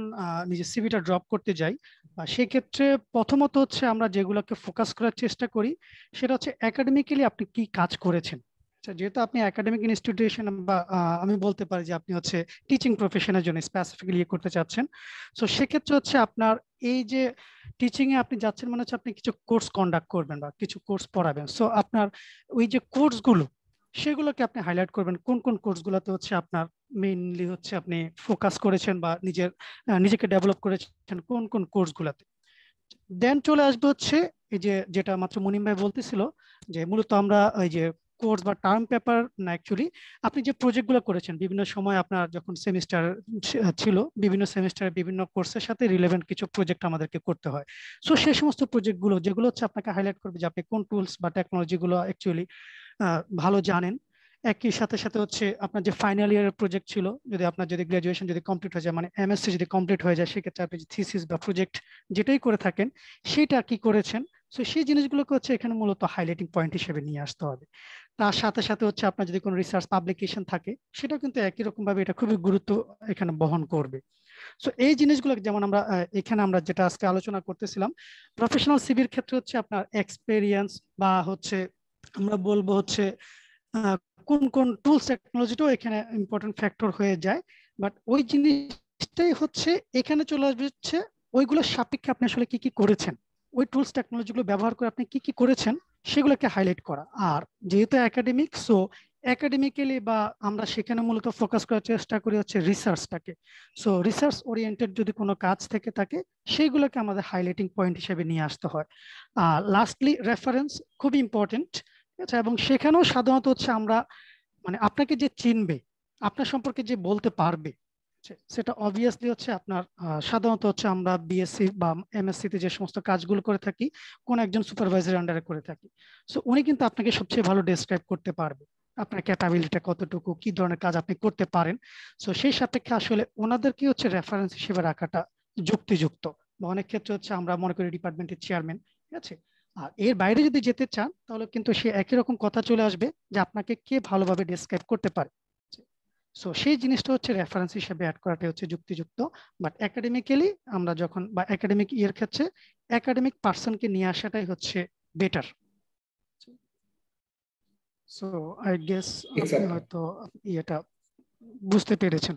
নিজের সিভিটা ড্রপ করতে যাই, সেক্ষেত্রে প্রথমত হচ্ছে আমরা যেগুলোকে ফোকাস করার চেষ্টা করি সেটা হচ্ছে একাডেমিক্যালি আপনি কি কাজ করেছেন। যেহেতু আপনি একাডেমিক ইনস্টিটিউশন বা আমি বলতে পারি যে আপনি হচ্ছে টিচিং প্রফেশনের জন্য স্পেসিফিক্যালি করতে চাচ্ছেন, সো সেক্ষেত্রে হচ্ছে আপনার এই যে টিচিং এ আপনি যাচ্ছেন মানে হচ্ছে আপনি কিছু কোর্স কন্ডাক্ট করবেন বা কিছু কোর্স পড়াবেন। সো আপনার ওই যে কোর্সগুলো সেগুলোকে আপনি হাইলাইট করবেন, কোন কোন কোর্সগুলোতে হচ্ছে আপনার মেইনলি হচ্ছে আপনি ফোকাস করেছেন বা নিজেকে ডেভেলপ করেছেন কোন কোন কোর্সগুলোতে। দেন চলে আসবে হচ্ছে এই যে যেটা মাত্র মুনিম ভাই বলতেছিল যে মূলত আমরা ওই যে কোর্স বা টার্ম পেপার না, অ্যাকচুয়ালি আপনি যে প্রজেক্টগুলো করেছেন বিভিন্ন সময় আপনার যখন সেমিস্টার ছিল, বিভিন্ন সেমিস্টারে বিভিন্ন কোর্সের সাথে রিলেভেন্ট কিছু প্রজেক্ট আমাদেরকে করতে হয়। সো সেই সমস্ত প্রজেক্টগুলো যেগুলো হচ্ছে আপনাকে হাইলাইট করবে যে আপনি কোন টুলস বা টেকনোলজিগুলো অ্যাকচুয়ালি ভালো জানেন। একই সাথে সাথে হচ্ছে আপনার যে ফাইনাল ইয়ারের প্রজেক্ট ছিল, যদি আপনার যদি গ্রাজুয়েশন যদি কমপ্লিট হয়ে যায়, মানে এমএসসি যদি কমপ্লিট হয়ে যায়, সেক্ষেত্রে আপনি যে থিসিস বা প্রজেক্ট যেটাই করে থাকেন সেটা কি করেছেন, সো সেই জিনিসগুলোকে হচ্ছে এখানে মূলত হাইলাইটিং পয়েন্ট হিসেবে নিয়ে আসতে হবে। তার সাথে সাথে হচ্ছে আপনার যদি কোনো রিসার্চ পাবলিকেশন থাকে সেটাও কিন্তু একই রকম ভাবে এটা খুবই গুরুত্ব এখানে বহন করবে। সো এই জিনিসগুলো যেমন আমরা এখানে আমরা যেটা আজকে আলোচনা করতেছিলাম, প্রফেশনাল সিভির ক্ষেত্রে হচ্ছে আপনার এক্সপেরিয়েন্স বা হচ্ছে আমরা বলবো হচ্ছে কোন কোন টুলস টেকনোলজিটাও এখানে ইম্পর্টেন্ট ফ্যাক্টর হয়ে যায়। বাট ওই জিনিসটাই হচ্ছে এখানে চলে আসবে হচ্ছে ওইগুলো সাপেক্ষে আপনি আসলে কি কি করেছেন, ওই টুলস টেকনোলজিগুলো ব্যবহার করে আপনি কি কি করেছেন সেগুলোকে হাইলাইট করা। আর যেহেতু একাডেমিক, সো একাডেমিক্যালি বা আমরা সেখানে মূলত ফোকাস করার চেষ্টা করি হচ্ছে রিসার্চটাকে। সো রিসার্চ ওরিয়েন্টেড যদি কোনো কাজ থেকে থাকে সেইগুলোকে আমাদের হাইলাইটিং পয়েন্ট হিসেবে নিয়ে আসতে হয়। আর লাস্টলি রেফারেন্স খুব ইম্পর্টেন্ট। আচ্ছা, এবং সেখানেও সাধারণত হচ্ছে আমরা মানে আপনাকে যে চিনবে, আপনার সম্পর্কে যে বলতে পারবে, সেটা অবভিয়াসলি হচ্ছে আপনার সাধারণত হচ্ছে আমরা বিএসসি বা এমএসসি তে যে সমস্ত কাজগুলো করে থাকি কোন একজন সুপারভাইজার আন্ডারে করে থাকি। সো উনি কিন্তু আপনাকে সবচেয়ে ভালো ডেসক্রাইব করতে পারবে আপনার ক্যাপাবিলিটিটা কতটুকু, কি ধরনের কাজ আপনি করতে পারেন। সো সেই সাপেক্ষে আসলে ওনাদেরকে হচ্ছে রেফারেন্স হিসেবে রাখাটা যুক্তিযুক্ত। বা অনেক ক্ষেত্রে হচ্ছে আমরা মনে করি ডিপার্টমেন্টের চেয়ারম্যান, ঠিক আছে, আর এর বাইরে যদি যেতে চান তাহলে কিন্তু সে একই রকম কথা চলে আসবে যে আপনাকে কে ভালোভাবে ডেসক্রাইব করতে পারে। সো সেই জিনিসটা হচ্ছে রেফারেন্স হিসেবে অ্যাড করাটাই হচ্ছে যুক্তিযুক্ত। বাট একাডেমিক্যালি আমরা যখন বা একাডেমিক ইয়ের ক্ষেত্রে একাডেমিক পার্সনকে নিয়ে আসাটাই হচ্ছে বেটার। সো আই গেস আপনি হয়তো এটা বুঝতে পেরেছেন।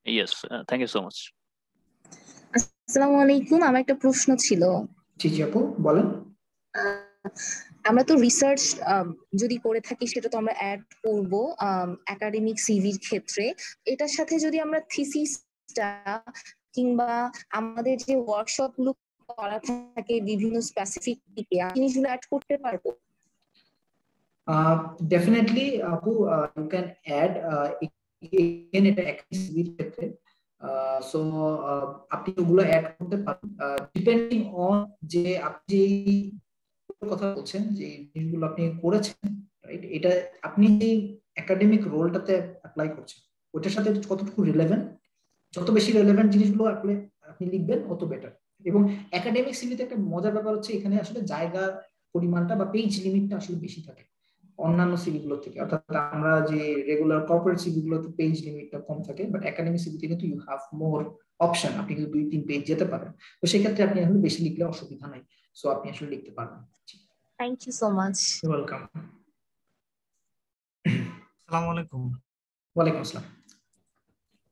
Yes, thank you so much. আসসালামু আলাইকুম, আমার একটা প্রশ্ন ছিল। জি জি আপু বলেন। আমরা তো রিসার্চ যদি করে থাকি সেটা তো আমরা অ্যাড করব একাডেমিক সিভির ক্ষেত্রে। এটার সাথে যদি আমরা থিসিসটা কিংবা আমাদের যে ওয়ার্কশপ গুলো করা থাকে বিভিন্ন স্পেসিফিক দিকে জিনিসগুলো অ্যাড করতে পারবো? ডেফিনেটলি আপু, ইউ ক্যান অ্যাড এখানে এটা একাডেমিক সিভির ক্ষেত্রে। সো আপনি ওগুলো অ্যাড করতে পারেন ডিপেন্ডিং অন যে আপনি কথা বলছেন যে জিনিসগুলো আপনি করেছেন, রাইট? এটা আপনি যে একাডেমিক রোলটাতে অ্যাপ্লাই করছেন ওটার সাথে কতটুকু রিলেভেন্ট, যত বেশি রিলেভেন্ট জিনিসগুলো আপনি লিখবেন অত বেটার। এবং একাডেমিক সিভিতে একটা মজার ব্যাপার হচ্ছে এখানে আসলে জায়গার পরিমাণটা বা পেজ লিমিটটা আসলে বেশি থাকে অন্যান্য সিভি গুলো থেকে। অর্থাৎ আমরা যে রেগুলার কর্পোরেট সিভি গুলোতে পেজ লিমিটটা কম থাকে, বাট একাডেমিক সিভিতে কিন্তু ইউ হ্যাভ মোর অপশন, আপনি কিন্তু 2-3 পেজ যেতে পারেন। তো সেক্ষেত্রে আপনি আসলে বেশি লিখলে অসুবিধা নাই, সো আপনি আসলে লিখতে পারবেন। Thank you so much. Welcome. আসসালামু আলাইকুম। ওয়ালাইকুম আসসালাম।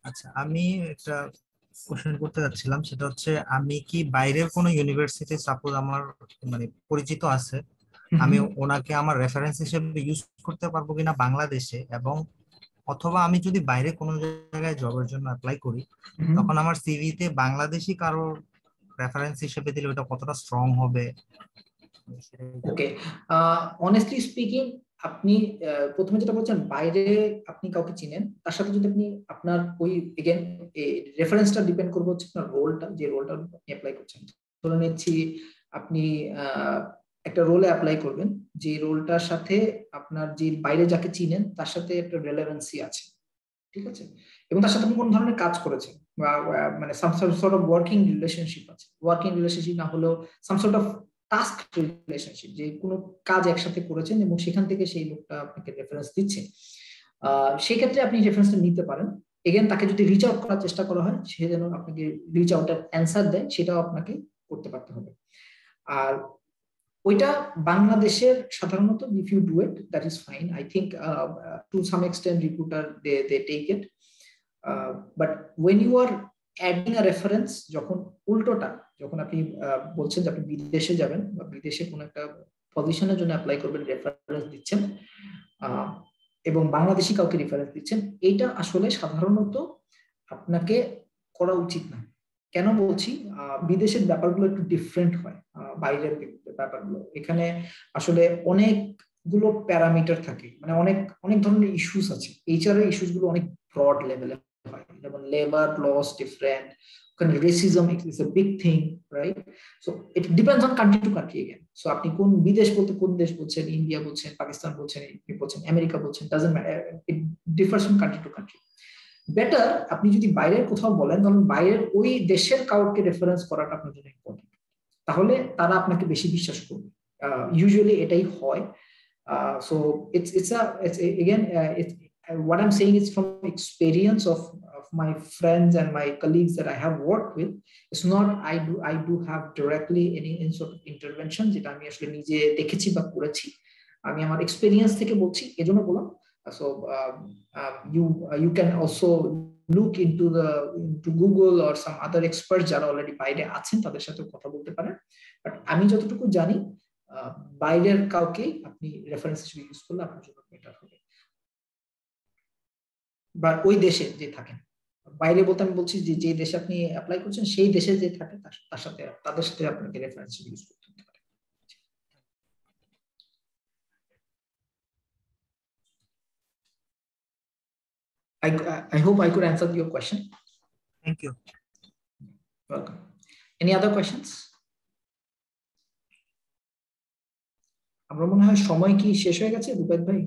আচ্ছা, আমি একটা কোশ্চেন করতে যাচ্ছিলাম, সেটা হচ্ছে আমি কি বাইরের কোনো ইউনিভার্সিটি, সাপোজ আমার মানে পরিচিত আছে, আমি ওনাকে আমার রেফারেন্স হিসেবে ইউজ করতে পারবো কিনা বাংলাদেশে, এবং অথবা আমি যদি বাইরে কোনো জায়গায় জবের জন্য অ্যাপ্লাই করি তখন আমার সিভিতে বাংলাদেশি কারো রেফারেন্স হিসেবে দিলে ওটা কতটা স্ট্রং হবে? ওকে, অনেস্টলি স্পিকিং আপনি প্রথমে যেটা বলছেন বাইরে আপনি কাউকে চিনেন, তার সাথে যদি আপনি আপনার ওই এগেন রেফারেন্সটা ডিপেন্ড করবে হচ্ছে আপনার রোলটা, যে রোলটা আপনি অ্যাপ্লাই করছেন। ধরে নিচ্ছি আপনি একটা রোলে অ্যাপ্লাই করবেন যে রোলটার সাথে আপনার যে বাইরে যাকে চিনেন তার সাথে একটা রিলেভেন্সি আছে, ঠিক আছে, এবং তার সাথে আপনি কোন ধরনের কাজ করেছেন বা মানে some sort of working relationship আছে। ওয়ার্কিং রিলেশনশিপ না হলেও some sort of task relationship, যে কোনো কাজ একসাথে করেছেন এবং সেখান থেকে সেই লোকটা আপনাকে রেফারেন্স দিচ্ছে, সেই ক্ষেত্রে আপনি রেফারেন্সটা নিতে পারেন। এগেন তাকে যদি রিচ আউট করার চেষ্টা করা হয় সে যেন আপনাকে রিচ আউটের অ্যান্সার দেয়, সেটাও আপনাকে করতে পারতে হবে। আর ওইটা বাংলাদেশের সাধারণত if you do it that is fine, I think to some extent recruiter they take it, but when you are adding a reference, যখন উল্টোটা যখন আপনি বলছেন যে আপনি বিদেশে যাবেন বা বিদেশে কোনো একটা পজিশনের জন্য অ্যাপ্লাই করবেন, রেফারেন্স দিচ্ছেন এবং বাংলাদেশি কাউকে রেফারেন্স দিচ্ছেন, এইটা আসলে সাধারণত আপনাকে করা উচিত না। কেন বলছি, বিদেশের ব্যাপারগুলো একটু ডিফারেন্ট হয় বাইরের ব্যাপারগুলো। এখানে আসলে অনেকগুলো প্যারামিটার থাকে, মানে অনেক অনেক ধরনের ইস্যুস আছে। এইচআর এর ইস্যুস গুলো অনেক ব্রড লেভেলে হয়, যেমন লেবার লস ডিফারেন্ট, ওখানে racism is a big thing, right? So it depends on country to country again. So আপনি কোন বিদেশ বলতে কোন দেশ বলছেন, ইন্ডিয়া বলছেন, পাকিস্তান বলছেন, আমেরিকা বলছেন, doesn't matter, it differs from country to country. Better আপনি যদি বাইরের কোথাও বলেন তাহলে বাইরের ওই দেশের কাউকে রেফারেন্স করাটা আপনার জন্য ইম্পর্টেন্ট, তাহলে তারা আপনাকে বেশি বিশ্বাস করবে। ইউজুয়ালি এটাই হয়। So it's again what I'm saying is from experience of my friends and my colleagues that I have worked with. It's not I do have directly any sort of intervention যেটা আমি আসলে নিজে দেখেছি বা করেছি, আমি আমার এক্সপেরিয়েন্স থেকে বলছি, এজন্য বললাম। So you can also look into Google or some other experts যারা অলরেডি বাইরে আছেন, তাদের সাথে কথা বলতে পারেন। বাট আমি যতটুকু জানি বাইরের কাউকে আপনি রেফারেন্স হিসেবে ইউজ করলে আপনার জন্য বেটার হবে, বা ওই দেশে যে থাকেন। বাইরে বলতে আমি বলছি যে যে দেশে আপনি অ্যাপ্লাই করছেন সেই দেশে যে থাকে তার সাথে তাদের সাথে আপনাকে রেফারেন্স ইউজ করতে হবে। I hope I could answer your question. Thank you. Welcome. Any other questions? আমরা মনে হয় সময় কি শেষ হয়ে গেছে রুবেদ ভাই?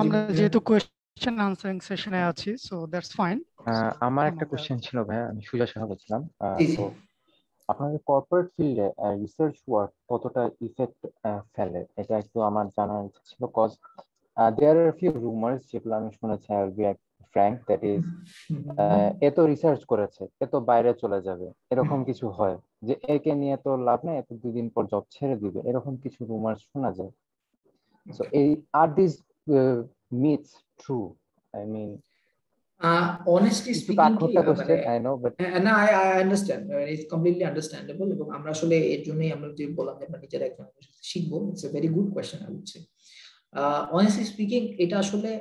আমরা যেহেতু কোয়েশ্চেন আনসারিং সেশনে আছি, সো দ্যাটস ফাইন। আমার একটা কোশ্চেন ছিল ভাই, আমি সুজা সাহা বলছিলাম। তো আপনাদের কর্পোরেট ফিল্ডে রিসার্চ ওয়ার্ক কতটা ইফেক্ট ফেলে, এটা একটু আমার জানার ইচ্ছা ছিল। Cause there are few rumours যেগুলো আমি শুনেছি, I will be frank, that is এত রিসার্চ করেছে এত বাইরে চলে যাবে, এরকম কিছু হয় যে একে নিয়ে তো লাভ নেই, এত 2 দিন পর জব ছেড়ে দিবে, এরকম কিছু রুমার্স শোনা যায়। সো এই আর this myths true? I mean honestly speaking I know, but no, I understand. It's completely understandable. এবং আমরা আসলে এর জন্যই আমরা যে বললাম যে আমরা নিজেরা একজন শিখবো। It's a very good question, I would say. Honestly speaking, এটা আসলে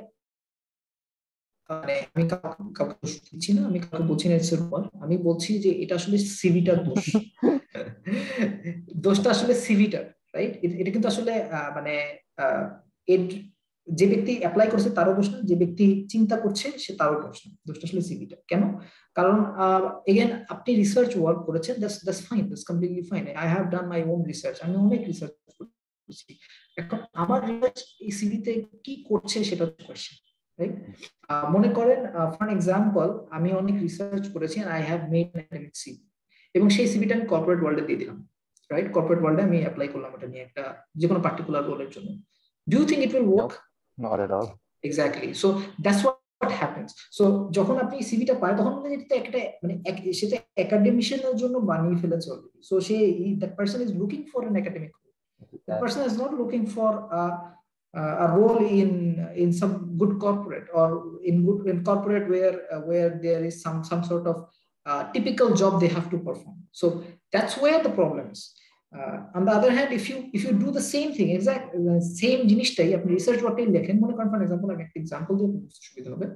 মানে আমি কাউকে বলছি না, আমি কাউকে বলছি না এর উপর, আমি বলছি যে এটা আসলে সিভিটার দোষ। দোষটা আসলে সিভিটার, রাইট? এটা কিন্তু আসলে মানে যে ব্যক্তি অ্যাপ্লাই করছে তারও দোষ না, যে ব্যক্তি চিন্তা করছে সে তারও দোষ না। দোষটা আসলে সিভিটা। কেন? কারণ এগেন আপনি রিসার্চ ওয়ার্ক করেছেন, that's fine, that's completely fine. I have done my own research, আমি অনেক রিসার্চ করেছি। এখন আমার রিসার্চ এই সিভিতে কি করছে সেটা কোয়েশ্চেন, রাইট? মনে করেন ফর এক্সাম্পল আমি অনেক রিসার্চ করেছি, I have made an academic CV, এবং সেই সিভিটা আমি কর্পোরেট ওয়ার্ল্ডে দিয়ে দিলাম, রাইট? কর্পোরেট ওয়ার্ল্ডে আমি অ্যাপ্লাই করলাম এটা নিয়ে একটা যে কোনো পার্টিকুলার রোলের জন্য। Do you think it will work? No, not at all. Exactly. So that's what happens. So যখন আপনি সিভিটা পায় তখন এটা একটা মানে সেটা একাডেমিশিয়ানের জন্য বানিয়ে ফেলেছে already. So that person is looking for an academic role. The person is not looking for a role in some good corporate or in corporate where there is some sort of typical job they have to perform. So that's where the problem is. On the other hand, if you do the same thing, exact same জিনিসটাই আপনি research ওয়ার্কে লেখেন, মনে করেন for example আমি একটা example দিয়ে বুঝতে সুবিধা হবে।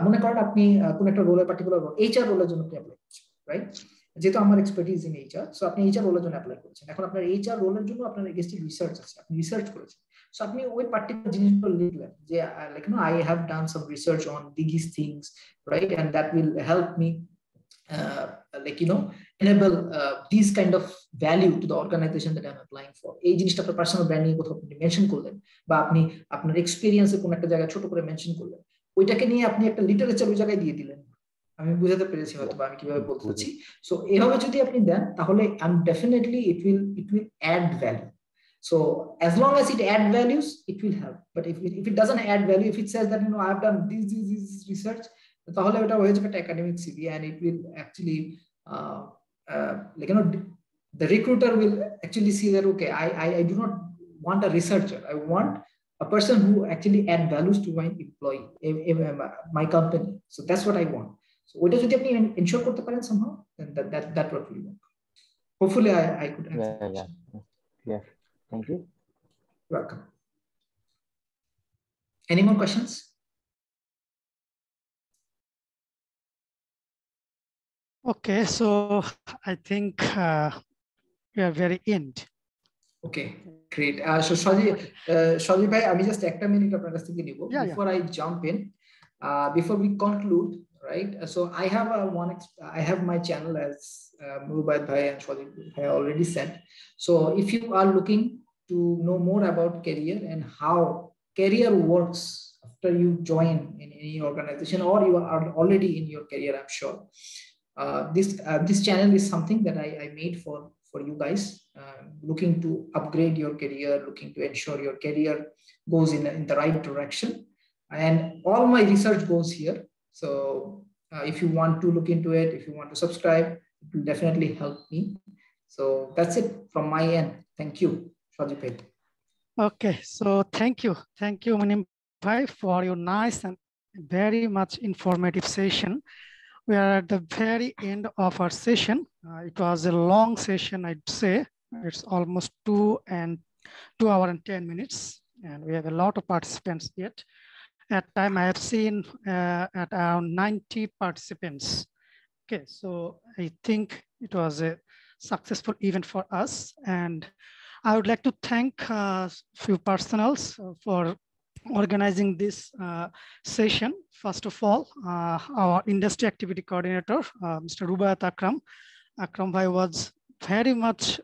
মনে করেন আপনি কোন একটা রোলে পার্টিকুলার রোল এইচআর রোলের জন্য আপনি অ্যাপ্লাই করছেন, রাইট? যেহেতু আমার এক্সপার্টিজ ইন এইচআর, সো আপনি এইচআর রোলের জন্য অ্যাপ্লাই করছেন। এখন আপনার এইচআর রোলের জন্য আপনার এগেইনস্ট রিসার্চ আছে, আপনি রিসার্চ করেছেন। সো আপনি ওই পার্টিকুলার জিনিসগুলো লিখলেন যে like no I have done some research on this things, right? And that will help me like enable these kind of value to the organization that I'm applying for. এই জিনিসটা আপনার personal branding কোথাও আপনি mention করলেন, বা আপনি আপনার এক্সপেরিয়েন্সে কোন একটা জায়গায় ছোট করে মেনশন করলেন, ওইটাকে নিয়ে আপনি একটা লিটারেচার ওই জায়গায় দিয়ে দিলেন। আমি বুঝাতে পেরেছি হয়তো বা আমি কিভাবে বলতেছি। সো এভাবে যদি আপনি দেন তাহলে definitely it will add value. So as long as it add values, it will help. But if it doesn't add value, if it says that I have done this research, তাহলে ওটা হয়ে যাবে একটা academic CV, and it will actually like the recruiter will actually see that okay, I do not want a researcher, I want a person who actually add values to my employee, my company. So that's what I want. So ওটা যদি আপনি ensure করতে পারেন somehow, then that what will work. Hopefully I could answer. Yeah. Thank you. Welcome. Any more questions? Okay, so I think we are very end. Okay, great. So Shadi bhai, আমি just একটা minute আপনার কাছ থেকে নিব before I jump in, before we conclude, right? So I have my channel, as Mubad bhai and Shadi bhai already said. So if you are looking to know more about career and how career works after you join in any organization, or you are already in your career, I'm sure this channel is something that I made for you guys looking to upgrade your career, looking to ensure your career goes in the right direction, and all my research goes here. So if you want to look into it, if you want to subscribe, it will definitely help me. So that's it from my end. Thank you, Shadi bhai. Okay, so thank you Munim bhai for your nice and very much informative session. We are at the very end of our session. It was a long session, I'd say. It's almost 2 hours and 10 minutes, and we have a lot of participants yet. At time I have seen at around 90 participants. Okay, so I think it was a successful event for us, and I would like to thank a few personals for organizing this session. First of all, our industry activity coordinator, Mr. Rubayat Akram. Akram Bhai was very much